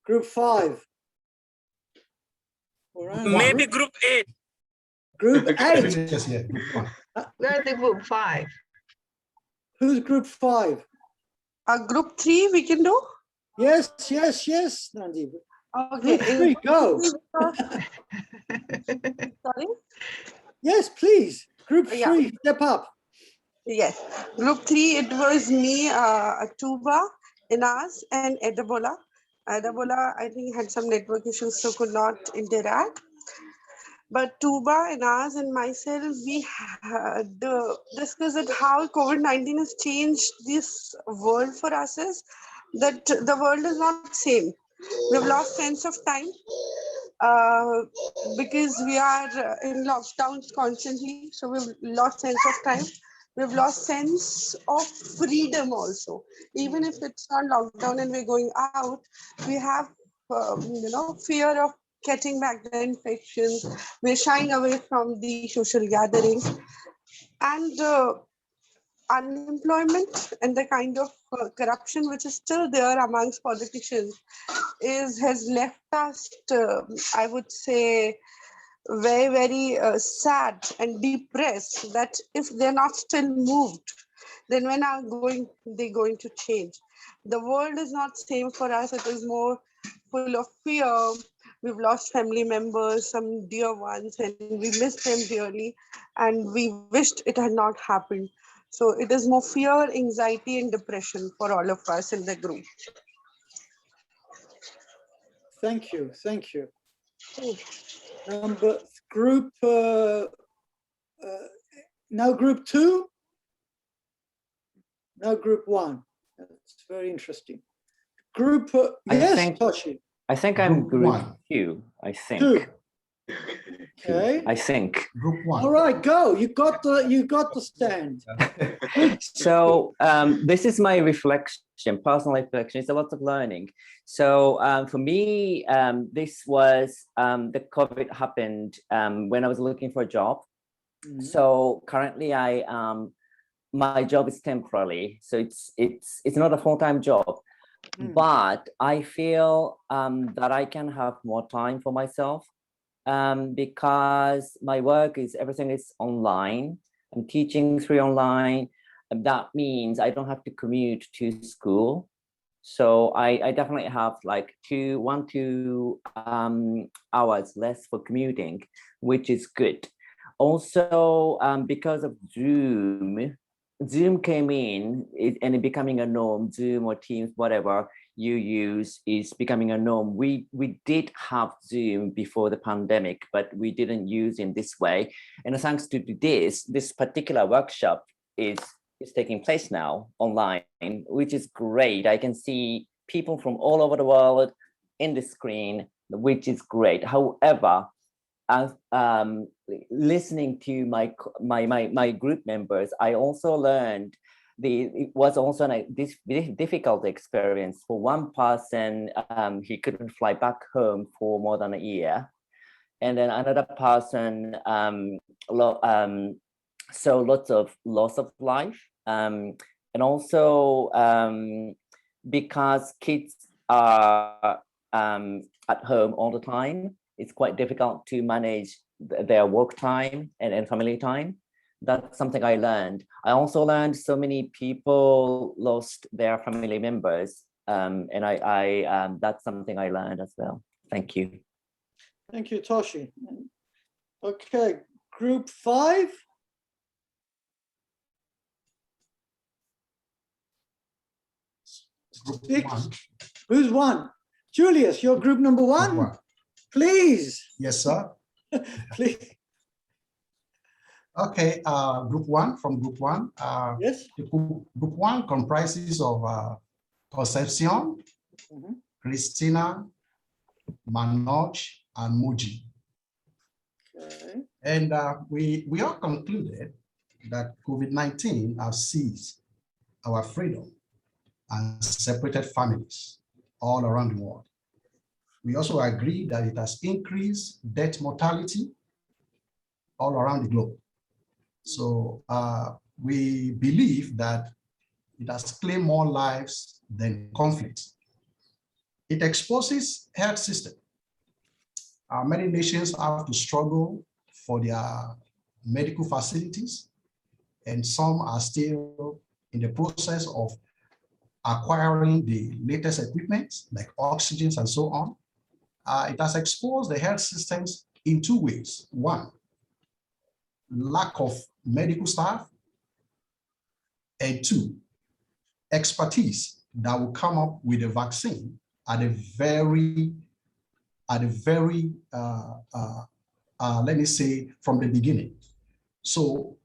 Group 5. Maybe group 8. Group 8. Yes, yeah, group 1. We're the group 5. Who's group 5? Group 3 we can do? Yes, Nandi. Okay. Group 3, go. Sorry? Yes, please. Group 3, Yeah. step up. Yes. Group 3, it was me, Tuba, Inas, and Adabola. Adabola, I think, had some network issues, so could not interact. But Tuba, Inas, and myself, we had discussed how COVID-19 has changed this world for us, is that the world is not same. We've lost sense of time because we are in lockdowns constantly. So we've lost sense of time. We've lost sense of freedom also. Even if it's not lockdown and we're going out, we have, fear of getting back the infections. We're shying away from the social gatherings. And unemployment and the kind of corruption which is still there amongst politicians has left us, I would say, very, very sad and depressed that if they're not still moved, then when are they going to change? The world is not same for us. It is more full of fear. We've lost family members, some dear ones, and we miss them dearly, and we wished it had not happened. So it is more fear, anxiety, and depression for all of us in the group. Thank you. Group, now group 2? Now group 1. That's very interesting. Group, yes, Toshi. I think I'm group 2, I think. 2. Okay. I think. Group 1. All right, go. You got the stand. So this is my reflection, personal reflection. It's a lot of learning. So for me, this was the COVID happened when I was looking for a job. Mm-hmm. So currently, my job is temporary, so it's not a full-time job. Mm. But I feel that I can have more time for myself because my work everything is online. I'm teaching through online. And that means I don't have to commute to school. So I definitely have like 1-2 hours less for commuting, which is good. Also, because of Zoom came in and it becoming a norm. Zoom or Teams, whatever you use, is becoming a norm. We did have Zoom before the pandemic, but we didn't use it in this way. And thanks to this particular workshop is taking place now online, which is great. I can see people from all over the world in the screen, which is great. However, listening to my group members, I also learned it was also this difficult experience for one person. He couldn't fly back home for more than a year, and then another person saw lots of loss of life, and also because kids are at home all the time, it's quite difficult to manage their work time and family time. That's something I learned. I also learned so many people lost their family members, and that's something I learned as well. Thank you. Thank you, Toshi. Okay, group 5. Group 6. 1. Who's 1? Julius, you're group number 1. Group 1. Please. Yes, sir. Please. Okay, group 1, from group 1. Yes. Group 1 comprises of Concepcion, Christina, Manoj, and Muji. Okay. And we all concluded that COVID-19 has seized our freedom and separated families all around the world. We also agree that it has increased death mortality all around the globe. So we believe that it has claimed more lives than conflict. It exposes health system. Many nations have to struggle for their medical facilities, and some are still in the process of acquiring the latest equipment like oxygens and so on. It has exposed the health systems in 2 ways. 1, lack of medical staff, and 2, expertise that will come up with a vaccine at a very let me say, from the beginning. So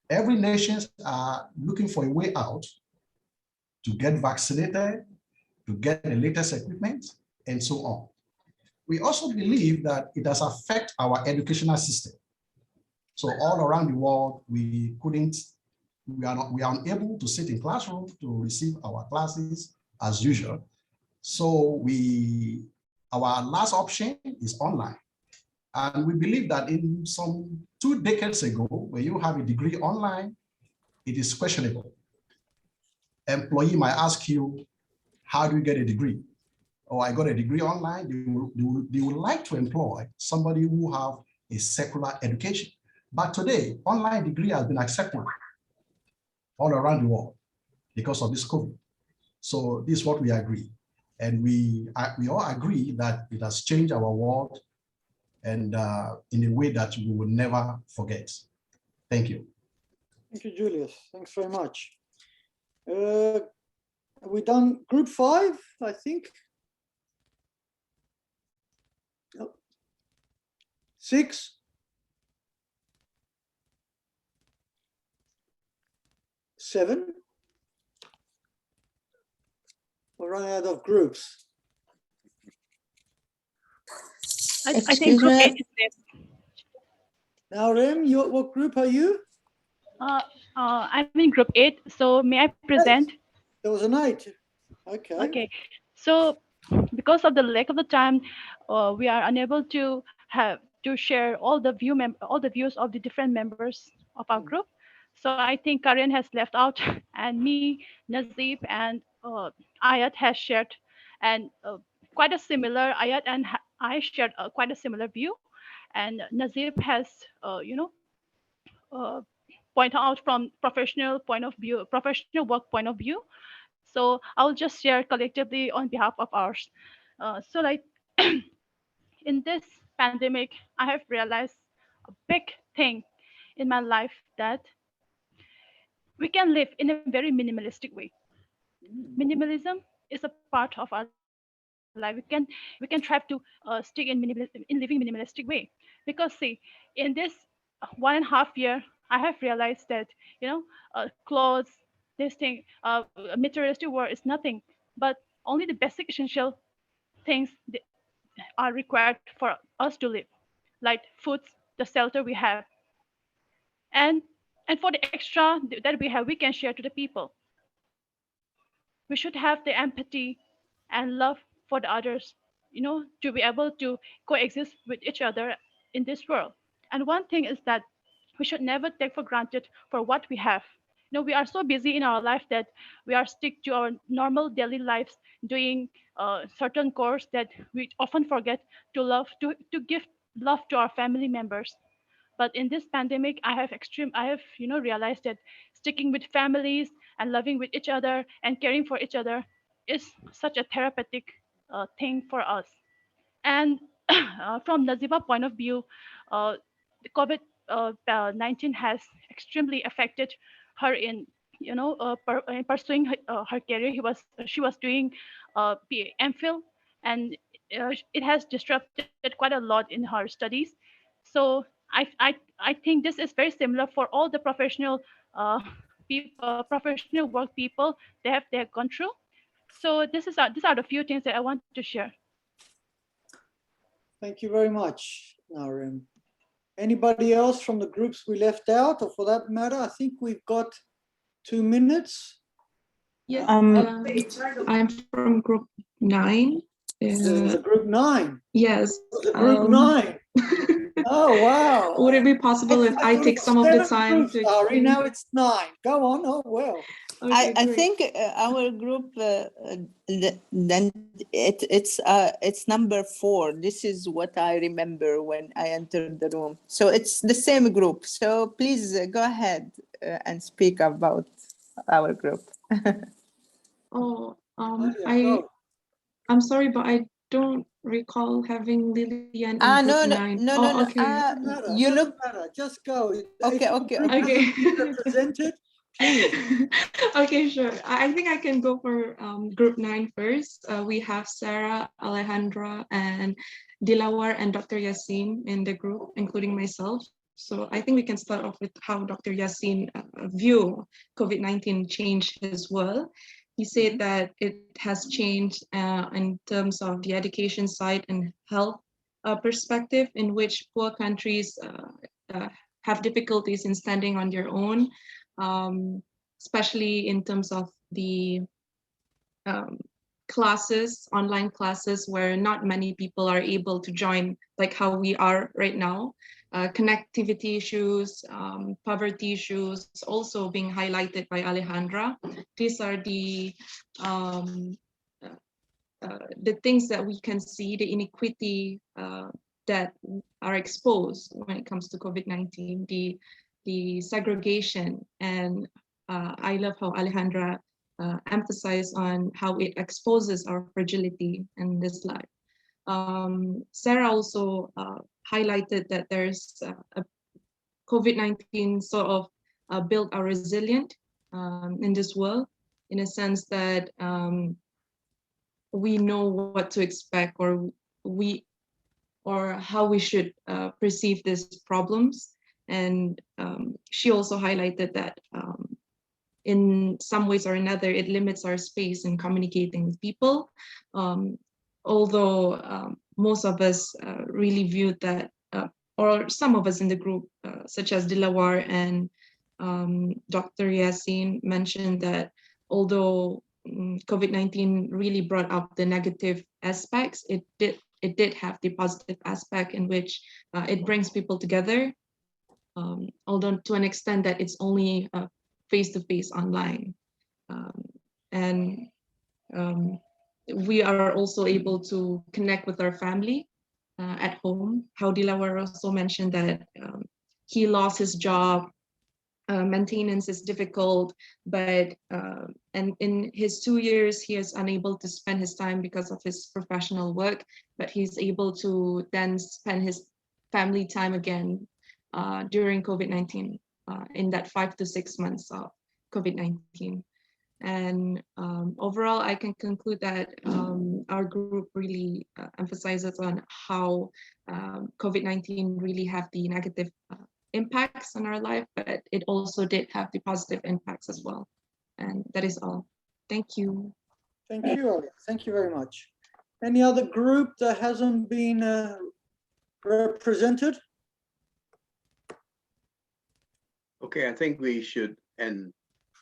every nation are looking for a way out to get vaccinated, to get the latest equipment, and so on. We also believe that it has affected our educational system. So all around the world, we are unable to sit in classrooms to receive our classes as usual. So our last option is online. And we believe that in some 2 decades ago, when you have a degree online, it is questionable. Employee might ask you, how do you get a degree? Oh, I got a degree online. They would like to employ somebody who have a secular education. But today, online degree has been accepted all around the world because of this COVID. So this is what we agree. And we all agree that it has changed our world and in a way that we will never forget. Thank you. Thank you, Julius. Thanks very much. Have we done group 5, I think? Nope. 6? 7? We're running out of groups. I think group 8 is left. Now, Rem, what group are you? I'm in group 8, so may I present? There was a night. Okay. Okay, so because of the lack of the time, we are unable to share all the views of the different members of our group. So I think Karen has left out, and me, Nazib, and Ayat has shared, and quite a similar. Ayat and I shared quite a similar view, and Nazib has, point out from professional work point of view. So I'll just share collectively on behalf of ours. So like in this pandemic, I have realized a big thing in my life that we can live in a very minimalistic way. Minimalism is a part of our life. We can try to stick in living minimalistic way, because see, in this 1.5 year, I have realized that clothes, this thing, materialistic world is nothing, but only the basic essential things are required for us to live, like foods, the shelter we have, and for the extra that we have, we can share to the people. we should have the empathy and love for the others, to be able to coexist with each other in this world. And one thing is that we should never take for granted for what we have. We are so busy in our life that we are stick to our normal daily lives, doing certain chores that we often forget to love, to give love to our family members. But in this pandemic, I have realized that sticking with families and loving with each other and caring for each other is such a therapeutic thing for us. And from Naziba's point of view, the COVID-19 has extremely affected her in in pursuing her career. She was doing MPhil, and it has disrupted quite a lot in her studies. So I think this is very similar for all the professional work people they have gone through. So these are the few things that I want to share. Thank you very much, Narim. Anybody else from the groups we left out, or for that matter, I think we've got 2 minutes. Yes, I'm from group 9. The group 9. Yes. The group 9. Oh, wow. Would it be possible if I take some of the time to explain? Now it's 9. Go on. Oh, well. Okay, I think our group then it's number 4. This is what I remember when I entered the room. So it's the same group. So please go ahead and speak about our group. I'm sorry, but I don't recall having Lillian in group 9. No. Okay. You look. Just go. Okay. Represented. Please. Okay, sure. I think I can go for group 9 first. We have Sarah, Alejandra, and Dilawar and Dr. Yassin in the group, including myself. So I think we can start off with how Dr. Yassin view COVID-19 changed his world. He said that it has changed in terms of the education side and health perspective, in which poor countries have difficulties in standing on their own, especially in terms of the classes, online classes, where not many people are able to join, like how we are right now. Connectivity issues, poverty issues also being highlighted by Alejandra. These are the things that we can see, the inequity that are exposed when it comes to COVID-19, the segregation. And I love how Alejandra emphasized on how it exposes our fragility in this life. Sarah also highlighted that there's a COVID-19 sort of built our resilient in this world, in a sense that we know what to expect, or how we should perceive these problems. And she also highlighted that in some ways or another, it limits our space in communicating with people. Although most of us really viewed that, or some of us in the group, such as Dilawar and Dr. Yassin, mentioned that although COVID-19 really brought up the negative aspects, it did have the positive aspect in which it brings people together, although to an extent that it's only face-to-face online. We are also able to connect with our family at home. How Dilawar also mentioned that he lost his job, maintenance is difficult, but and in his 2 years, he is unable to spend his time because of his professional work, but he's able to then spend his family time again during COVID-19 in that 5 to 6 months of COVID-19. And overall, I can conclude that our group really emphasizes on how COVID-19 really have the negative impacts on our life, but it also did have the positive impacts as well. And that is all. Thank you. Thank you, Ali. Thank you very much. Any other group that hasn't been represented? Okay, I think we should end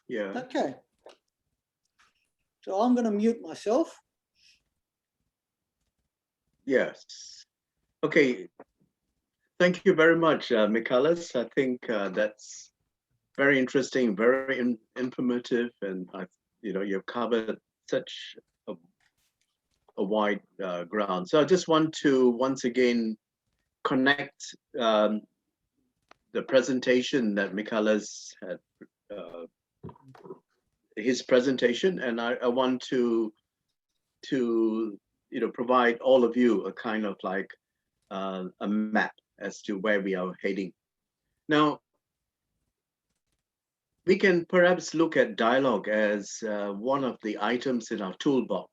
here. Okay. So I'm going to mute myself. Yes. Okay. Thank you very much, Michalis. I think that's very interesting, very informative, and you've covered such a wide ground. So I just want to once again connect the presentation that Michalis had, his presentation, and I want to provide all of you a kind of like a map as to where we are heading. Now, we can perhaps look at dialogue as one of the items in our toolbox.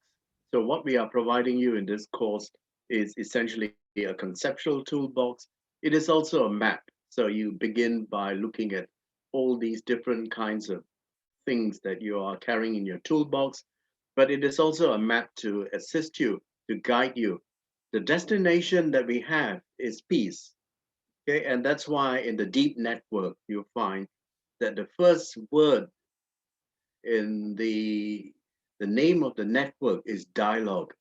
So what we are providing you in this course is essentially a conceptual toolbox. It is also a map. So you begin by looking at all these different kinds of things that you are carrying in your toolbox, but it is also a map to assist you, to guide you. The destination that we have is peace. Okay, and that's why in the deep network, you'll find that the first word in the name of the network is dialogue.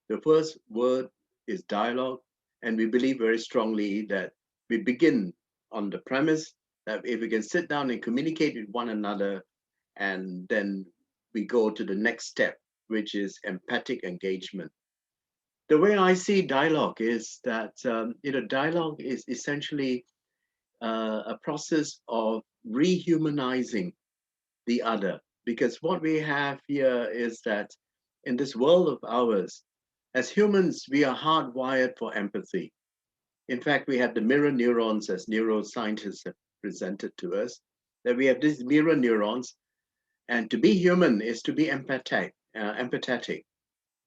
The first word is dialogue, and we believe very strongly that we begin on the premise that if we can sit down and communicate with one another, and then we go to the next step, which is empathic engagement. The way I see dialogue is that dialogue is essentially a process of rehumanizing the other, because what we have here is that in this world of ours, as humans, we are hardwired for empathy. In fact, we have the mirror neurons, as neuroscientists have presented to us, that we have these mirror neurons, and to be human is to be empathetic.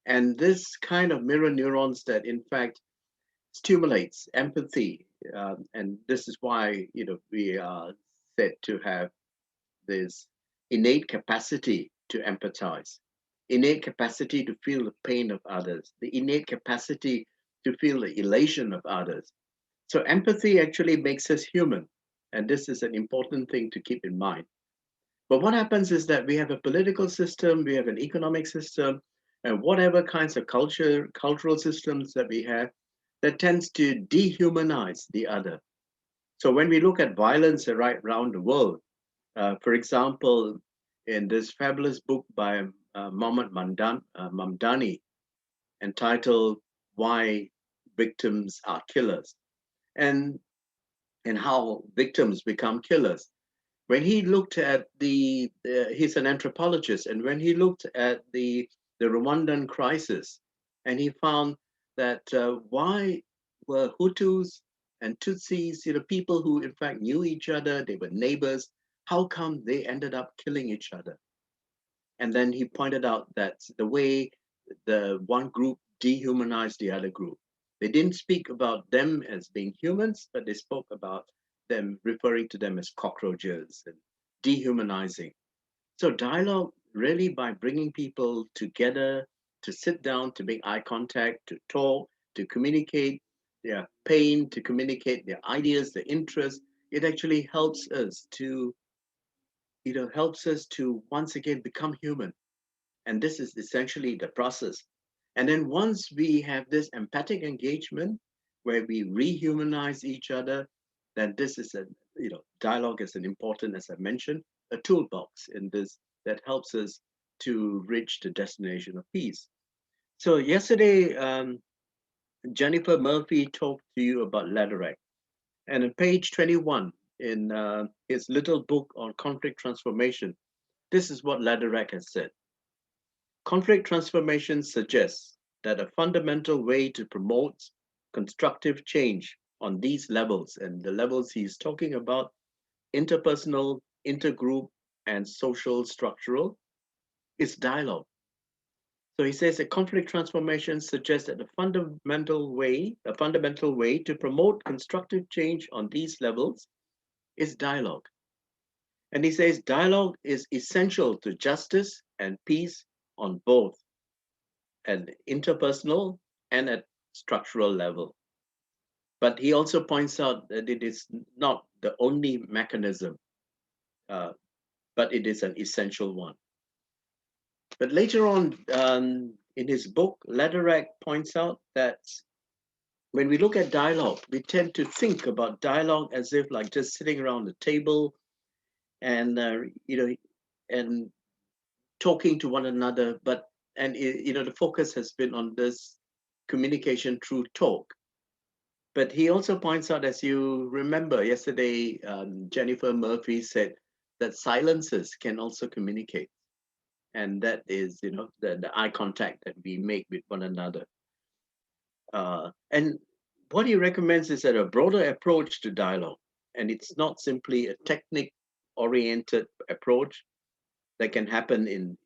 And this kind of mirror neurons that in fact stimulates empathy, and this is why we are said to have this innate capacity to empathize, innate capacity to feel the pain of others, the innate capacity to feel the elation of others. So empathy actually makes us human, and this is an important thing to keep in mind. But what happens is that we have a political system, we have an economic system, and whatever kinds of cultural systems that we have, that tends to dehumanize the other. So when we look at violence right around the world, for example, in this fabulous book by Mohammed Mamdani, entitled "Why Victims Are Killers," and how victims become killers. When he looked at he's an anthropologist, and when he looked at the Rwandan crisis, and he found that why were Hutus and Tutsis, people who in fact knew each other, they were neighbors, how come they ended up killing each other? And then he pointed out that the way the one group dehumanized the other group, they didn't speak about them as being humans, but they spoke about them, referring to them as cockroaches and dehumanizing. So dialogue, really, by bringing people together to sit down, to make eye contact, to talk, to communicate their pain, to communicate their ideas, their interests, it actually helps us to once again become human. And this is essentially the process. And then once we have this empathic engagement where we rehumanize each other, then this is dialogue is an important, as I mentioned, a toolbox in this that helps us to reach the destination of peace. So yesterday, Jennifer Murphy talked to you about Lederach. And on page 21 in his little book on conflict transformation, this is what Lederach has said. Conflict transformation suggests that a fundamental way to promote constructive change on these levels, and the levels he's talking about, interpersonal, intergroup, and social structural, is dialogue. So he says that conflict transformation suggests that a fundamental way to promote constructive change on these levels is dialogue. And he says dialogue is essential to justice and peace on both an interpersonal and at structural level. But he also points out that it is not the only mechanism, but it is an essential one. But later on in his book, Lederach points out that when we look at dialogue, we tend to think about dialogue as if like just sitting around the table and and talking to one another. But the focus has been on this communication through talk. But he also points out, as you remember yesterday, Jennifer Murphy said that silences can also communicate. And that is, the eye contact that we make with one another. And what he recommends is that a broader approach to dialogue, and it's not simply a technique-oriented approach that can happen in,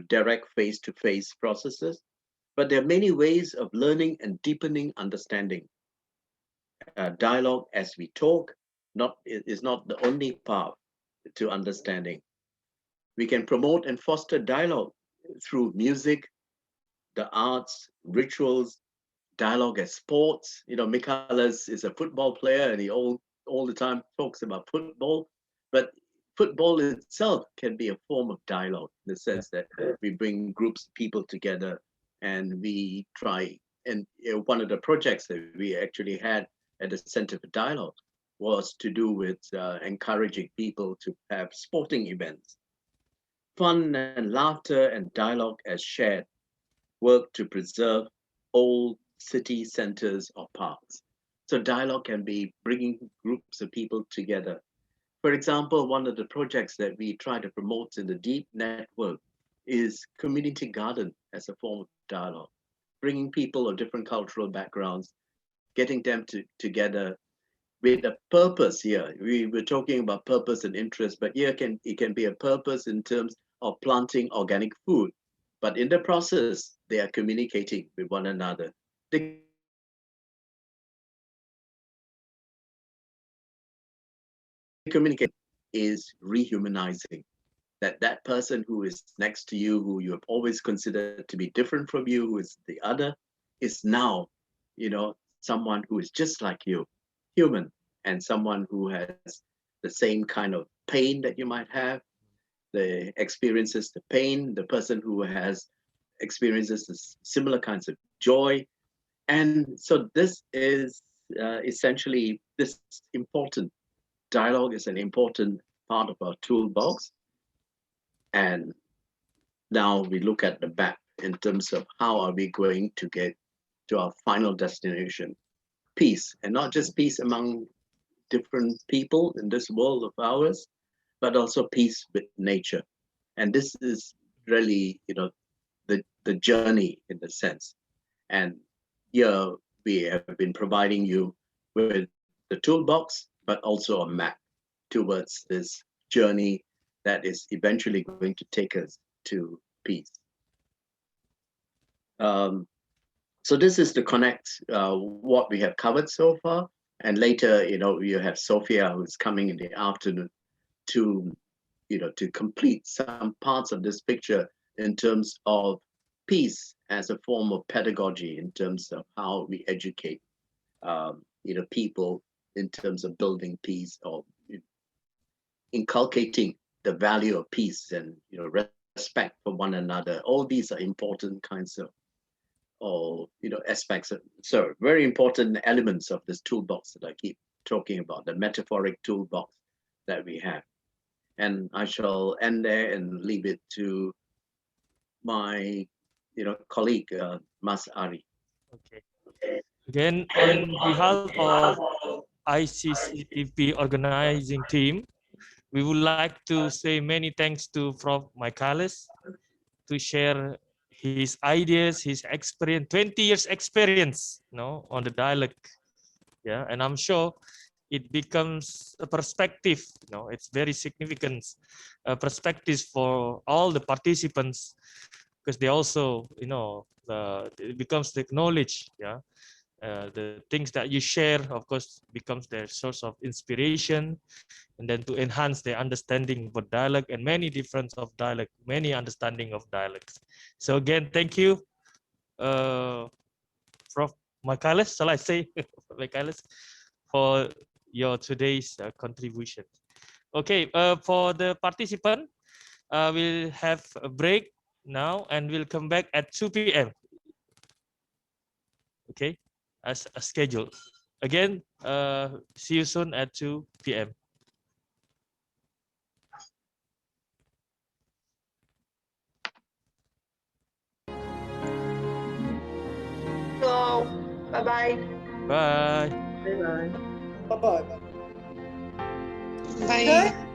direct face-to-face processes, but there are many ways of learning and deepening understanding. Dialogue as we talk is not the only path to understanding. We can promote and foster dialogue through music, the arts, rituals, dialogue as sports. Michalis is a football player and he all the time talks about football, but football itself can be a form of dialogue in the sense that we bring groups of people together and we try. And one of the projects that we actually had at the Center for Dialogue was to do with encouraging people to have sporting events. Fun and laughter and dialogue as shared work to preserve old city centers or parks. So dialogue can be bringing groups of people together. For example, one of the projects that we try to promote in the DEEP network is community garden as a form of dialogue, bringing people of different cultural backgrounds, getting them together with a purpose here. We were talking about purpose and interest, but here it can be a purpose in terms of planting organic food. But in the process, they are communicating with one another. The communication is rehumanizing. That person who is next to you, who you have always considered to be different from you, who is the other, is now, someone who is just like you, human, and someone who has the same kind of pain that you might have, the experiences, the pain, the person who has experiences similar kinds of joy. And so this is essentially this important dialogue is an important part of our toolbox. And now we look at the map in terms of how are we going to get to our final destination, peace, and not just peace among different people in this world of ours, but also peace with nature. And this is really, the journey in the sense. And here we have been providing you with the toolbox, but also a map towards this journey that is eventually going to take us to peace. So this is to connect what we have covered so far. And later, you have Sophia who's coming in the afternoon to, to complete some parts of this picture in terms of peace as a form of pedagogy, in terms of how we educate, people in terms of building peace or inculcating the value of peace and, respect for one another. All these are important kinds of, aspects. So very important elements of this toolbox that I keep talking about, the metaphoric toolbox that we have. And I shall end there and leave it to my, colleague, Mas Ari. Okay. Again, on behalf of ICCTP organizing team, we would like to say many thanks to Prof. Michalis to share his ideas, his experience, 20 years experience, on the dialogue. Yeah, and I'm sure it becomes a perspective, it's very significant perspectives for all the participants, because they also, it becomes the knowledge, the things that you share, of course, becomes their source of inspiration, and then to enhance their understanding for dialogue and many different of dialogue, many understanding of dialogues. So again, thank you, Prof. Michalis, shall I say, Michalis, for your today's contribution. Okay, for the participant, we'll have a break now, and we'll come back at 2 p.m. Okay, as a schedule. Again, see you soon at 2 p.m. Hello. Bye-bye. Bye. Bye-bye. Bye-bye. Bye.